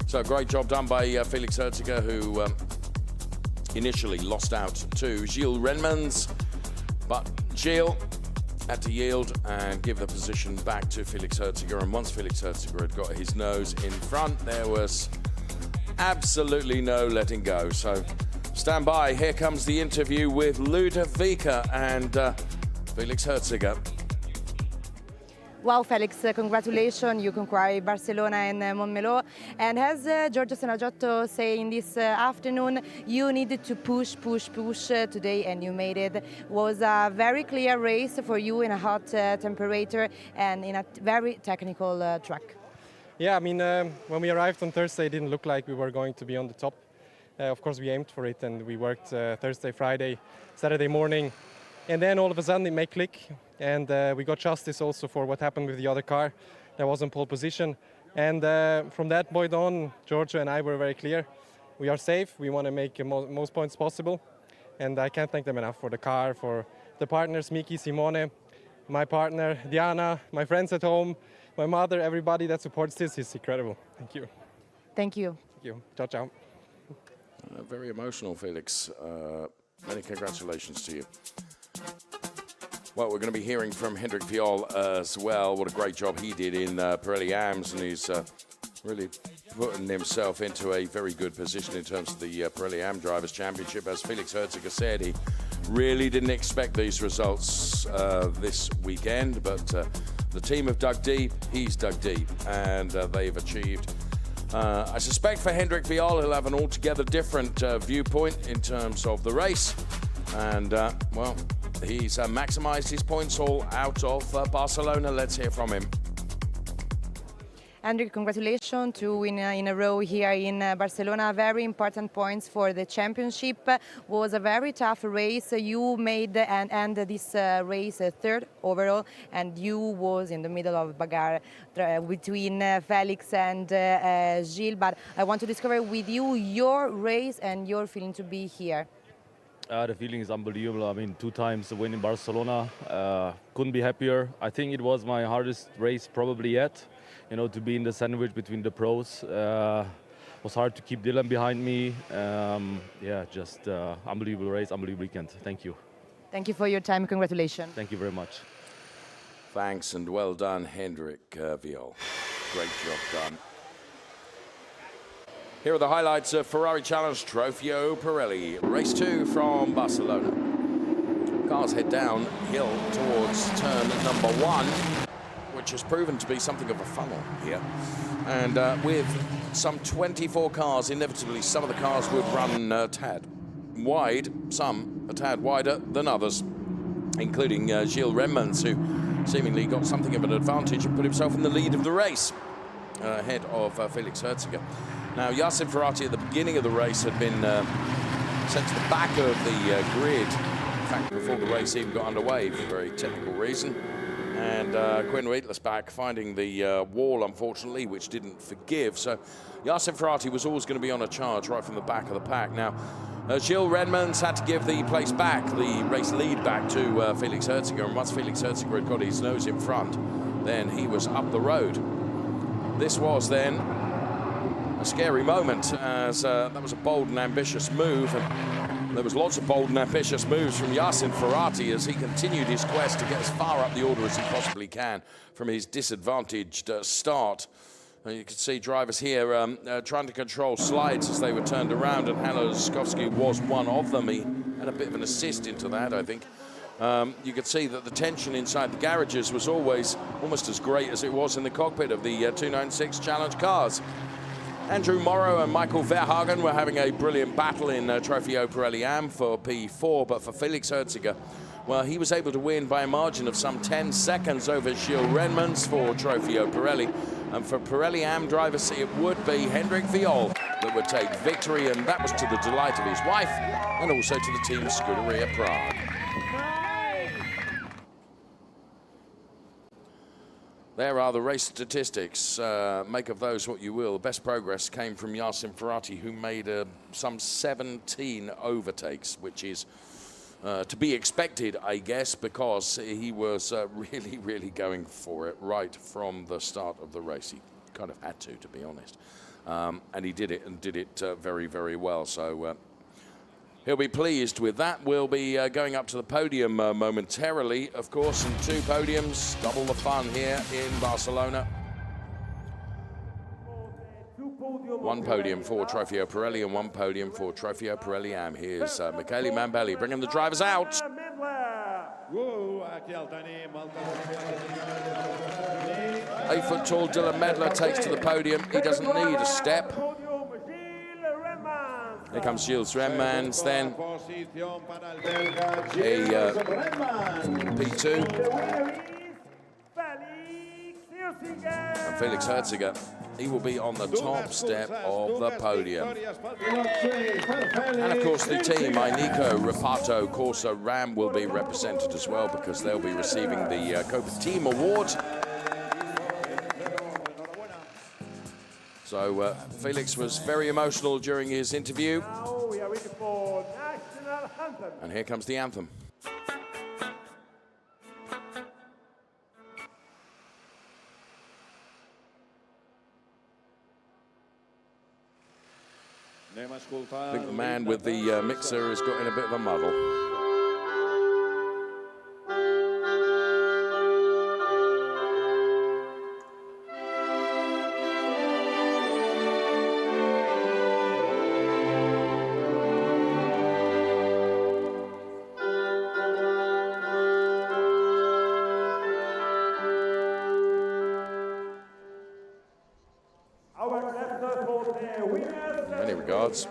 So great job done by Felix Herziger, who initially lost out to Gilles Renmans, but Gilles had to yield and give the position back to Felix Herziger. And once Felix Herziger had got his nose in front, there was absolutely no letting go. So stand by. Here comes the interview with Ludovica and Felix Herziger. Wow, Felix, congratulations. You conquered Barcelona and Montmeló. And as Giorgio Sanaggiotto said in this afternoon, you needed to push today, and you made it. It was a very clear race for you in a hot temperature and in a very technical track. Yeah, I mean, when we arrived on Thursday, it didn't look like we were going to be on the top. Of course, we aimed for it, and we worked Thursday, Friday, Saturday morning. And then all of a sudden it may click, and we got justice also for what happened with the other car that was in pole position. And from that point on, Giorgio and I were very clear. We are safe. We want to make the most points possible. And I can't thank them enough for the car, for the partners, Miki, Simone, my partner, Diana, my friends at home, my mother, everybody that supports this is incredible. Thank you. Thank you. Thank you. Ciao, ciao. Very emotional, Felix. Many congratulations to you. Well, we're going to be hearing from Hendrik Viol as well. What a great job he did in Pirelli AMS, and he's really putting himself into a very good position in terms of the Pirelli AM Drivers' Championship. As Felix Herziger said, he really didn't expect these results this weekend, but the team have dug deep, he's dug deep, and they've achieved. I suspect for Hendrik Viol, he'll have an altogether different viewpoint in terms of the race. And, well, he's maximised his points all out of Barcelona. Let's hear from him. Hendrik, congratulations to win in a row here in Barcelona. Very important points for the championship. Was a very tough race. You made and ended this race third overall, and you was in the middle of bagarre between Felix and Gilles. But I want to discover with you your race and your feeling to be here. The feeling is unbelievable. I mean, 2 times the win in Barcelona. Couldn't be happier. I think it was my hardest race probably yet. You know, to be in the sandwich between the pros. Was hard to keep Dylan behind me. Yeah, just unbelievable race, unbelievable weekend. Thank you. Thank you for your time. Congratulations. Thank you very much. Thanks and well done, Hendrik Viol. Great job done. Here are the highlights of Ferrari Challenge Trofeo Pirelli. Race 2 from Barcelona. Cars head downhill towards turn number 1, which has proven to be something of a funnel here. And with some 24 cars, inevitably some of the cars would run a tad wide, some a tad wider than others, including Gilles Remans, who seemingly got something of an advantage and put himself in the lead of the race, ahead of Felix Herziger. Now, Yassin Ferrati at the beginning of the race had been sent to the back of the grid, in fact, before the race even got underway for a very technical reason. And Quinn Rietlesbach finding the wall, unfortunately, which didn't forgive. So Yassin Ferrati was always going to be on a charge right from the back of the pack. Now, Gilles Remans had to give the place back, the race lead back to Felix Herziger. And once Felix Herziger had got his nose in front, then he was up the road. This was then a scary moment, as that was a bold and ambitious move. And there was lots of bold and ambitious moves from Yassin Ferrati as he continued his quest to get as far up the order as he possibly can from his disadvantaged start. And you can see drivers here trying to control slides as they were turned around, and Hanno Zyskowski was one of them. He had a bit of an assist into that, I think. You could see that the tension inside the garages was always almost as great as it was in the cockpit of the 296 Challenge cars. Andrew Morrow and Michael Verhagen were having a brilliant battle in Trofeo Pirelli AM for P4, but for Felix Herziger, well, he was able to win by a margin of some 10 seconds over Gilles Remans for Trofeo Pirelli. And for Pirelli AM drivers, it would be Hendrik Viol that would take victory, and that was to the delight of his wife and also to the team Scuderia Prague. There are the race statistics. Make of those what you will. The best progress came from Yassin Ferrati, who made some 17 overtakes, which is to be expected, I guess, because he was really, really going for it right from the start of the race. He kind of had to be honest. And he did it, and did it very, very well. So he'll be pleased with that. We'll be going up to the podium momentarily, of course, and 2 podiums, double the fun here in Barcelona. 1 podium for Trofeo Pirelli and 1 podium for Trofeo Pirelli AM. Here's Michele Mambelli bringing the drivers out. 8-foot-tall Dylan Medler takes to the podium. He doesn't need a step. Here comes Gilles Remans, then a P2. And Felix Herziger, he will be on the top step of the podium. And of course the team, Ineco, Reparto, Corsa, Ram will be represented as well, because they'll be receiving the Copa Team Award. So Felix was very emotional during his interview. Now we are ready for national anthem. And here comes the anthem. I think the man with the mixer has got in a bit of a muddle. Many regards.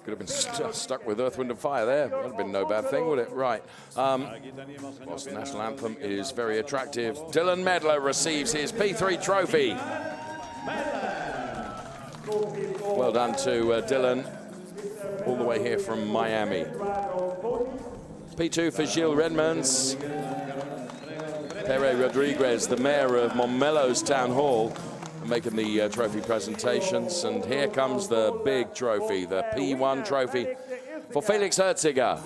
Could have been stuck with Earth, Wind and Fire there. That would have been no bad thing, would it? Right. Whilst the national anthem is very attractive, Dylan Medler receives his P3 trophy. Well done to Dylan, all the way here from Miami. P2 for Gilles Redmonds. Pere Rodriguez, the mayor of Montmello's Town Hall, making the trophy presentations, and here comes the big trophy, the P1 trophy for Felix Herziger.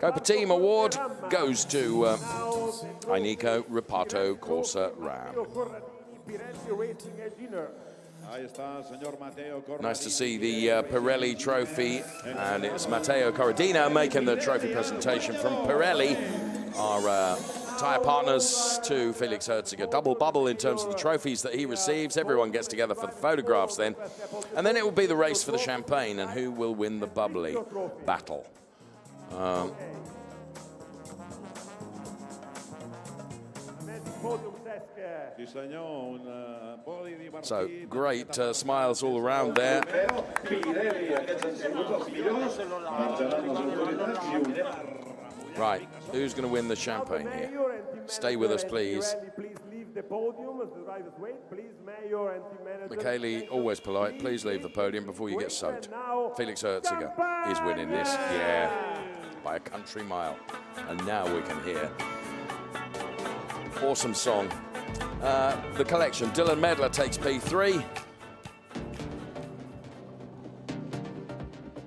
Copa Team Award goes to Inico Ripato Corsa Ram. Nice to see the Pirelli trophy, and it's Matteo Corradino making the trophy presentation from Pirelli, our tyre partners to Felix Herziger. Double bubble in terms of the trophies that he receives. Everyone gets together for the photographs then, and then it will be the race for the champagne and who will win the bubbly battle. So great smiles all around there. Right, who's going to win the champagne here? Stay with us, please. Michele, always polite. Please leave the podium before you get soaked. Felix Herziger is winning this, yeah, by a country mile. And now we can hear. Awesome song. The collection. Dylan Medler takes P3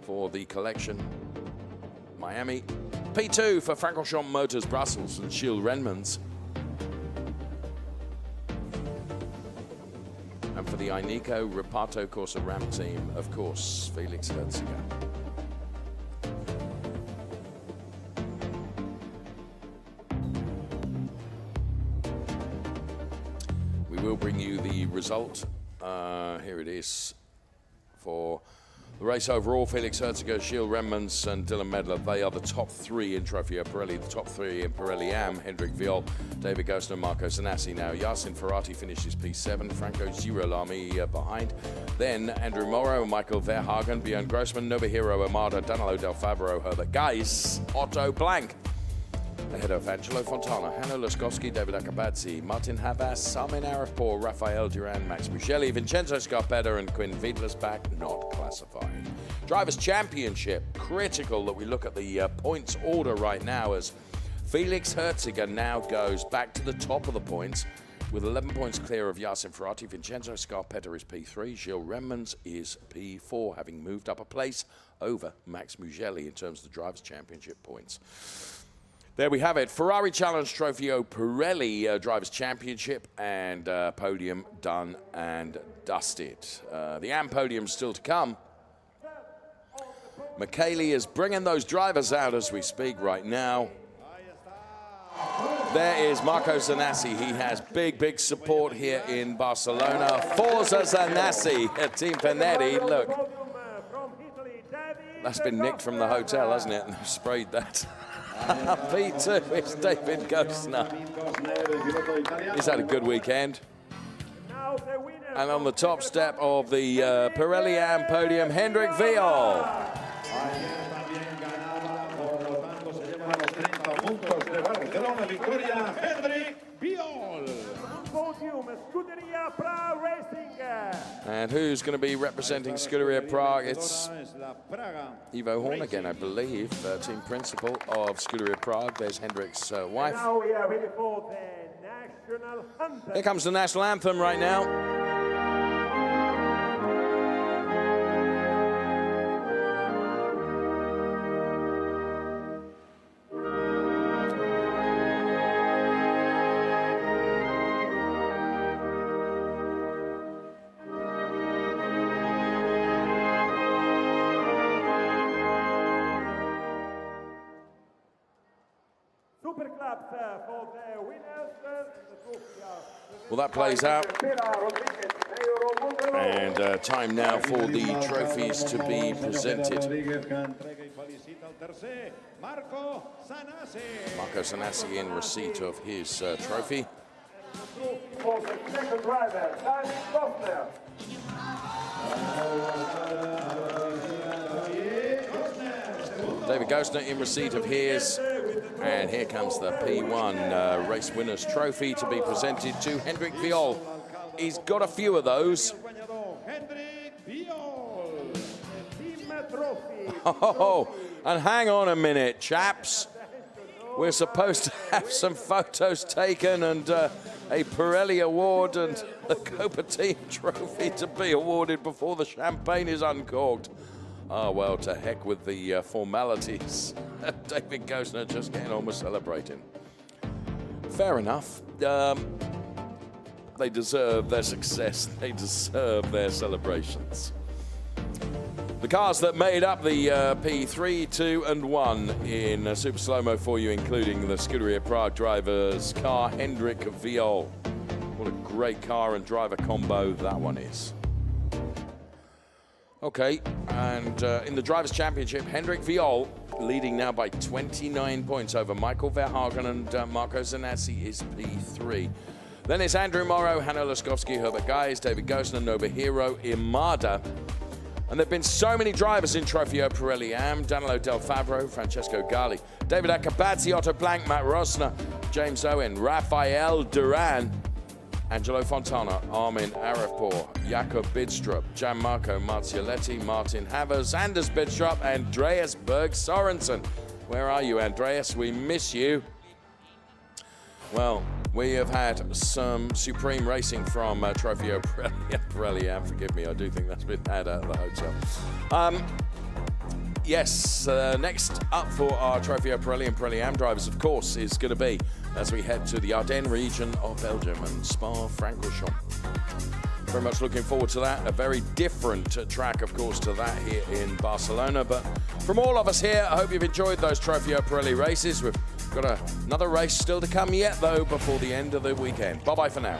for the collection. Miami. P2 for Francorchamps Motors Brussels and Gilles Redmonds. And for the Inico Ripato Corsa Ram team, of course, Felix Herziger. We'll bring you the result. Here it is for the race overall. Felix Herziger, Gilles Redmonds and Dylan Medler, they are the top three in Trofeo Pirelli, the top three in Pirelli AM. Hendrik Viol, David Gosner, Marco Zanassi now. Yasin Ferrati finishes P7, Franco Girolami behind. Then Andrew Morrow, Michael Verhagen, Björn Grossman, Nobuhiro Amada, Danilo Del Fabro, Herbert Geis, Otto Blank. Ahead of Angelo Fontana, Hanno Laskowski, David Akabadze, Martin Havas, Armin Arifpour, Rafael Duran, Max Mugelli, Vincenzo Scarpetta and Quinn Wiedlersbach not classified. Drivers' Championship, critical that we look at the points order right now as Felix Herziger now goes back to the top of the points with 11 points clear of Yasin Ferrati. Vincenzo Scarpetta is P3, Gilles Redmonds is P4, having moved up a place over Max Mugelli in terms of the Drivers' Championship points. There we have it. Ferrari Challenge Trofeo Pirelli Drivers' Championship and podium done and dusted. The AM podium still to come. Michele is bringing those drivers out as we speak right now. There is Marco Zanassi. He has big support here in Barcelona. Forza Zanassi at Team Panetti. Look, that's been nicked from the hotel, hasn't it? And they've sprayed that. P2 is David Gosner. He's had a good weekend. And on the top step of the Pirelli AM podium, Hendrik Viol. And who's going to be representing Scuderia Prague? It's Ivo Horn again, I believe, team principal of Scuderia Prague. There's Hendrik's wife. Now we are ready for the national anthem. Here comes the national anthem right now. Super claps for the winners. The trophy Well, that plays out. And time now for the trophies to be presented. Marco Sanasi in receipt of his trophy. for the second driver, David Gosner. David Gosner in receipt of his. And here comes the P1 Race Winners Trophy to be presented to Hendrik Viol. He's got a few of those. Oh, and hang on a minute, chaps. We're supposed to have some photos taken and a Pirelli award and the Copa Team Trophy to be awarded before the champagne is uncorked. Oh, well, to heck with the formalities. David Gosner just getting on with celebrating. Fair enough. They deserve their success. They deserve their celebrations. The cars that made up the P3, 2 and 1 in Super Slow-Mo for you, including the Scuderia Prague driver's car, Hendrik Viol. What a great car and driver combo that one is. Okay, and in the Drivers' Championship, Hendrik Viol leading now by 29 points over Michael Verhagen and Marco Zanassi is P3. Then it's Andrew Morrow, Hanno Laskowski, Herbert Guys, David Gosner, Nobuhiro Imada. And there have been so many drivers in Trofeo Pirelli Am: Danilo Del Favro, Francesco Gali, David Acabazzi, Otto Blank, Matt Rosner, James Owen, Rafael Duran, Angelo Fontana, Armin Arapor, Jakob Bidstrup, Gianmarco Marcioletti, Martin Havers, Anders Bidstrup, Andreas Berg Sorensen. Where are you, Andreas? We miss you. Well, we have had some supreme racing from Trofeo Pirelli Am. Forgive me, I do think that's been had at the hotel. Yes, next up for our Trofeo Pirelli and Pirelli Am drivers, of course, is going to be as we head to the Ardennes region of Belgium and Spa-Francorchamps. Very much looking forward to that. A very different track, of course, to that here in Barcelona. But from all of us here, I hope you've enjoyed those Trofeo Pirelli races. We've got another race still to come yet, though, before the end of the weekend. Bye-bye for now.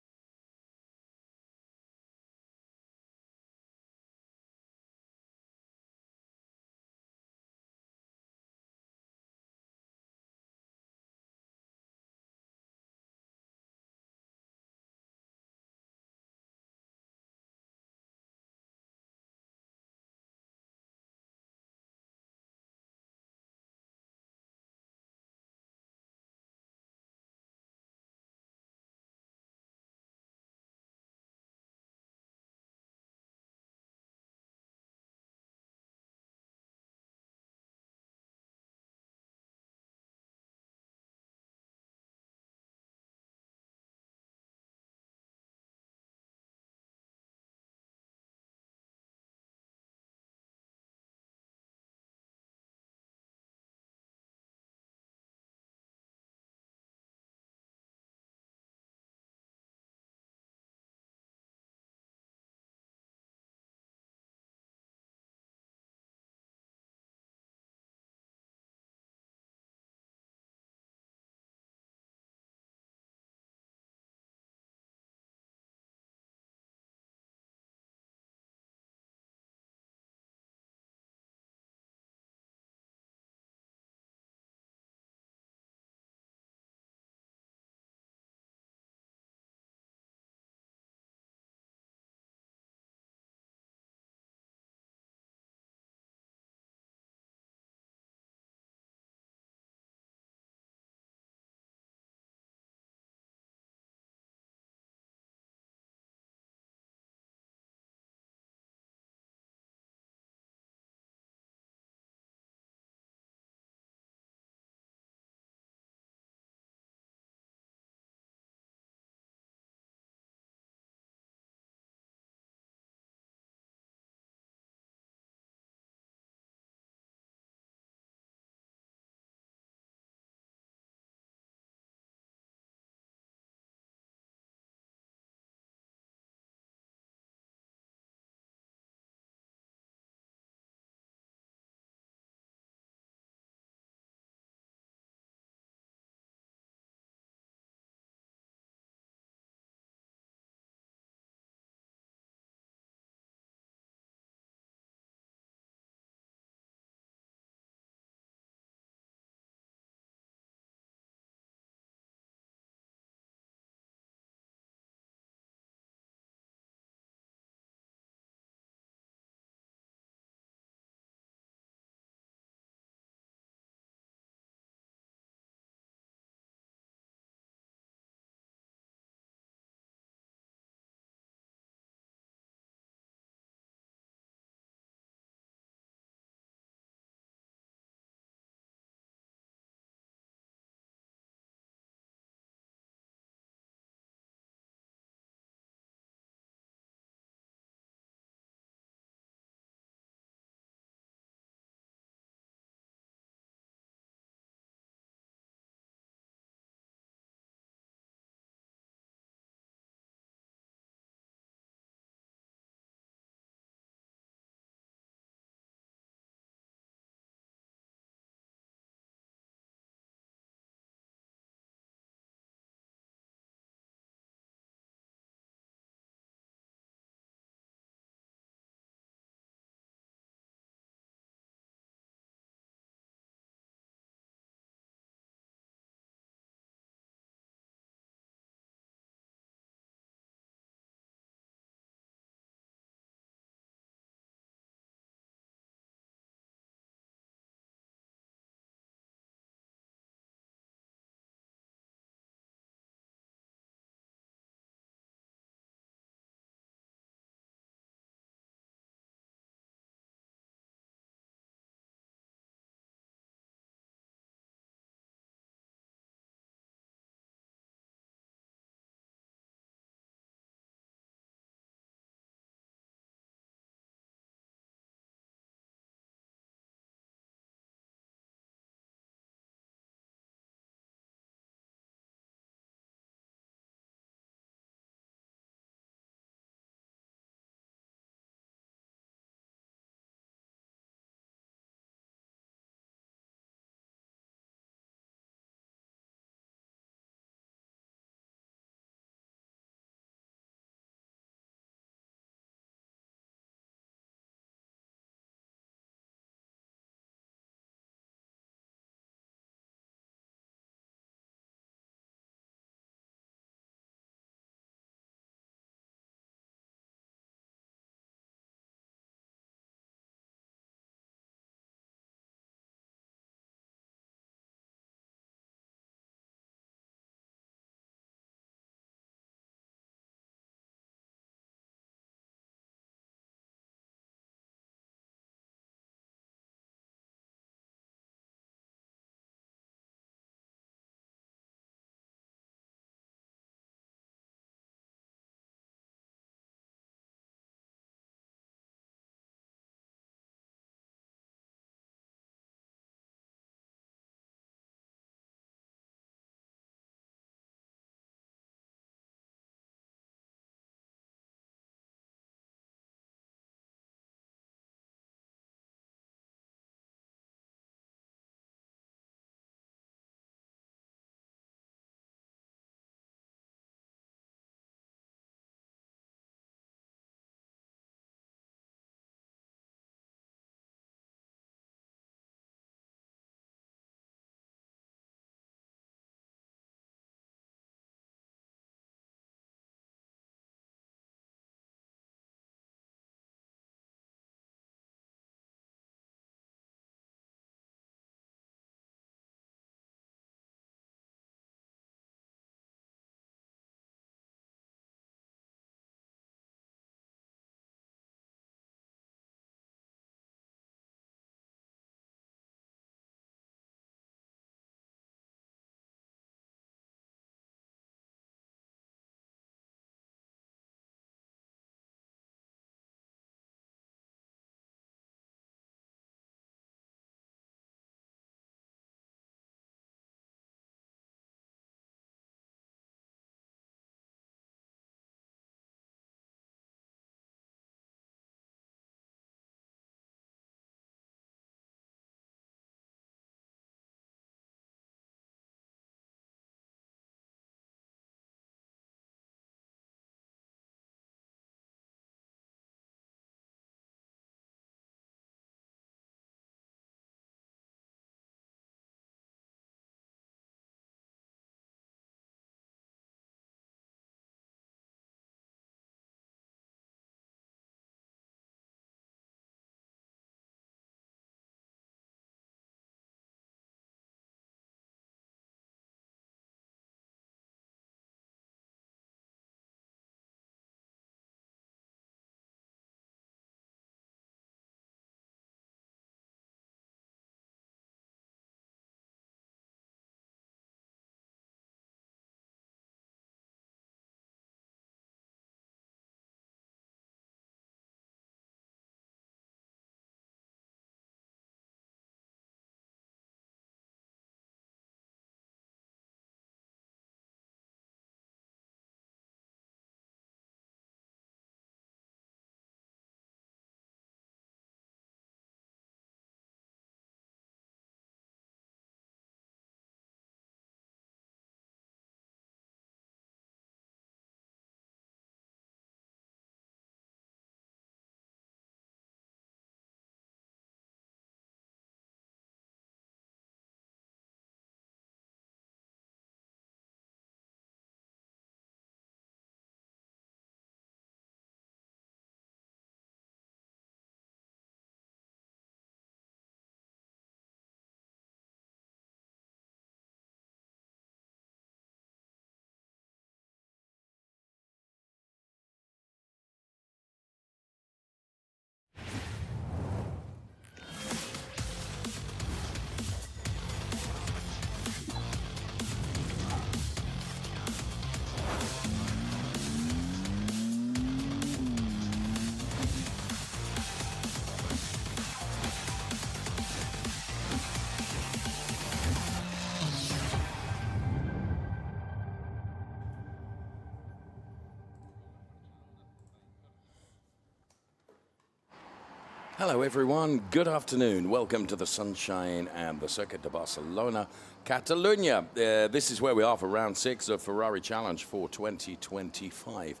Hello everyone, good afternoon. Welcome to the sunshine and the Circuit de Barcelona, Catalunya. This is where we are for round 6 of Ferrari Challenge for 2025.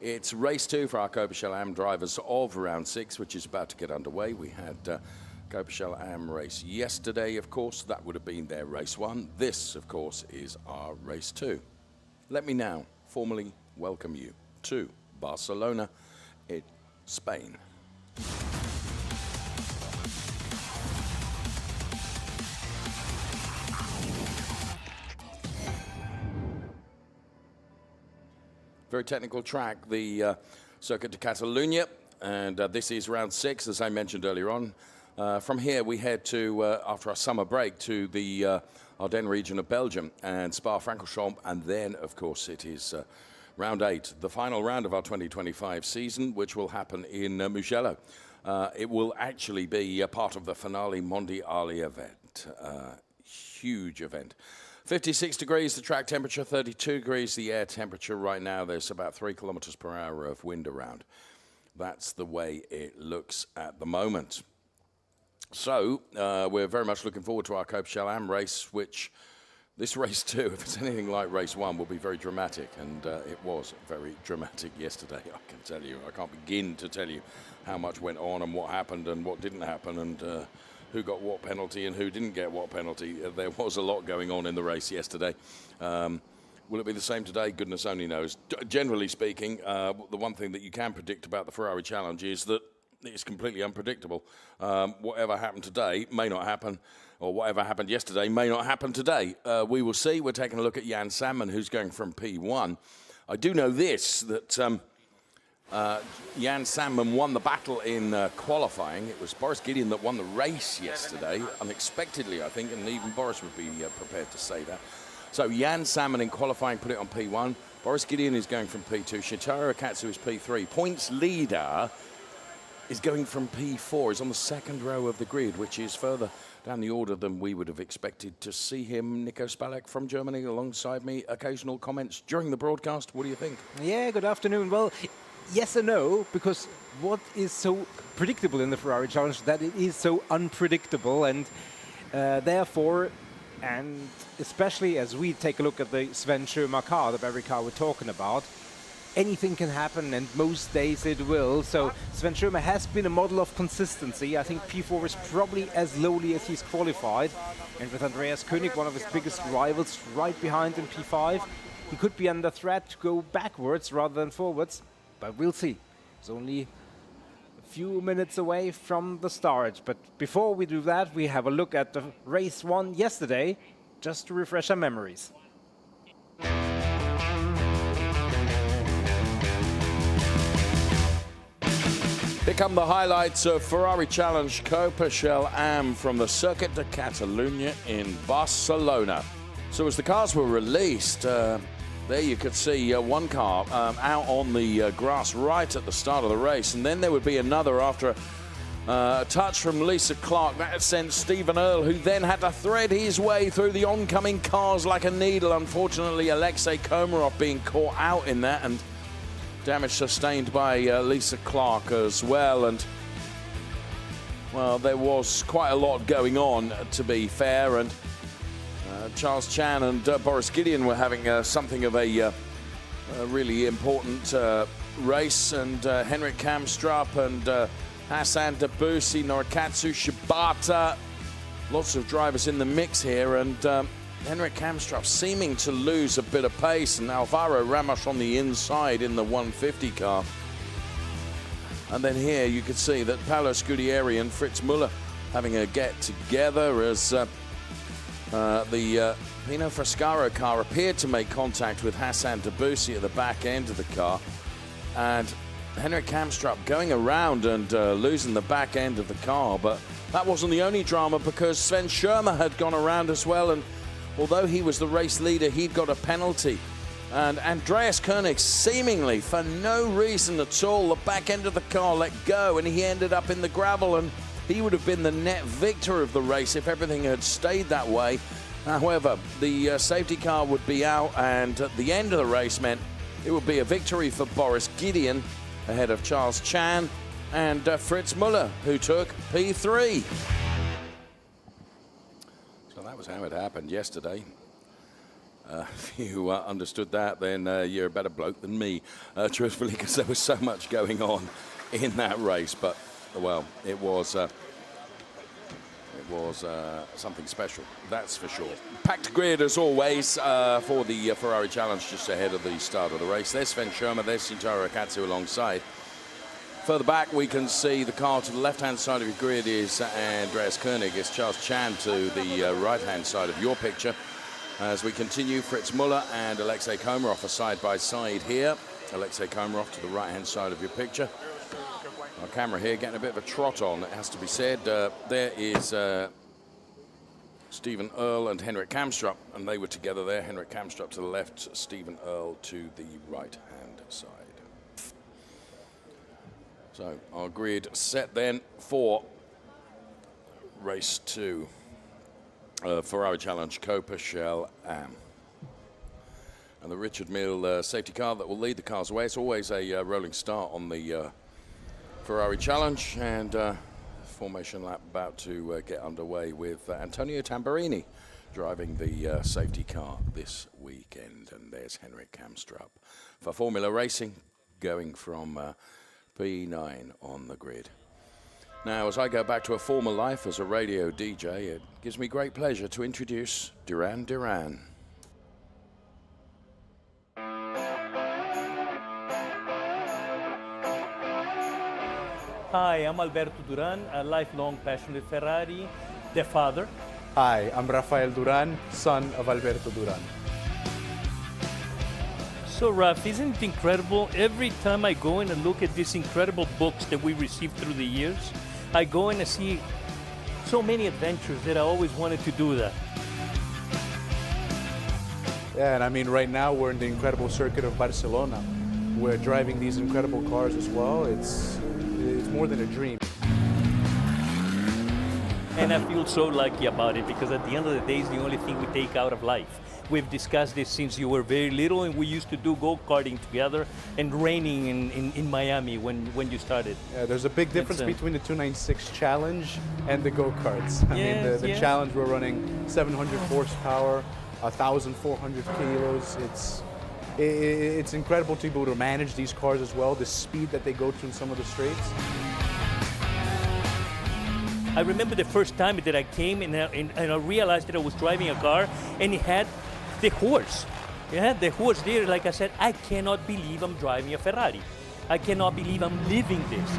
It's race 2 for our Copachel Am drivers of round 6, which is about to get underway. We had Copachel Am race yesterday, of course. That would have been their race 1. This, of course, is our race 2. Let me now formally welcome you to Barcelona in Spain. Very technical track, the Circuit de Catalunya, and this is round 6, as I mentioned earlier on. From here, we head to, after our summer break, to the Ardennes region of Belgium and Spa-Francorchamps, and then, of course, it is round 8, the final round of our 2025 season, which will happen in Mugello. It will actually be a part of the finale Mondiali event, huge event. 56 degrees, the track temperature, 32 degrees, the air temperature right now. There's about 3 kilometers per hour of wind around. That's the way it looks at the moment. So, we're very much looking forward to our Copachel Am race, which this race 2, if it's anything like race 1, will be very dramatic. And it was very dramatic yesterday, I can tell you. I can't begin to tell you how much went on and what happened and what didn't happen and who got what penalty and who didn't get what penalty. There was a lot going on in the race yesterday. Will it be the same today? Goodness only knows. Generally speaking, the one thing that you can predict about the Ferrari Challenge is that it's completely unpredictable. Whatever happened today may not happen, or whatever happened yesterday may not happen today. We will see. We're taking a look at Jan Sandman, who's going from P1. I do know this, that Jan Sandman won the battle in qualifying. It was Boris Gideon that won the race yesterday, unexpectedly, I think, and even Boris would be prepared to say that. So Jan Sandman in qualifying put it on P1. Boris Gideon is going from P2. Shintaro Akatsu is P3. Points leader is going from P4. He's on the second row of the grid, which is further down the order than we would have expected to see him. Nico Spalek from Germany alongside me. Occasional comments during the broadcast. What do you think? Yeah, good afternoon. Well, yes and no, because what is so predictable in the Ferrari Challenge that it is so unpredictable, and therefore, and especially as we take a look at the Sven Schirmer car, the very car we're talking about, anything can happen, and most days it will. So Sven Schirmer has been a model of consistency. I think P4 is probably as lowly as he's qualified, and with Andreas König, one of his biggest rivals, right behind in P5, he could be under threat to go backwards rather than forwards. But we'll see. It's only a few minutes away from the start. But before we do that, we have a look at the race 1 yesterday, just to refresh our memories. Here come the highlights of Ferrari Challenge Copachel Am from the Circuit de Catalunya in Barcelona. So as the cars were released, there you could see one car out on the grass right at the start of the race, and then there would be another after a touch from Lisa Clark. That sent Stephen Earle, who then had to thread his way through the oncoming cars like a needle. Unfortunately, Alexei Komarov being caught out in that, and damage sustained by Lisa Clark as well. And well, there was quite a lot going on, to be fair, and Charles Chan and Boris Gideon were having something of a really important race, and Henrik Kamstrup and Hassan Debussy, Norikatsu Shibata, lots of drivers in the mix here, and Henrik Kamstrup seeming to lose a bit of pace, and Alvaro Ramos on the inside in the 150 car. And then here you could see that Paolo Scudieri and Fritz Müller having a get together as the Pino Frescaro car appeared to make contact with Hassan Debussy at the back end of the car, and Henrik Kamstrup going around and losing the back end of the car. But that wasn't the only drama, because Sven Schirmer had gone around as well, and although he was the race leader, he'd got a penalty. And Andreas König, seemingly for no reason at all, the back end of the car let go, and he ended up in the gravel, and he would have been the net victor of the race if everything had stayed that way. However, the safety car would be out, and at the end of the race meant it would be a victory for Boris Gideon ahead of Charles Chan and Fritz Müller, who took P3. So that was how it happened yesterday. If you understood that, then you're a better bloke than me, truthfully, because there was so much going on in that race. But, well, it was something special, that's for sure. Packed grid, as always, for the Ferrari Challenge just ahead of the start of the race. There's Sven Schirmer, there's Shintaro Akatsu alongside. Further back, we can see the car to the left-hand side of your grid is Andreas Koenig. It's Charles Chan to the right-hand side of your picture. As we continue, Fritz Müller and Alexei Komarov are side-by-side here. Alexei Komarov to the right-hand side of your picture. Our camera here getting a bit of a trot on, it has to be said. There is Stephen Earle and Henrik Kamstrup, and they were together there. Henrik Kamstrup to the left, Stephen Earle to the right-hand side. So our grid set then for race 2. Ferrari Challenge Copa Shell Am. And the Richard Mille safety car that will lead the cars away. It's always a rolling start on the Ferrari Challenge, and formation lap about to get underway with Antonio Tamburini driving the safety car this weekend. And there's Henrik Kamstrup for Formula Racing, going from P9 on the grid. Now, as I go back to a former life as a radio DJ, it gives me great pleasure to introduce Duran Duran. Hi, I'm Alberto Duran, a lifelong passionate Ferrari, their father. Hi, I'm Rafael Duran, son of Alberto Duran. So Raf, isn't it incredible? Every time I go in and look at these incredible books that we received through the years, I go in and see so many adventures that I always wanted to do that. Yeah, and I mean, right now we're in the incredible circuit of Barcelona. We're driving these incredible cars as well. It's more than a dream. And I feel so lucky about it, because at the end of the day, it's the only thing we take out of life. We've discussed this since you were very little, and we used to do go-karting together and raining in Miami when you started. Yeah, there's a big difference between the 296 Challenge and the go-karts. I mean, the Challenge, we're running 700 horsepower, 1,400 kilos. It's incredible to be able to manage these cars as well, the speed that they go to in some of the straights. I remember the first time that I came and I realized that I was driving a car and it had the horse. It had the horse there. Like I said, I cannot believe I'm driving a Ferrari. I cannot believe I'm living this.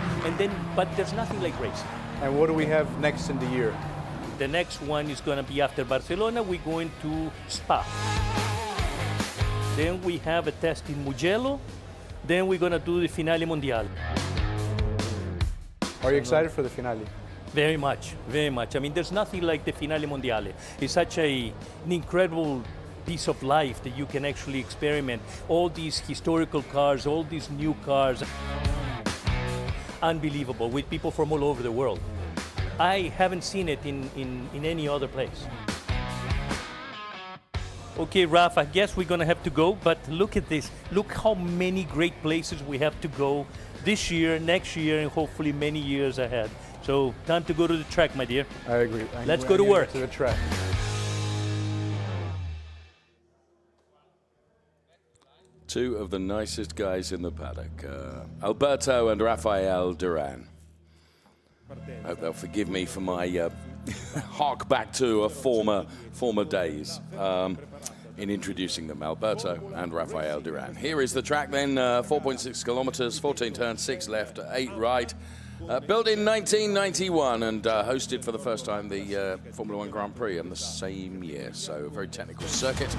But there's nothing like racing. And what do we have next in the year? The next one is going to be after Barcelona. We're going to Spa. Then we have a test in Mugello. Then we're going to do the Finale Mondiale. Are you excited for the finale? Very much, very much. I mean, there's nothing like the Finale Mondiale. It's such an incredible piece of life that you can actually experiment. All these historical cars, all these new cars. Unbelievable, with people from all over the world. I haven't seen it in any other place. Okay, Raf, I guess we're gonna have to go, but look at this. Look how many great places we have to go this year, next year, and hopefully many years ahead. So, time to go to the track, my dear. I agree. Let's go to work. To the track. Two of the nicest guys in the paddock, Alberto and Rafael Duran. I hope they'll forgive me for my hark back to former days in introducing them, Alberto and Rafael Duran. Here is the track then, 4.6 kilometers, 14 turns, 6 left, 8 right. Built in 1991 and hosted for the first time the Formula One Grand Prix in the same year. So a very technical circuit.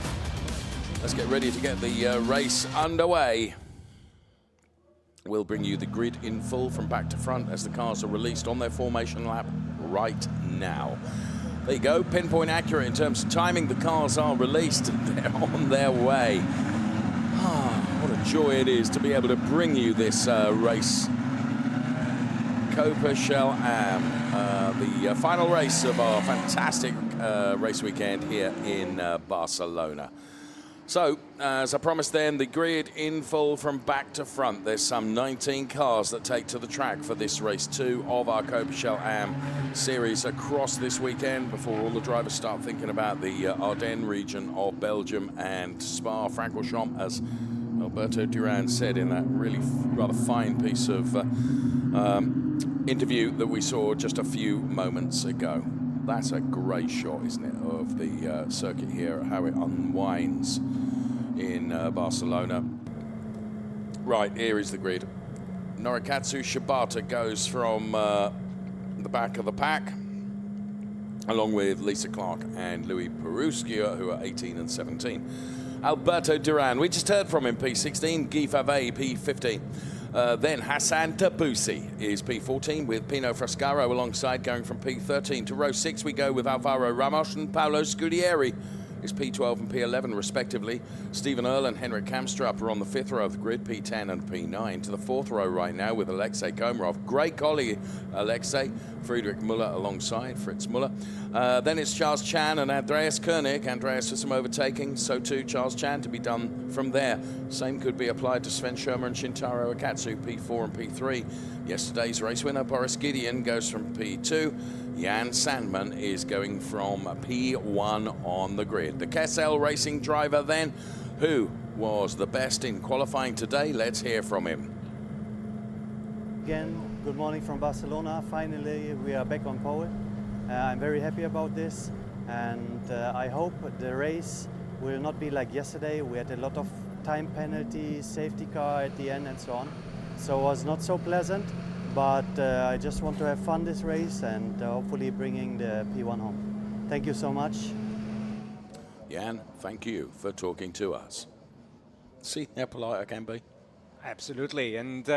Let's get ready to get the race underway. We'll bring you the grid in full from back to front as the cars are released on their formation lap right now. There you go, pinpoint accurate in terms of timing. The cars are released and they're on their way. What a joy it is to be able to bring you this race. Copa Shell Am, the final race of our fantastic race weekend here in Barcelona. So, as I promised then, the grid in full from back to front. There's some 19 cars that take to the track for this race 2 of our Copa Am series across this weekend before all the drivers start thinking about the Ardennes region of Belgium and Spa-Francorchamps, as Alberto Duran said in that really rather fine piece of interview that we saw just a few moments ago. That's a great shot, isn't it, of the circuit here, how it unwinds in Barcelona. Right, here is the grid. Norikatsu Shibata goes from the back of the pack, along with Lisa Clark and Louis Peruskia, who are 18 and 17. Alberto Duran, we just heard from him, P16, Guy Favre, P15. Then Hassan Tabusi is P14 with Pino Frascaro alongside, going from P13 to row 6. We go with Alvaro Ramos and Paolo Scudieri is P12 and P11 respectively. Stephen Earle and Henrik Kamstrup are on the 5th row of the grid, P10 and P9. To the 4th row right now with Alexei Komarov. Great collie, Alexei. Friedrich Muller alongside Fritz Muller. Then it's Charles Chan and Andreas Koenig. Andreas for some overtaking, so too Charles Chan to be done from there. Same could be applied to Sven Schirmer and Shintaro Akatsu, P4 and P3. Yesterday's race winner, Boris Gideon, goes from P2. Jan Sandman is going from P1 on the grid. The Kessel Racing driver then, who was the best in qualifying today. Let's hear from him. Again, good morning from Barcelona. Finally, we are back on pole. I'm very happy about this, and I hope the race will not be like yesterday. We had a lot of time penalties, safety car at the end and so on. So it was not so pleasant, but I just want to have fun this race and hopefully bringing the P1 home. Thank you so much. Jan, thank you for talking to us. See how polite I can be? Absolutely, and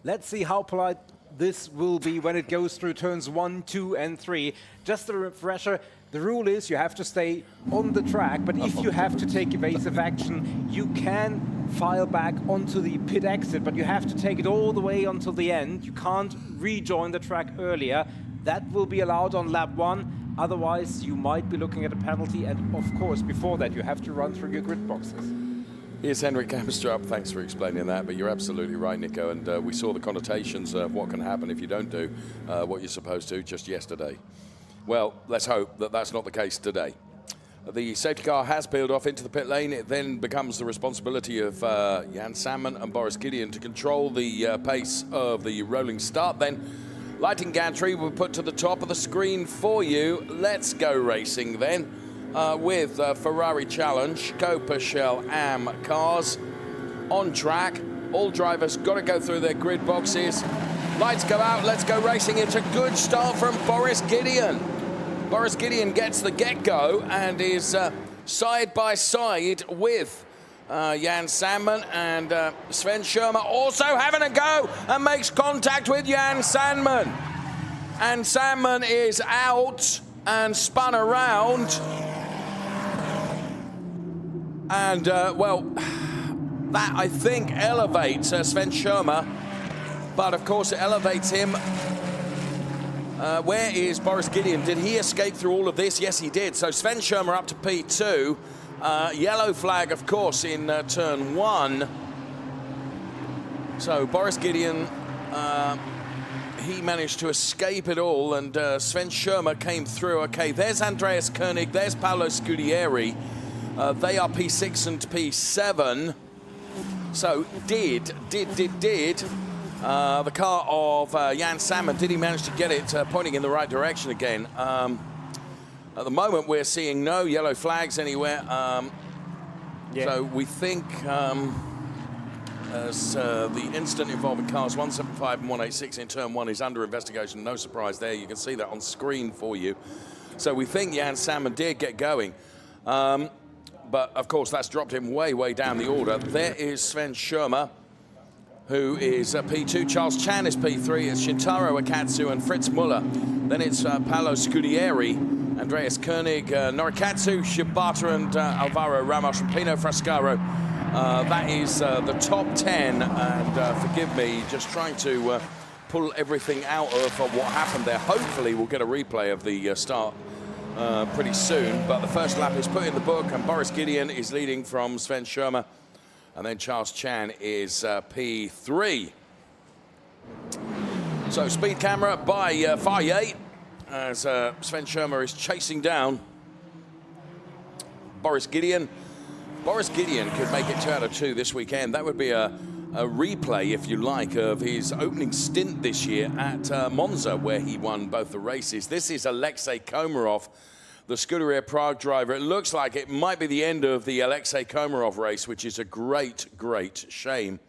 let's see how polite this will be when it goes through turns 1, 2 and 3. Just a refresher, the rule is you have to stay on the track, but if you have to take evasive action, you can file back onto the pit exit, but you have to take it all the way until the end. You can't rejoin the track earlier. That will be allowed on lap 1. Otherwise, you might be looking at a penalty, and of course, before that, you have to run through your grid boxes. Here's Henrik Kamstrup. Thanks for explaining that, but you're absolutely right, Nico, and we saw the connotations of what can happen if you don't do what you're supposed to just yesterday. Well, let's hope that that's not the case today. The safety car has peeled off into the pit lane. It then becomes the responsibility of Jan Salmon and Boris Gideon to control the pace of the rolling start. Then lighting gantry will put to the top of the screen for you. Let's go racing then. With Ferrari Challenge, Copa Am cars on track. All drivers got to go through their grid boxes. Lights go out, let's go racing. It's a good start from Boris Gideon. Boris Gideon gets the get-go and is side by side with Jan Sandman, and Sven Schirmer also having a go and makes contact with Jan Sandman. And Sandman is out and spun around. And, well, that, I think, elevates Sven Schirmer. But, of course, it elevates him. Where is Boris Gideon? Did he escape through all of this? Yes, he did. So Sven Schirmer up to P2. Yellow flag, of course, in turn 1. So Boris Gideon, he managed to escape it all. And Sven Schirmer came through. OK, there's Andreas Koenig. There's Paolo Scudieri. They are P6 and P7. So did the car of Jan Salmon, did he manage to get it pointing in the right direction again? At the moment, we're seeing no yellow flags anywhere. So we think as the incident involving cars 175 and 186 in turn 1 is under investigation. No surprise there. You can see that on screen for you. So we think Jan Salmon did get going. But, of course, that's dropped him way, way down the order. There is Sven Schirmer, who is P2. Charles Chan is P3. It's Shintaro Akatsu and Fritz Muller. Then it's Paolo Scudieri, Andreas Koenig, Norikatsu, Shibata, and Alvaro Ramos and Pino Frascaro. That is the top 10. And forgive me, just trying to pull everything out of what happened there. Hopefully, we'll get a replay of the start pretty soon. But the first lap is put in the book, and Boris Gideon is leading from Sven Schirmer. And then Charles Chan is P3. So speed camera by Faye as Sven Schirmer is chasing down Boris Gideon. Boris Gideon could make it 2 out of 2 this weekend. That would be a replay, if you like, of his opening stint this year at Monza, where he won both the races. This is Alexei Komarov, the Scuderia Prague driver. It looks like it might be the end of the Alexei Komarov race, which is a great, great shame.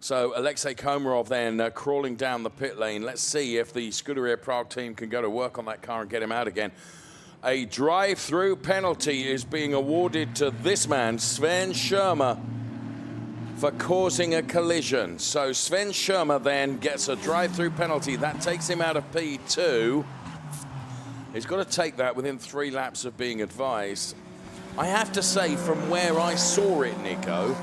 So Alexei Komarov then crawling down the pit lane. Let's see if the Scuderia Prague team can go to work on that car and get him out again. A drive-through penalty is being awarded to this man, Sven Schirmer, for causing a collision. So Sven Schirmer then gets a drive-through penalty. That takes him out of P2. He's got to take that within 3 laps of being advised. I have to say, from where I saw it, Nico,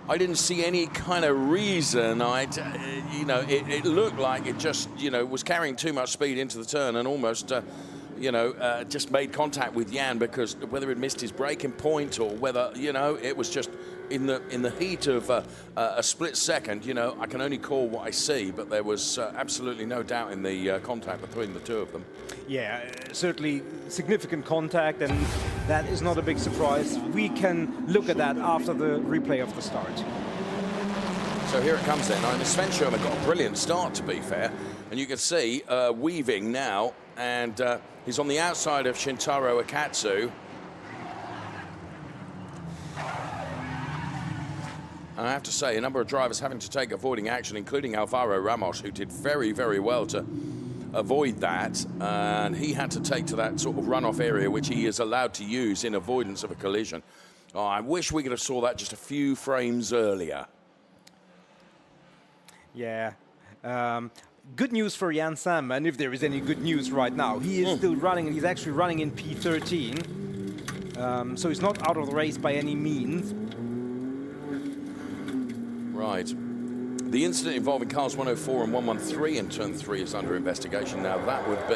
I didn't see any kind of reason. It looked like it just, was carrying too much speed into the turn and almost, just made contact with Jan, because whether it missed his braking point or whether, it was just in the heat of a split second. I can only call what I see, but there was absolutely no doubt in the contact between the two of them. Yeah, certainly significant contact, and that is not a big surprise. We can look at that after the replay of the start. So here it comes then. I mean, Sven Schirmer got a brilliant start, to be fair, and you can see weaving now, and he's on the outside of Shintaro Akatsu. And I have to say, a number of drivers having to take avoiding action, including Alvaro Ramos, who did very, very well to avoid that. And he had to take to that sort of runoff area, which he is allowed to use in avoidance of a collision. Oh, I wish we could have saw that just a few frames earlier. Yeah. Good news for Jan Sam, and if there is any good news right now, he is still running, and he's actually running in P13. So he's not out of the race by any means. Right. The incident involving cars 104 and 113 in turn 3 is under investigation. Now that would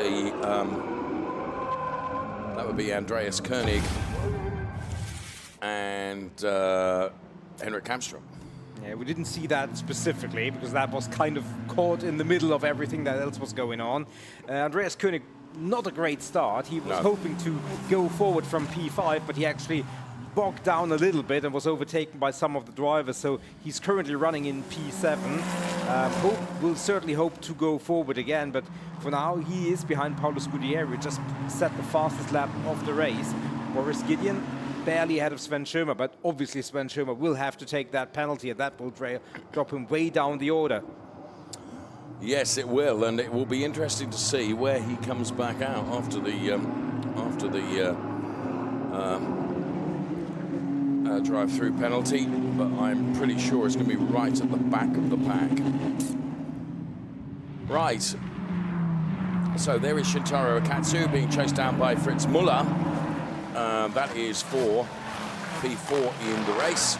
be Andreas Koenig and Henrik Kamstrup. Yeah, we didn't see that specifically because that was kind of caught in the middle of everything that else was going on. Andreas Koenig, not a great start. He was hoping to go forward from P5, but he actually bogged down a little bit and was overtaken by some of the drivers. So he's currently running in P7. We'll certainly hope to go forward again, but for now he is behind Paolo Scudieri, just set the fastest lap of the race. Boris Gideon barely ahead of Sven Schirmer, but obviously Sven Schirmer will have to take that penalty, and that will drop him way down the order. Yes, it will, and it will be interesting to see where he comes back out after the drive-through penalty, but I'm pretty sure it's going to be right at the back of the pack. Right. So there is Shintaro Akatsu being chased down by Fritz Muller. That is for P4 in the race.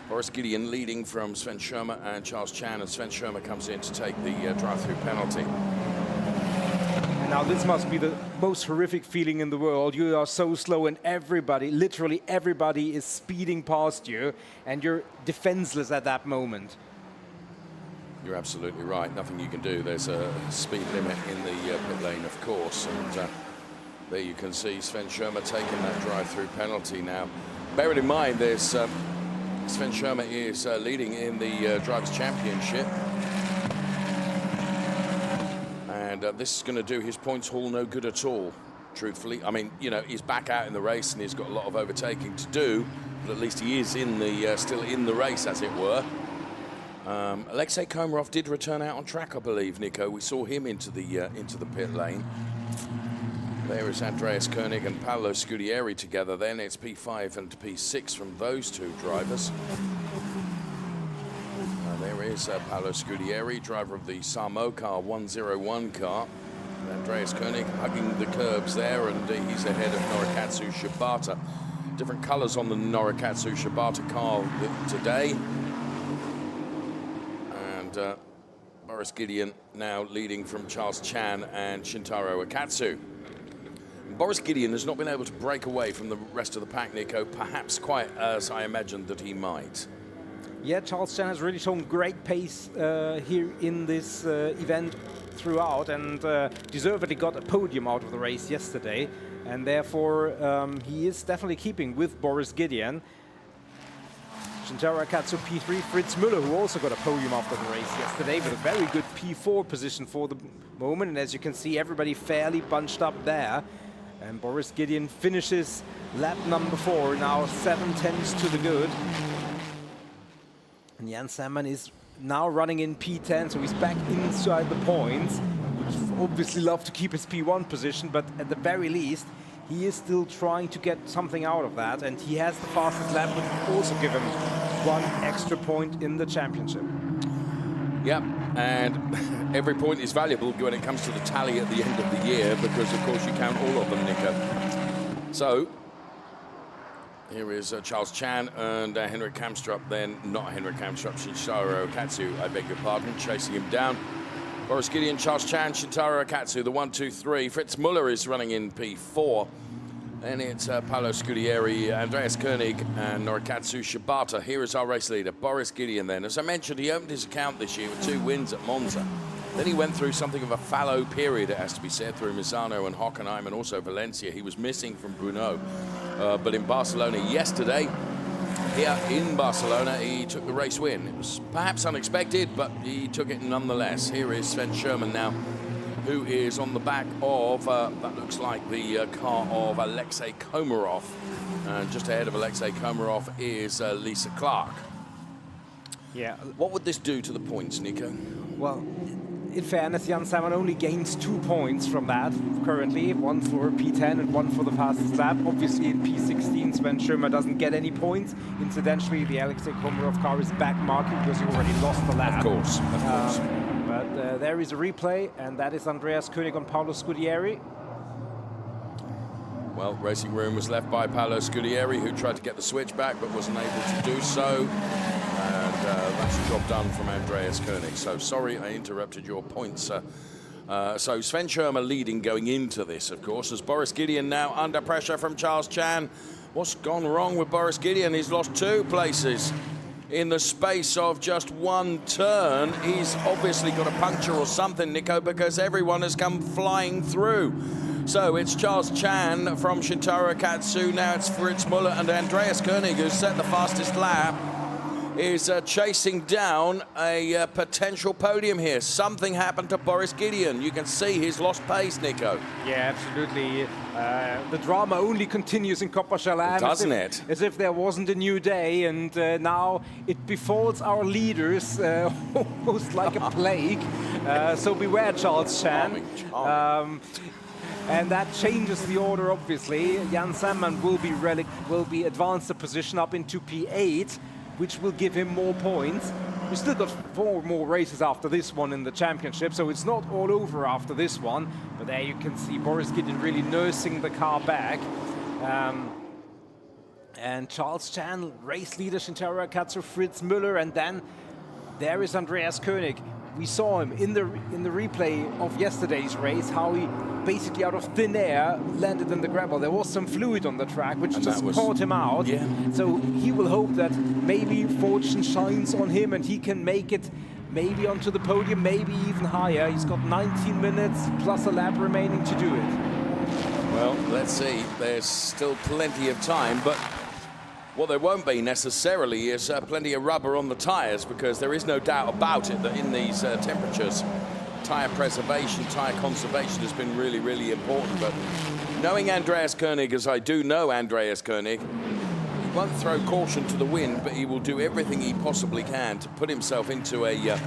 Boris Gideon leading from Sven Schirmer and Charles Chan, and Sven Schirmer comes in to take the drive-through penalty. Now this must be the most horrific feeling in the world. You are so slow and everybody, literally everybody, is speeding past you and you're defenseless at that moment. You're absolutely right. Nothing you can do. There's a speed limit in the pit lane, of course, and there you can see Sven Schirmer taking that drive-through penalty now. Bear it in mind, there's Sven Schirmer is leading in the Drivers' Championship. And this is going to do his points haul no good at all, truthfully. I mean, he's back out in the race and he's got a lot of overtaking to do, but at least he is in the still in the race, as it were. Alexei Komarov did return out on track, I believe, Nico. We saw him into the pit lane. There is Andreas Koenig and Paolo Scudieri together. Then it's P5 and P6 from those two drivers. There is Paolo Scudieri, driver of the Samo car 101 car. Andreas Koenig hugging the curbs there, and he's ahead of Norikatsu Shibata. Different colors on the Norikatsu Shibata car today. And Boris Gideon now leading from Charles Chan and Shintaro Akatsu. Boris Gideon has not been able to break away from the rest of the pack, Nico, perhaps quite as I imagined that he might. Yeah, Charles Chan has really shown great pace here in this event throughout, and deservedly got a podium out of the race yesterday, and therefore he is definitely keeping with Boris Gideon. Shintaro Akatsu P3, Fritz Müller, who also got a podium after the race yesterday with a very good P4 position for the moment, and as you can see, everybody fairly bunched up there. And Boris Gideon finishes lap number 4, now 7/10 to the good. And Jan Salmon is now running in P10, so he's back inside the points. Would obviously love to keep his P1 position, but at the very least, he is still trying to get something out of that, and he has the fastest lap, which will also give him 1 extra point in the championship. Yeah, and every point is valuable when it comes to the tally at the end of the year, because of course you count all of them, Nico. So, here is Charles Chan and Henrik Kamstrup, then not Henrik Kamstrup, Shintaro Akatsu, I beg your pardon, chasing him down. Boris Gideon, Charles Chan, Shintaro Akatsu, the 1, 2, 3. Fritz Müller is running in P4. And it's Paolo Scudieri, Andreas Koenig, and Norikatsu Shibata. Here is our race leader, Boris Gideon then. As I mentioned, he opened his account this year with 2 wins at Monza. Then he went through something of a fallow period, it has to be said, through Misano and Hockenheim and also Valencia. He was missing from Brunot. But in Barcelona yesterday, here in Barcelona, he took the race win. It was perhaps unexpected, but he took it nonetheless. Here is Sven Sherman now, who is on the back of, that looks like the car of Alexei Komarov. And just ahead of Alexei Komarov is Lisa Clark. Yeah. What would this do to the points, Nico? Well, in fairness, Jan Salmon only gains 2 points from that currently, 1 for P10 and 1 for the fastest lap. Obviously in P16, Sven Schirmer doesn't get any points. Incidentally, the Alexei Komarov car is back marking because he already lost the lap. Of course, of course. But there is a replay, and that is Andreas Koenig on Paolo Scudieri. Well, racing room was left by Paolo Scudieri, who tried to get the switch back but wasn't able to do so. And that's a job done from Andreas Koenig. So sorry I interrupted your points. So Sven Schirmer leading going into this, of course, as Boris Gideon now under pressure from Charles Chan. What's gone wrong with Boris Gideon? He's lost 2 places in the space of just 1 turn. He's obviously got a puncture or something, Nico, because everyone has come flying through. So it's Charles Chan from Shintaro Akatsu. Now it's Fritz Müller and Andreas Koenig, who set the fastest lap, is chasing down a potential podium here. Something happened to Boris Gideon. You can see he's lost pace, Nico. Yeah, absolutely. The drama only continues in Coppa doesn't it? As if there wasn't a new day, and now it befalls our leaders almost like a plague. So beware, Charles Chan. Charming. And that changes the order, obviously. Jan Salmon will be advanced a position up into P8, which will give him more points. We've still got 4 more races after this one in the championship, so it's not all over after this one. But there you can see Boris Gideon really nursing the car back. And Charles Chan, race leader, Shintaro Akatsu, Fritz Müller, and then there is Andreas Koenig. We saw him in the replay of yesterday's race, how he basically out of thin air landed in the gravel. There was some fluid on the track, which just caught him out. Yeah. So he will hope that maybe fortune shines on him and he can make it maybe onto the podium, maybe even higher. He's got 19 minutes plus a lap remaining to do it. Well, let's see. There's still plenty of time, but what there won't be necessarily is plenty of rubber on the tyres, because there is no doubt about it that in these temperatures, tyre preservation, tyre conservation has been really, really important. But knowing Andreas Koenig as I do know Andreas Koenig, he won't throw caution to the wind, but he will do everything he possibly can to put himself into a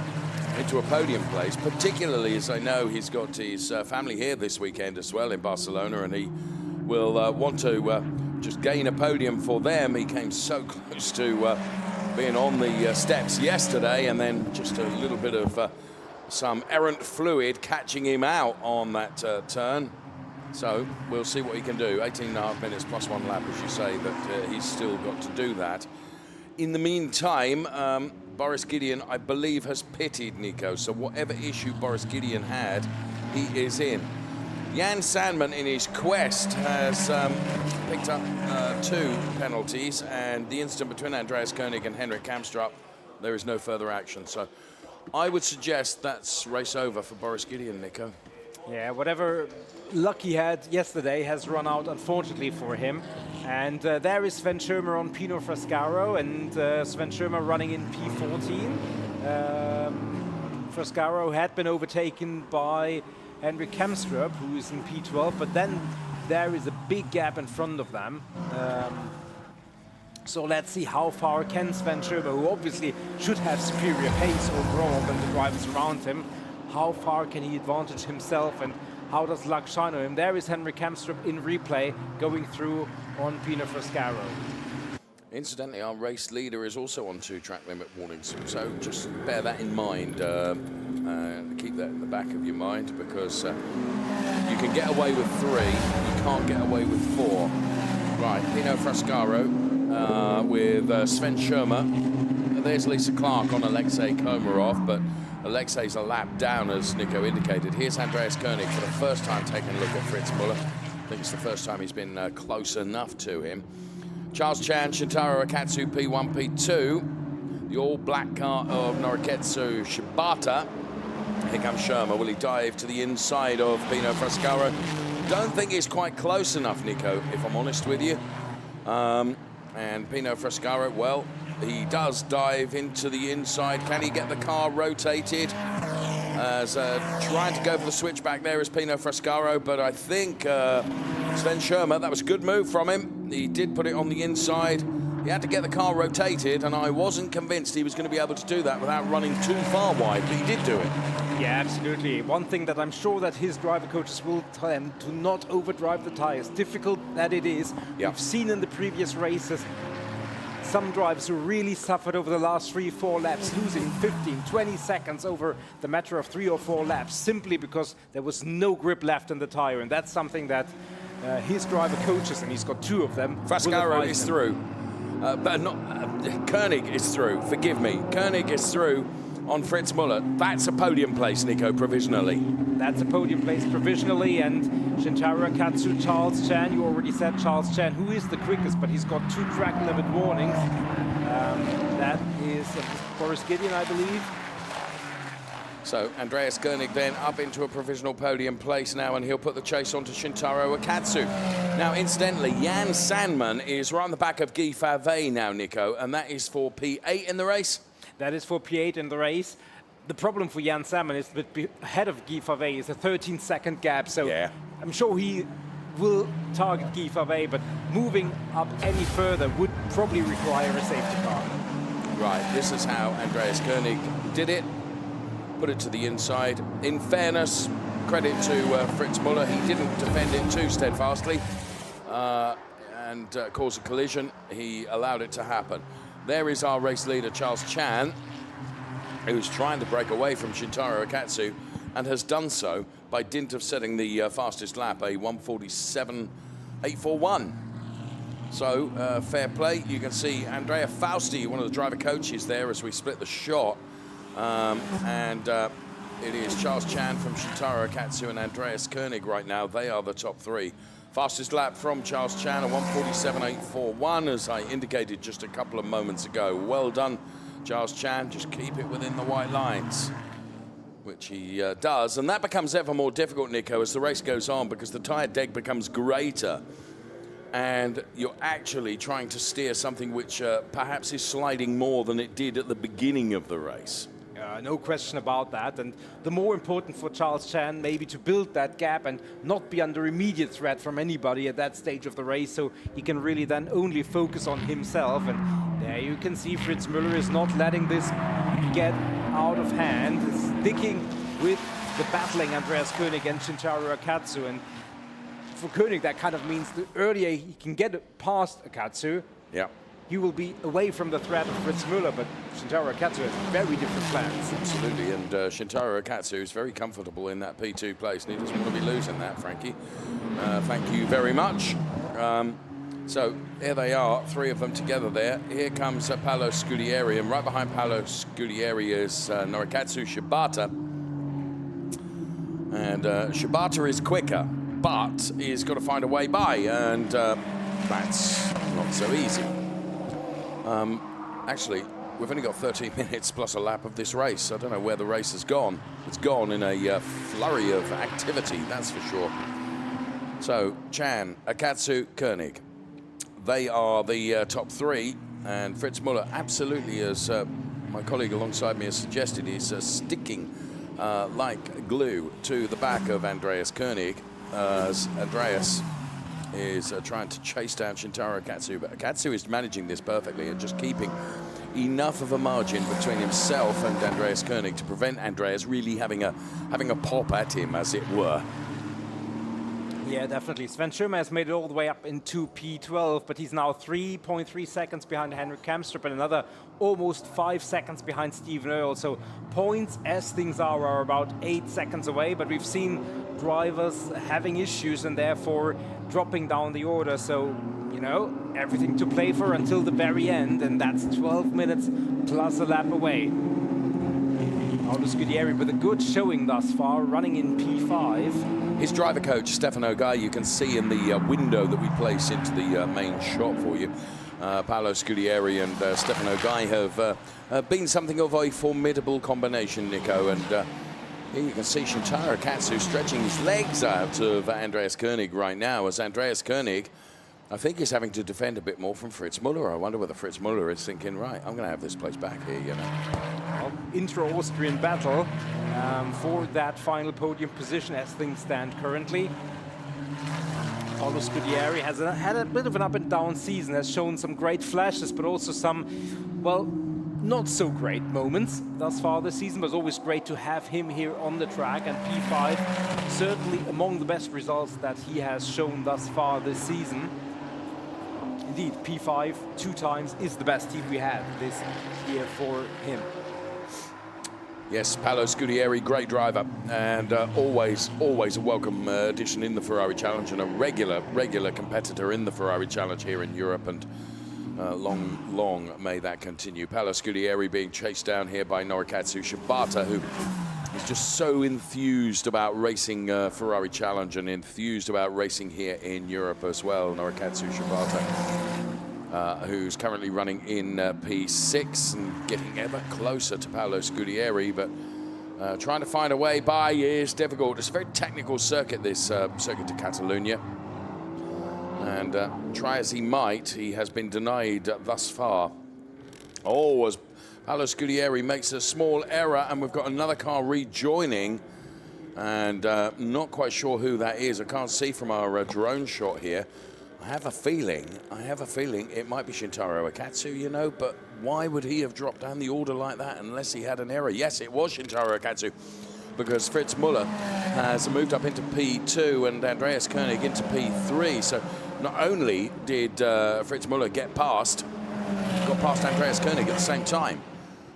podium place, particularly as I know he's got his family here this weekend as well in Barcelona, and he will want to just gain a podium for them. He came so close to being on the steps yesterday, and then just a little bit of some errant fluid catching him out on that turn. So we'll see what he can do. 18.5 minutes plus 1 lap, as you say, but he's still got to do that. In the meantime, Boris Gideon, I believe, has pitted, Nico. So whatever issue Boris Gideon had, he is in. Jan Sandman, in his quest, has picked up 2 penalties, and the incident between Andreas Koenig and Henrik Kamstrup, there is no further action. So I would suggest that's race over for Boris Gideon, Nico. Yeah, whatever luck he had yesterday has run out, unfortunately, for him. And there is Sven Schirmer on Pino Frascaro, and Sven Schirmer running in P14. Frascaro had been overtaken by Henrik Kamstrup, who is in P12, but then there is a big gap in front of them. So let's see how far can Sven Schirmer, who obviously should have superior pace overall than the drivers around him, how far can he advantage himself, and how does luck shine on him? There is Henrik Kamstrup in replay going through on Pino Frascaro. Incidentally, our race leader is also on 2 track limit warnings, so just bear that in mind. Keep that in the back of your mind, because you can get away with 3, you can't get away with 4. Right, Pino Frascaro with Sven Schirmer. There's Lisa Clark on Alexei Komarov, but Alexei's a lap down, as Nico indicated. Here's Andreas Koenig for the first time taking a look at Fritz Muller. I think it's the first time he's been close enough to him. Charles Chan, Shintaro Akatsu, P1, P2. The all-black car of Noriketsu Shibata. Here comes Schirmer. Will he dive to the inside of Pino Frascaro? Don't think he's quite close enough, Nico, if I'm honest with you. And Pino Frascaro, well, he does dive into the inside. Can he get the car rotated? As trying to go for the switchback there is Pino Frascaro, but I think Sven Schirmer, that was a good move from him. He did put it on the inside. He had to get the car rotated, and I wasn't convinced he was going to be able to do that without running too far wide, but he did do it. Yeah, absolutely. One thing that I'm sure that his driver coaches will tell him to not overdrive the tires. Difficult that it is. Yeah. We've seen in the previous races some drivers who really suffered over the last 3-4 laps, losing 15, 20 seconds over the matter of 3 or 4 laps, simply because there was no grip left in the tire. And that's something that his driver coaches, and he's got 2 of them. Frascaro is through. But not Koenig is through. Forgive me. Koenig is through on Fritz Muller. That's a podium place, Nico, provisionally. That's a podium place provisionally, and Shintaro Akatsu, Charles Chan, you already said Charles Chan, who is the quickest, but he's got 2 track limit warnings. That is Boris Gideon, I believe. So Andreas Koenig then up into a provisional podium place now, and he'll put the chase on to Shintaro Akatsu. Now, incidentally, Jan Sandman is right on the back of Guy Favre now, Nico, and that is for P8 in the race? That is for P8 in the race. The problem for Jan Sandman is that ahead of Guy Favre is a 13-second gap, so yeah. I'm sure he will target Guy Favre, but moving up any further would probably require a safety car. Right, this is how Andreas Koenig did it. Put it to the inside. In fairness, credit to Fritz Muller, he didn't defend it too steadfastly and cause a collision. He allowed it to happen. There is our race leader, Charles Chan, who's trying to break away from Shintaro Akatsu and has done so by dint of setting the fastest lap, a 1:47.841. So, fair play. You can see Andrea Fausti, one of the driver coaches there as we split the shot. It is Charles Chan from Shintaro Akatsu and Andreas Koenig right now. They are the top 3. Fastest lap from Charles Chan, a 1:47.841, as I indicated just a couple of moments ago. Well done, Charles Chan. Just keep it within the white lines, which he does. And that becomes ever more difficult, Nico, as the race goes on, because the tyre deck becomes greater. And you're actually trying to steer something which perhaps is sliding more than it did at the beginning of the race. No question about that. And the more important for Charles Chan maybe to build that gap and not be under immediate threat from anybody at that stage of the race, so he can really then only focus on himself. And there you can see Fritz Müller is not letting this get out of hand, sticking with the battling Andreas Koenig and Shintaro Akatsu. And for Koenig, that kind of means the earlier he can get past Akatsu, he will be away from the threat of Fritz Müller, but Shintaro Akatsu has very different plans. Absolutely, and Shintaro Akatsu is very comfortable in that P2 place, and he doesn't want to be losing that, Frankie. Thank you very much. So here they are, 3 of them together there. Here comes Paolo Scudieri, and right behind Paolo Scudieri is Norikatsu Shibata. And Shibata is quicker. but he's got to find a way by, and that's not so easy. Actually, we've only got 13 minutes plus a lap of this race. I don't know where the race has gone. It's gone in a flurry of activity, that's for sure. So, Chan, Akatsu, Koenig. They are the top three, and Fritz Müller absolutely, as my colleague alongside me has suggested, is sticking like glue to the back of Andreas Koenig, as Andreas is trying to chase down Shintaro Akatsu, but Akatsu is managing this perfectly and just keeping enough of a margin between himself and Andreas Koenig to prevent Andreas really having a pop at him, as it were. Yeah, definitely. Sven Schirmer has made it all the way up into P12, but he's now 3.3 seconds behind Henrik Kamstrup and another almost 5 seconds behind Stephen Earle. So points, as things are about 8 seconds away, but we've seen drivers having issues and therefore dropping down the order. So, you know, everything to play for until the very end, and that's 12 minutes plus a lap away. Paolo Scudieri with a good showing thus far, running in P5. His driver coach, Stefano Guy, you can see in the window that we place into the main shot for you. Paolo Scudieri and Stefano Guy have been something of a formidable combination, Nico. And here you can see Shintaro Akatsu stretching his legs out of Andreas Koenig right now, as Andreas Koenig, I think, is having to defend a bit more from Fritz Müller. I wonder whether Fritz Müller is thinking, right, I'm going to have this place back here, you know. Well, intra-Austrian battle for that final podium position as things stand currently. Paolo Scudieri has had a bit of an up-and-down season, has shown some great flashes, but also some, well, not so great moments thus far this season. But it's always great to have him here on the track, and P5 certainly among the best results that he has shown thus far this season. Indeed, P5 2 times is the best team we had this year for him. Yes, Paolo Scudieri, great driver, and always a welcome addition in the Ferrari Challenge, and a regular competitor in the Ferrari Challenge here in Europe, and long may that continue. Paolo Scudieri being chased down here by Norikatsu Shibata, who is just so enthused about racing Ferrari Challenge and enthused about racing here in Europe as well. Norikatsu Shibata, who's currently running in P6 and getting ever closer to Paolo Scudieri, but trying to find a way by is difficult. It's a very technical circuit, this Circuit de Catalunya. And try as he might, he has been denied thus far. Oh, as Paolo Scudieri makes a small error, and we've got another car rejoining, and not quite sure who that is. I can't see from our drone shot here. I have a feeling it might be Shintaro Akatsu, you know, but why would he have dropped down the order like that unless he had an error? Yes, it was Shintaro Akatsu, because Fritz Müller has moved up into P2 and Andreas Koenig into P3. So not only did Fritz Müller got past Andreas Koenig at the same time.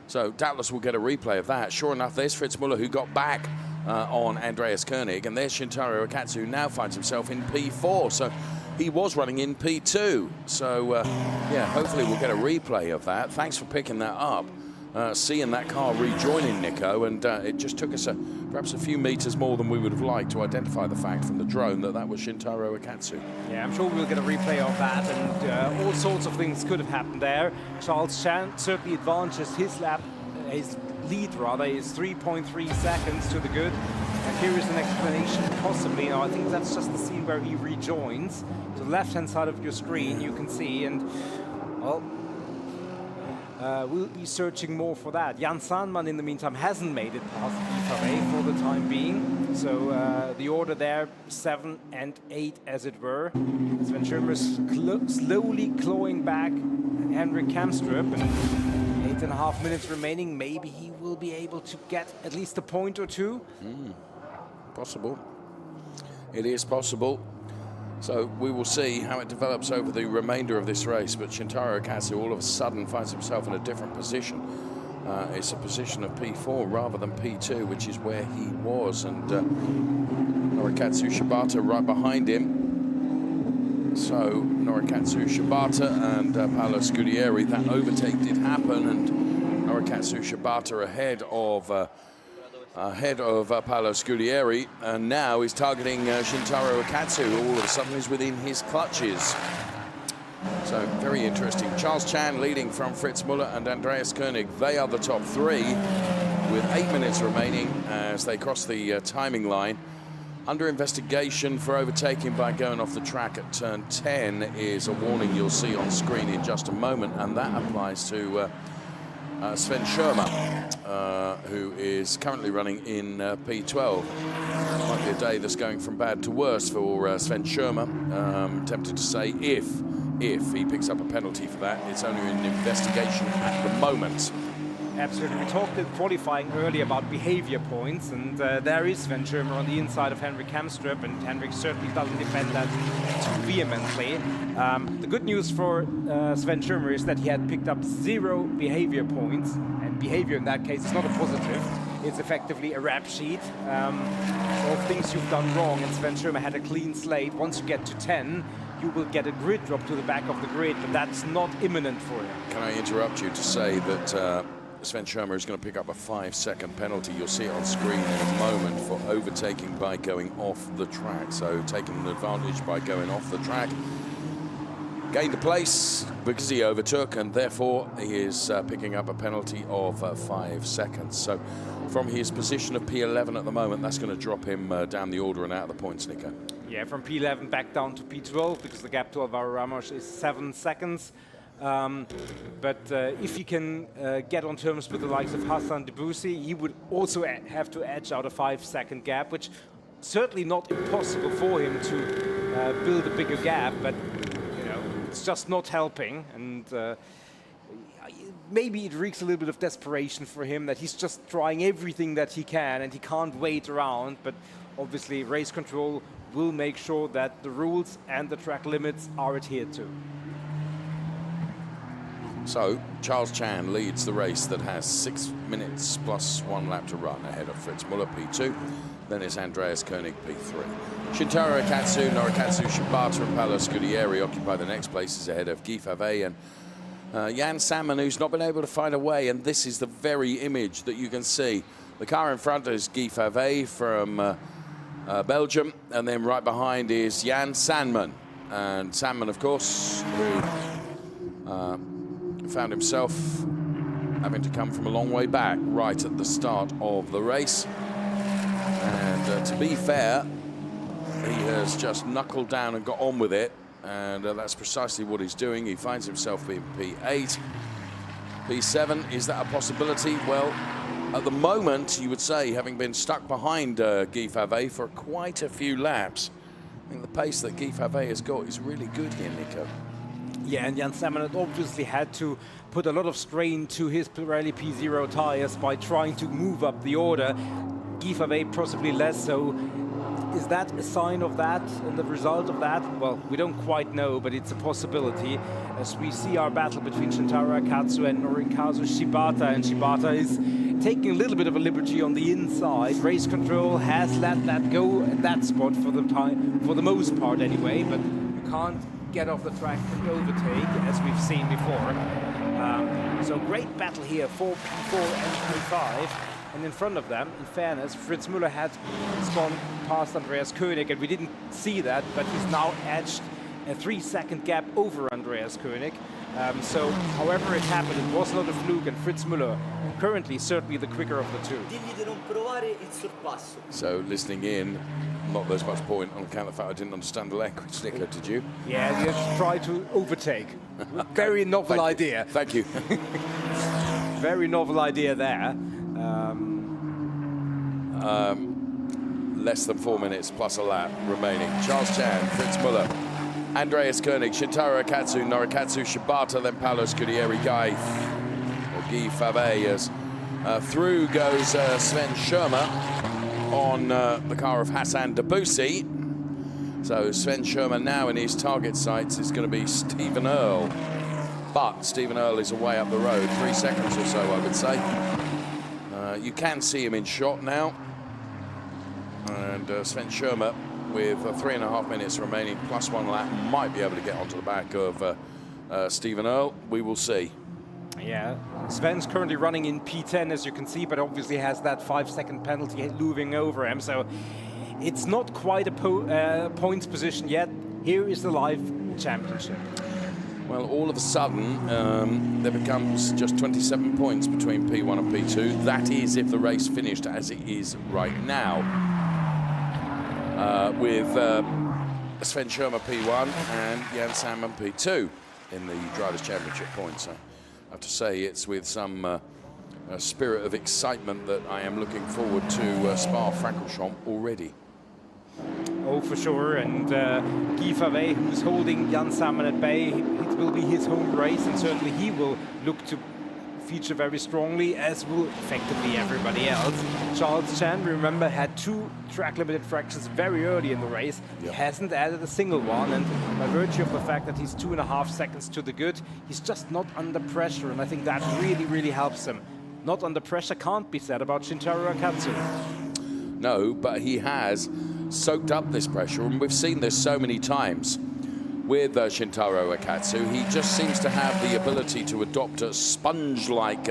So doubtless we'll get a replay of that. Sure enough, there's Fritz Müller, who got back on Andreas Koenig, and there's Shintaro Akatsu, who now finds himself in P4. So he was running in P2. So yeah, hopefully we'll get a replay of that. Thanks for picking that up. Seeing that car rejoining, Nico, and it just took us perhaps a few meters more than we would have liked to identify the fact from the drone that was Shintaro Akatsu. Yeah, I'm sure we'll get a replay of that, and all sorts of things could have happened there. Charles Chan certainly advances his lap, his lead rather, is 3.3 seconds to the good. And here is an explanation, possibly. Now, I think that's just the scene where he rejoins. To the left-hand side of your screen, you can see, and well, we'll be searching more for that. Jan Sandman, in the meantime, hasn't made it past P5A for the time being. So the order there, 7 and 8, as it were. Sven Schirmer's slowly clawing back Henrik Kamstrup, and 8.5 minutes remaining. Maybe he will be able to get at least a point or two. Possible. It is possible. So we will see how it develops over the remainder of this race. But Shintaro Akatsu all of a sudden finds himself in a different position. It's a position of P4 rather than P2, which is where he was. And Norikatsu Shibata right behind him. So Norikatsu Shibata and Paolo Scudieri, that overtake did happen. And Norikatsu Shibata ahead of ahead of Paolo Scudieri, and now he's targeting Shintaro Akatsu, who all of a sudden is within his clutches. So very interesting. Charles Chan leading from Fritz Muller and Andreas Koenig. They are the top three with 8 minutes remaining as they cross the timing line. Under investigation for overtaking by going off the track at turn 10 is a warning you'll see on screen in just a moment, and that applies to Sven Schirmer, who is currently running in P12. Might be a day that's going from bad to worse for Sven Schirmer. Tempted to say if he picks up a penalty for that. It's only an investigation at the moment. Absolutely. We talked in qualifying earlier about behavior points, and there is Sven Schirmer on the inside of Henrik Kamstrup, and Henrik certainly doesn't defend that too vehemently. The good news for Sven Schirmer is that he had picked up 0 behavior points, and behavior in that case is not a positive. It's effectively a rap sheet of things you've done wrong, and Sven Schirmer had a clean slate. Once you get to 10, you will get a grid drop to the back of the grid, but that's not imminent for him. Can I interrupt you to say that Sven Schirmer is going to pick up a 5-second penalty. You'll see it on screen in a moment for overtaking by going off the track. So taking an advantage by going off the track. Gained a place because he overtook, and therefore he is picking up a penalty of 5 seconds. So from his position of P11 at the moment, that's going to drop him down the order and out of the points, Nico. Yeah, from P11 back down to P12, because the gap to Alvaro Ramos is 7 seconds. But if he can get on terms with the likes of Hassan Debussy, he would also have to edge out a 5-second gap, which certainly not impossible for him to build a bigger gap, but you know, it's just not helping. And maybe it reeks a little bit of desperation for him, that he's just trying everything that he can and he can't wait around. But obviously race control will make sure that the rules and the track limits are adhered to. So Charles Chan leads the race that has 6 minutes plus 1 lap to run ahead of Fritz Muller, P2. Then it's Andreas Koenig, P3. Shintaro Akatsu, Norikatsu Shibata and Paolo Scudieri occupy the next places ahead of Guy Favre and Jan Sandman, who's not been able to find a way. And this is the very image that you can see. The car in front is Guy Favre from Belgium, and then right behind is Jan Sandman. And Sandman, of course, who found himself having to come from a long way back right at the start of the race. And to be fair, he has just knuckled down and got on with it, and that's precisely what he's doing. He finds himself in P8. P7, is that a possibility? Well, at the moment, you would say, having been stuck behind Guy Favre for quite a few laps, I think the pace that Guy Favre has got is really good here, Nico. Yeah, and Jan Sandman obviously had to put a lot of strain to his Pirelli P0 tires by trying to move up the order. Guy Favre possibly less so. Is that a sign of that and the result of that? Well, we don't quite know, but it's a possibility. As we see our battle between Shintaro Akatsu and Norikazu Shibata, and Shibata is taking a little bit of a liberty on the inside. Race control has let that go at that spot for the time, for the most part anyway, but you can't get off the track and overtake, as we've seen before. So great battle here for P4 and P5. And in front of them, in fairness, Fritz Muller had gone past Andreas Koenig, and we didn't see that, but he's now edged a 3-second gap over Andreas Koenig. So however it happened, it was not a fluke, and Fritz Muller currently certainly the quicker of the two. So listening in, not there's much point on account of the fact I didn't understand the language. Nico, did you? Yeah, you have to try to overtake. Very novel idea. Thank you. Very novel idea there. Less than 4 minutes plus a lap remaining. Charles Chan, Fritz Muller, Andreas Koenig, Shintaro Akatsu, Norikatsu Shibata, then Paolo Scudieri, Guy Favre. As through goes Sven Schirmer on the car of Hassan Debussy. So Sven Schirmer now in his target sights is going to be Stephen Earle. But Stephen Earle is away up the road, 3 seconds or so, I would say. You can see him in shot now. And Sven Schirmer, with 3.5 minutes remaining, plus 1 lap, might be able to get onto the back of Stephen Earle. We will see. Yeah, Sven's currently running in P10, as you can see, but obviously has that 5-second penalty looming over him. So it's not quite a points position yet. Here is the live championship. Well, all of a sudden, there becomes just 27 points between P1 and P2. That is if the race finished as it is right now. With Sven Schirmer P1 and Jan Sandman P2 in the Drivers' Championship points. I have to say it's with some spirit of excitement that I am looking forward to Spa-Francorchamps already. Oh, for sure, and Guy Favre, who's holding Jan Sandman at bay, it will be his home race, and certainly he will look to feature very strongly, as will effectively everybody else. Charles Chan, remember, had 2 track-limited fractions very early in the race. He hasn't added a single one, and by virtue of the fact that he's 2.5 seconds to the good, he's just not under pressure, and I think that really, really helps him. Not under pressure can't be said about Shintaro Akatsu. No, but he has soaked up this pressure, and we've seen this so many times with Shintaro Akatsu. He just seems to have the ability to adopt a sponge-like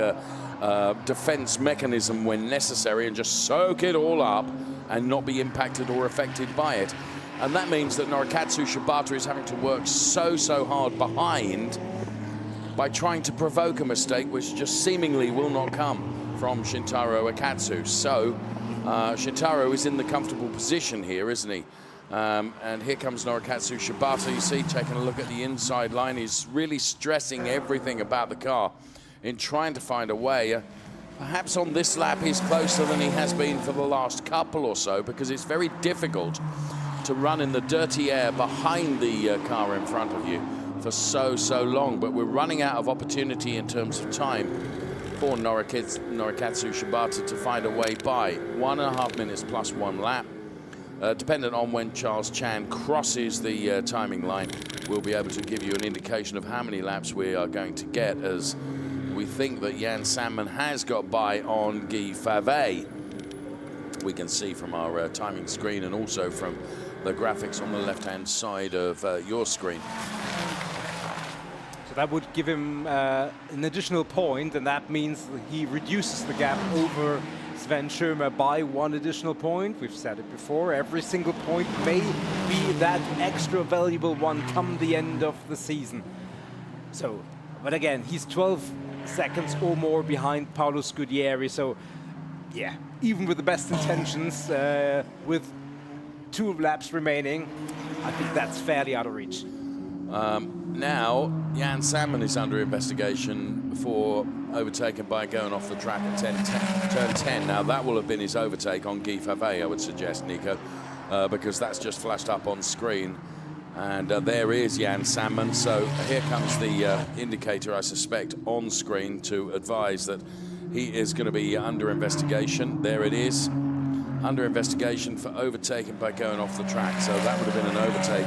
defense mechanism when necessary and just soak it all up and not be impacted or affected by it. And that means that Norikatsu Shibata is having to work so hard behind by trying to provoke a mistake which just seemingly will not come from Shintaro Akatsu. So Shintaro is in the comfortable position here, isn't he? And here comes Norikatsu Shibata. You see, taking a look at the inside line, he's really stressing everything about the car in trying to find a way. Perhaps on this lap he's closer than he has been for the last couple or so, because it's very difficult to run in the dirty air behind the car in front of you for so long. But we're running out of opportunity in terms of time for Norikatsu Shibata to find a way by. 1.5 minutes plus 1 lap. Dependent on when Charles Chan crosses the timing line, we'll be able to give you an indication of how many laps we are going to get, as we think that Jan Sandman has got by on Guy Favre. We can see from our timing screen and also from the graphics on the left-hand side of your screen. So that would give him an additional point, and that means he reduces the gap over Sven Schirmer by 1 additional point. We've said it before, every single point may be that extra valuable one come the end of the season. So, but again, he's 12 seconds or more behind Paolo Scudieri, so yeah, even with the best intentions, with 2 laps remaining, I think that's fairly out of reach. Now, Jan Sandman is under investigation for overtaken by going off the track at turn 10. Now, that will have been his overtake on Guy Favre, I would suggest, Nico, because that's just flashed up on screen. And there is Jan Sandman. So here comes the indicator, I suspect, on screen to advise that he is going to be under investigation. There it is. Under investigation for overtaking by going off the track. So that would have been an overtake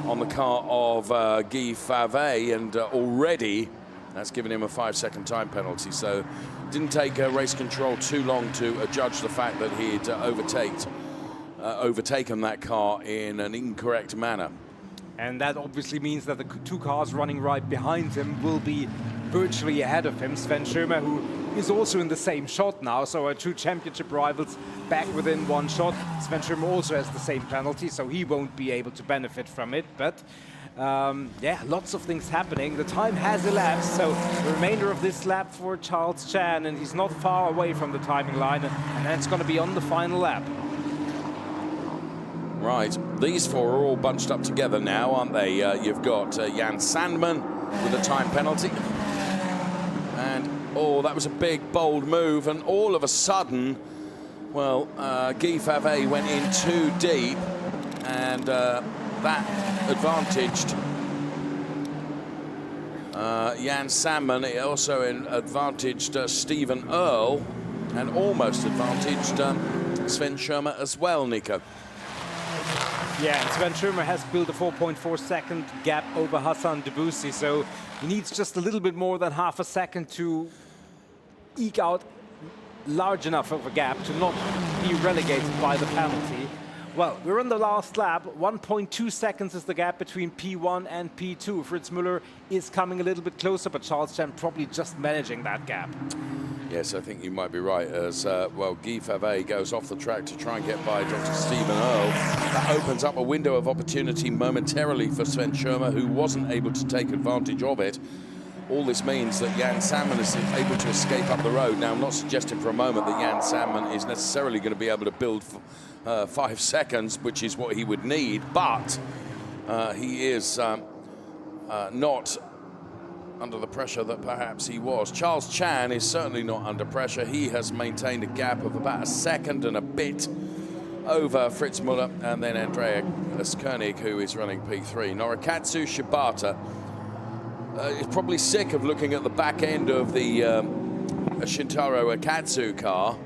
on the car of Guy Favre, and already that's given him a 5-second time penalty. So it didn't take race control too long to judge the fact that he'd overtaken that car in an incorrect manner. And that obviously means that the 2 cars running right behind him will be virtually ahead of him. Sven Schirmer, who is also in the same shot now, so our 2 championship rivals back within 1 shot. Sven Schirmer also has the same penalty, so he won't be able to benefit from it. But yeah, lots of things happening. The time has elapsed, so the remainder of this lap for Charles Chan, and he's not far away from the timing line, and then it's going to be on the final lap. Right, these 4 are all bunched up together now, aren't they? You've got Jan Sandman with a time penalty. And, oh, that was a big, bold move. And all of a sudden, well, Guy Favre went in too deep. And that advantaged Jan Sandman. It also advantaged Stephen Earl, and almost advantaged Sven Schirmer as well, Nico. Yeah, and Sven Schirmer has built a 4.4-second gap over Hassan Debussy, so he needs just a little bit more than half a second to eke out large enough of a gap to not be relegated by the penalty. Well, we're on the last lap. 1.2 seconds is the gap between P1 and P2. Fritz Müller is coming a little bit closer, but Charles Chen probably just managing that gap. Yes, I think you might be right, as well, Guy Favre goes off the track to try and get by Dr. Stephen Earl. That opens up a window of opportunity momentarily for Sven Schirmer, who wasn't able to take advantage of it. All this means that Jan Sandman is able to escape up the road. Now, I'm not suggesting for a moment that Jan Sandman is necessarily going to be able to build 5 seconds, which is what he would need, but he is not under the pressure that perhaps he was. Charles Chan is certainly not under pressure. He has maintained a gap of about a second and a bit over Fritz Müller and then Andreas Koenig, who is running P3. Norikatsu Shibata is probably sick of looking at the back end of the Shintaro Akatsu car,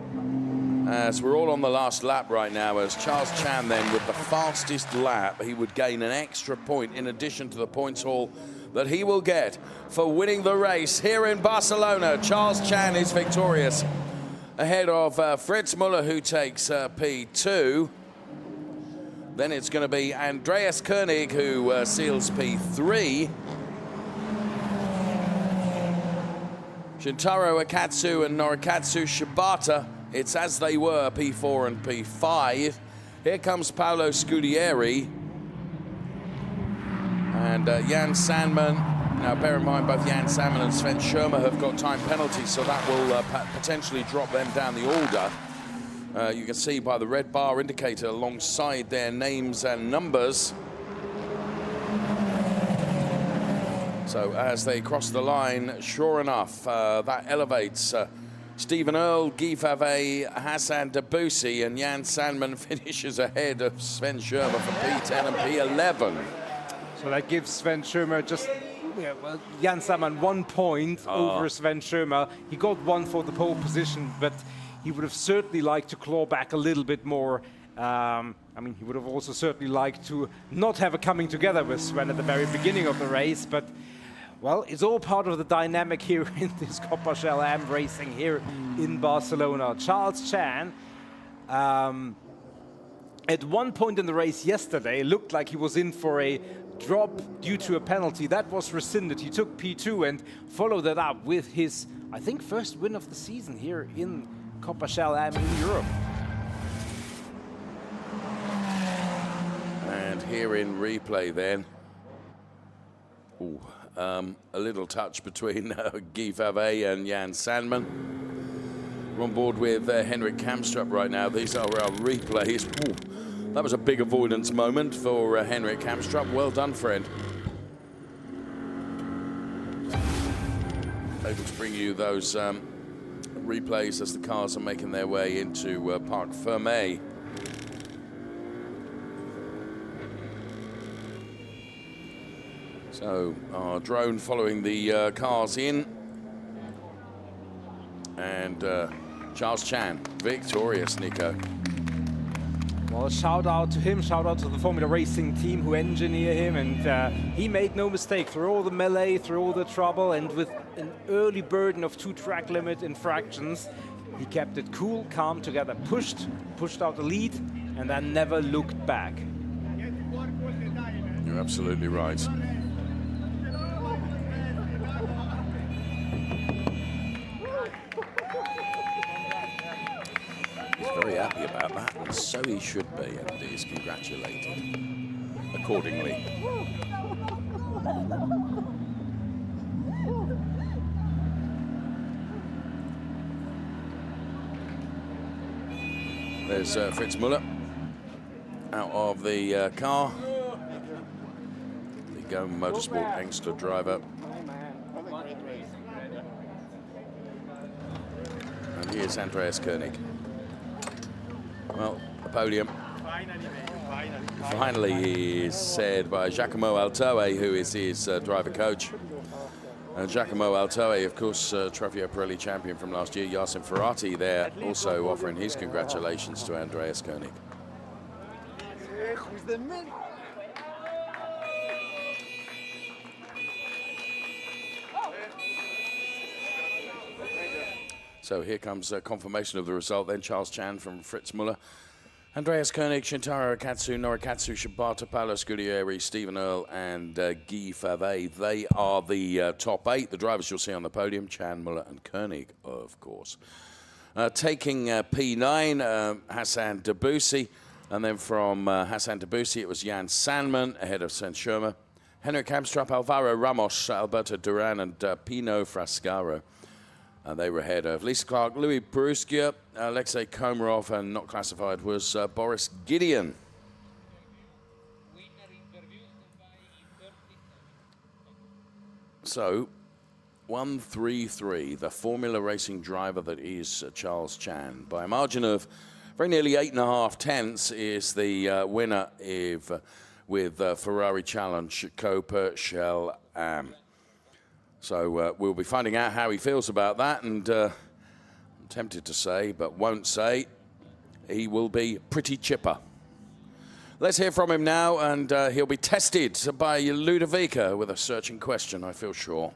as we're all on the last lap right now, as Charles Chan then with the fastest lap, he would gain an extra point in addition to the points haul that he will get for winning the race here in Barcelona. Charles Chan is victorious ahead of Fritz Müller, who takes P2. Then it's going to be Andreas Koenig, who seals P3. Shintaro Akatsu and Norikatsu Shibata, it's as they were, P4 and P5. Here comes Paolo Scudieri. And Jan Sandman. Now, bear in mind, both Jan Sandman and Sven Schirmer have got time penalties, so that will potentially drop them down the order. You can see by the red bar indicator alongside their names and numbers. So as they cross the line, sure enough, that elevates Stephen Earl, Guy Favre, Hassan Debussy, and Jan Sandman finishes ahead of Sven Schirmer for P10 and P11. So that gives Sven Schirmer just, well, Jan Sandman 1 point over Sven Schirmer. He got 1 for the pole position, but he would have certainly liked to claw back a little bit more. I mean, he would have also certainly liked to not have a coming together with Sven at the very beginning of the race, but well, it's all part of the dynamic here in this Copa Shell Am racing here in Barcelona. Charles Chan, at one point in the race yesterday, it looked like he was in for a drop due to a penalty. That was rescinded. He took P2 and followed that up with his, I think, first win of the season here in Copa Shell Am in Europe. And here in replay then, a little touch between Guy Favre and Jan Sandman. We're on board with Henrik Kamstrup right now. These are our replays. Ooh, that was a big avoidance moment for Henrik Kamstrup. Well done, friend. Able to bring you those replays as the cars are making their way into Parc Fermé. So our drone following the cars in, and Charles Chan victorious, Nico. Well, shout out to him, shout out to the Formula Racing team who engineer him, and he made no mistake through all the melee, through all the trouble, and with an early burden of 2 track limit infractions, he kept it cool, calm, together, pushed out the lead, and then never looked back. You're absolutely right. Very happy about that, and so he should be, and he is congratulated accordingly. There's Fritz Müller out of the car. The Go Motorsport Engster driver. And here's Andreas Koenig. Well, the podium finally is said by Giacomo Altoe, who is his driver coach. And Giacomo Altoe, of course, Trofeo Pirelli champion from last year. Yasin Ferrati there also offering his congratulations to Andreas Koenig. So here comes confirmation of the result then. Charles Chan from Fritz Müller Andreas Koenig, Shintaro Akatsu, Norikatsu Shibata, Paolo Scudieri, Stephen Earle, and Guy Favre. They are the top 8. The drivers you'll see on the podium, Chan, Muller, and Koenig, of course. Taking P9, Hassan Debussy. And then from Hassan Debussy, it was Jan Sandman ahead of Sven Schirmer. Henrik Hamstrup, Alvaro Ramos, Alberto Duran, and Pino Frascaro. They were ahead of Lisa Clark, Louis Bruskia, Alexei Komarov, and not classified was Boris Gideon. So, 1-3-3, the Formula Racing driver that is Charles Chan. By a margin of very nearly 8.5 tenths is the winner with Ferrari Challenge, Copa Shell Am. So we'll be finding out how he feels about that, and I'm tempted to say, but won't say, he will be pretty chipper. Let's hear from him now, and he'll be tested by Ludovica with a searching question, I feel sure.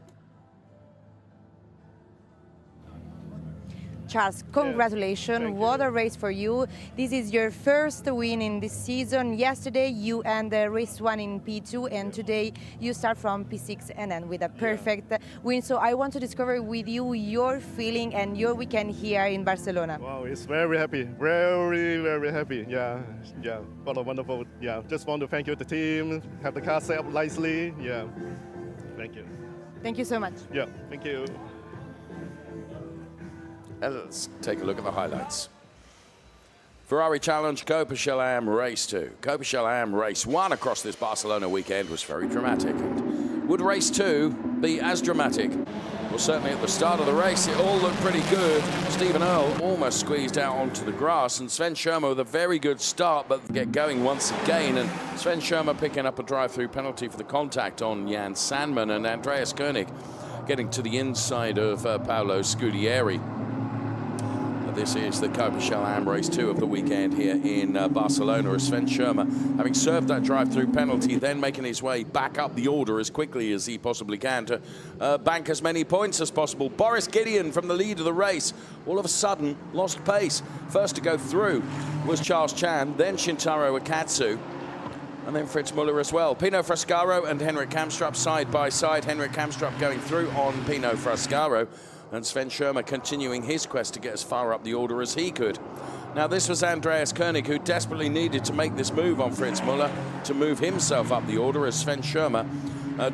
Charles, congratulations. What a race for you. This is your first win in this season. Yesterday you ended race 1 in P2, and today you start from P6 and end with a perfect win. So I want to discover with you your feeling and your weekend here in Barcelona. Wow, it's very happy. Very happy. Yeah. What a wonderful, just want to thank you, the team, have the car set up nicely. Yeah. Thank you. Thank you so much. Yeah, thank you. Let's take a look at the highlights. Ferrari Challenge, Copa Shell Am Race 2. Copa Shell Am Race 1 across this Barcelona weekend was very dramatic. And would Race 2 be as dramatic? Well, certainly at the start of the race, it all looked pretty good. Stephen Earle almost squeezed out onto the grass, and Sven Schirmer with a very good start, but get going once again. And Sven Schirmer picking up a drive-through penalty for the contact on Jan Sandman, and Andreas Koenig getting to the inside of Paolo Scudieri. This is the Copa Shell Am Race 2 of the weekend here in Barcelona, as Sven Schirmer, having served that drive-through penalty, then making his way back up the order as quickly as he possibly can to bank as many points as possible. Boris Gideon from the lead of the race all of a sudden lost pace. First to go through was Charles Chan, then Shintaro Akatsu, and then Fritz Muller as well. Pino Frascaro and Henrik Hamstrup side by side. Henrik Hamstrup going through on Pino Frascaro, and Sven Schirmer continuing his quest to get as far up the order as he could. Now, this was Andreas Koenig, who desperately needed to make this move on Fritz Muller to move himself up the order, as Sven Schirmer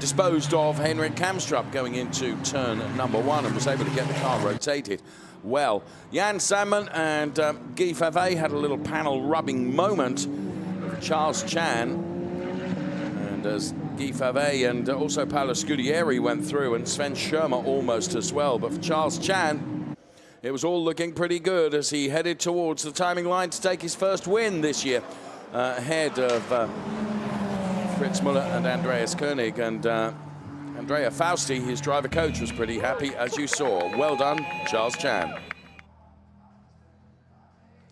disposed of Henrik Hamstrup going into turn number 1 and was able to get the car rotated well. Jan Sandman and Guy Favre had a little panel rubbing moment. Charles Chan, and as Guy Favre and also Paolo Scudieri went through, and Sven Schirmer almost as well. But for Charles Chan, it was all looking pretty good as he headed towards the timing line to take his first win this year, ahead of Fritz Muller and Andreas Koenig. And Andrea Fausti, his driver coach, was pretty happy, as you saw. Well done, Charles Chan.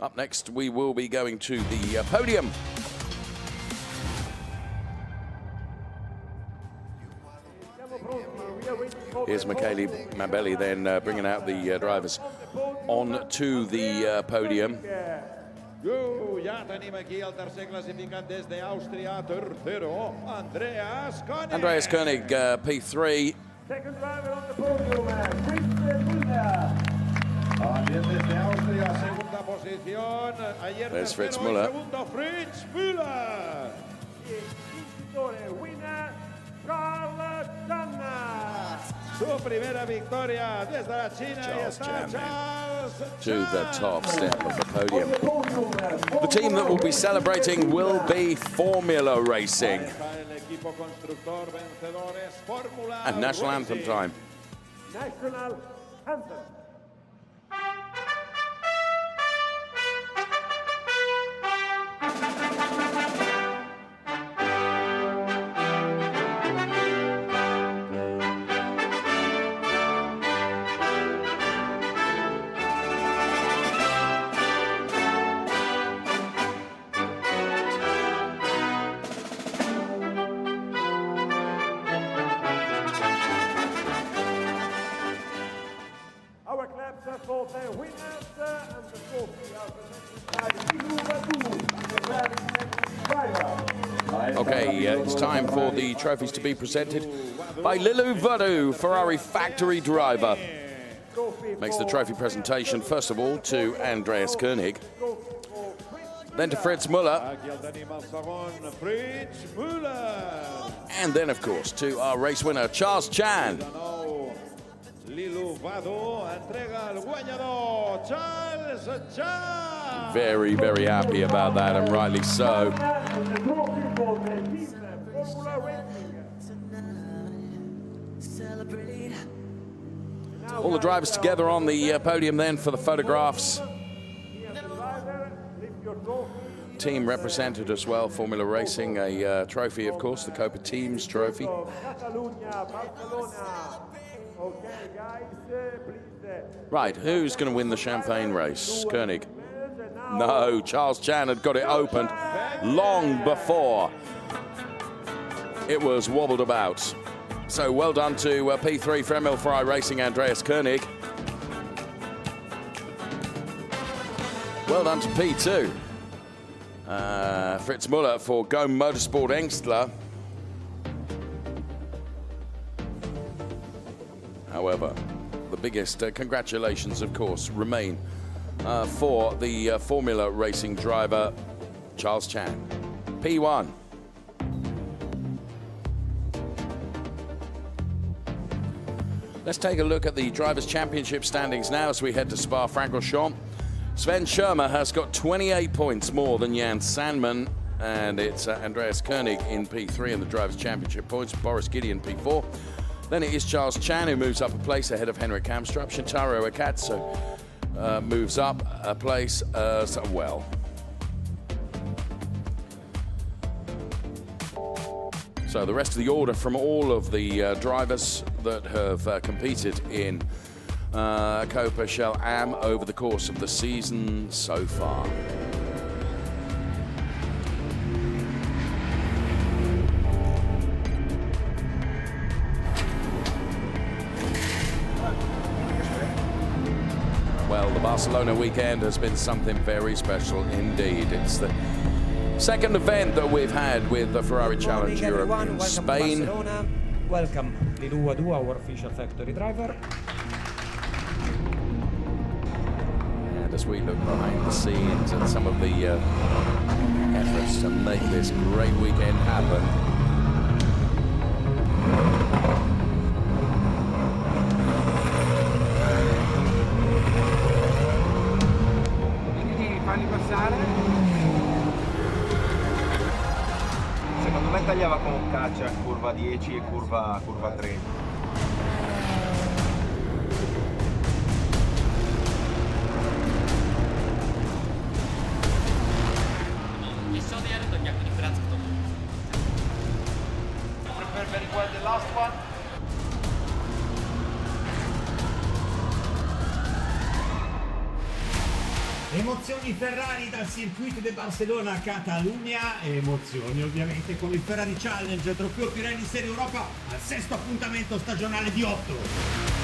Up next, we will be going to the podium. Here's Michele Mabelli then bringing out the drivers on to the podium. Andreas Koenig, P3. Second driver on the podium, Fritz There's Fritz Muller. Winner, Charles Chan. Su primera victoria desde la China. Charles Chan to the top step of the podium. The team that will be celebrating will be Formula Racing. And national anthem time. National anthem. Okay, it's time for the trophies to be presented by Lilu Vadu, Ferrari factory driver. Makes the trophy presentation, first of all, to Andreas Koenig, then to Fritz Müller, and then, of course, to our race winner, Charles Chan. Very, very happy about that, and rightly so. All the drivers together on the podium then for the photographs. Team represented as well, Formula Racing, a trophy, of course, the Copa Teams trophy. Right, who's going to win the champagne race? Koenig? No, Charles Chan had got it opened long before it was wobbled about. So well done to P3 for ML Ferrari Racing, Andreas Koenig. Well done to P2. Fritz Müller for Go Motorsport Engstler. However, the biggest congratulations, of course, remain for the Formula Racing driver, Charles Chan. P1. Let's take a look at the Drivers' Championship standings now as we head to Spa-Francorchamps. Sven Schirmer has got 28 points more than Jan Sandman, and it's Andreas Koenig in P3 in the Drivers' Championship points, Boris Gideon P4. Then it is Charles Chan who moves up a place ahead of Henrik Kamstrup. Shintaro Akatsu moves up a place as well. So the rest of the order from all of the drivers that have competed in Copa Shell Am over the course of the season so far. Well, the Barcelona weekend has been something very special indeed. It's the second event that we've had with the Ferrari Challenge Europe in Spain. Welcome, Lilu Vadu, our official factory driver. And as we look behind the scenes at some of the efforts to make this great weekend happen, secondo me tagliava con caccia curva 10 e curva 3. Prepare very well the last one. Emozioni Ferrari dal circuito di Barcelona a Catalunya, emozioni ovviamente con il Ferrari Challenge, trofeo Pirelli Serie Europa al sesto appuntamento stagionale di 8.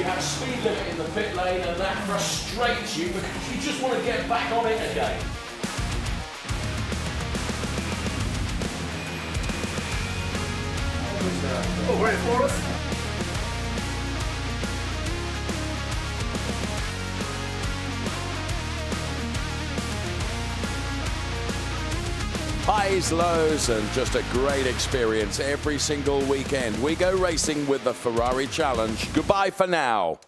you have a speed limit in the pit lane and that frustrates you because you just want to get back on it again. Oh, wait for us. Highs, lows, and just a great experience every single weekend. We go racing with the Ferrari Challenge. Goodbye for now.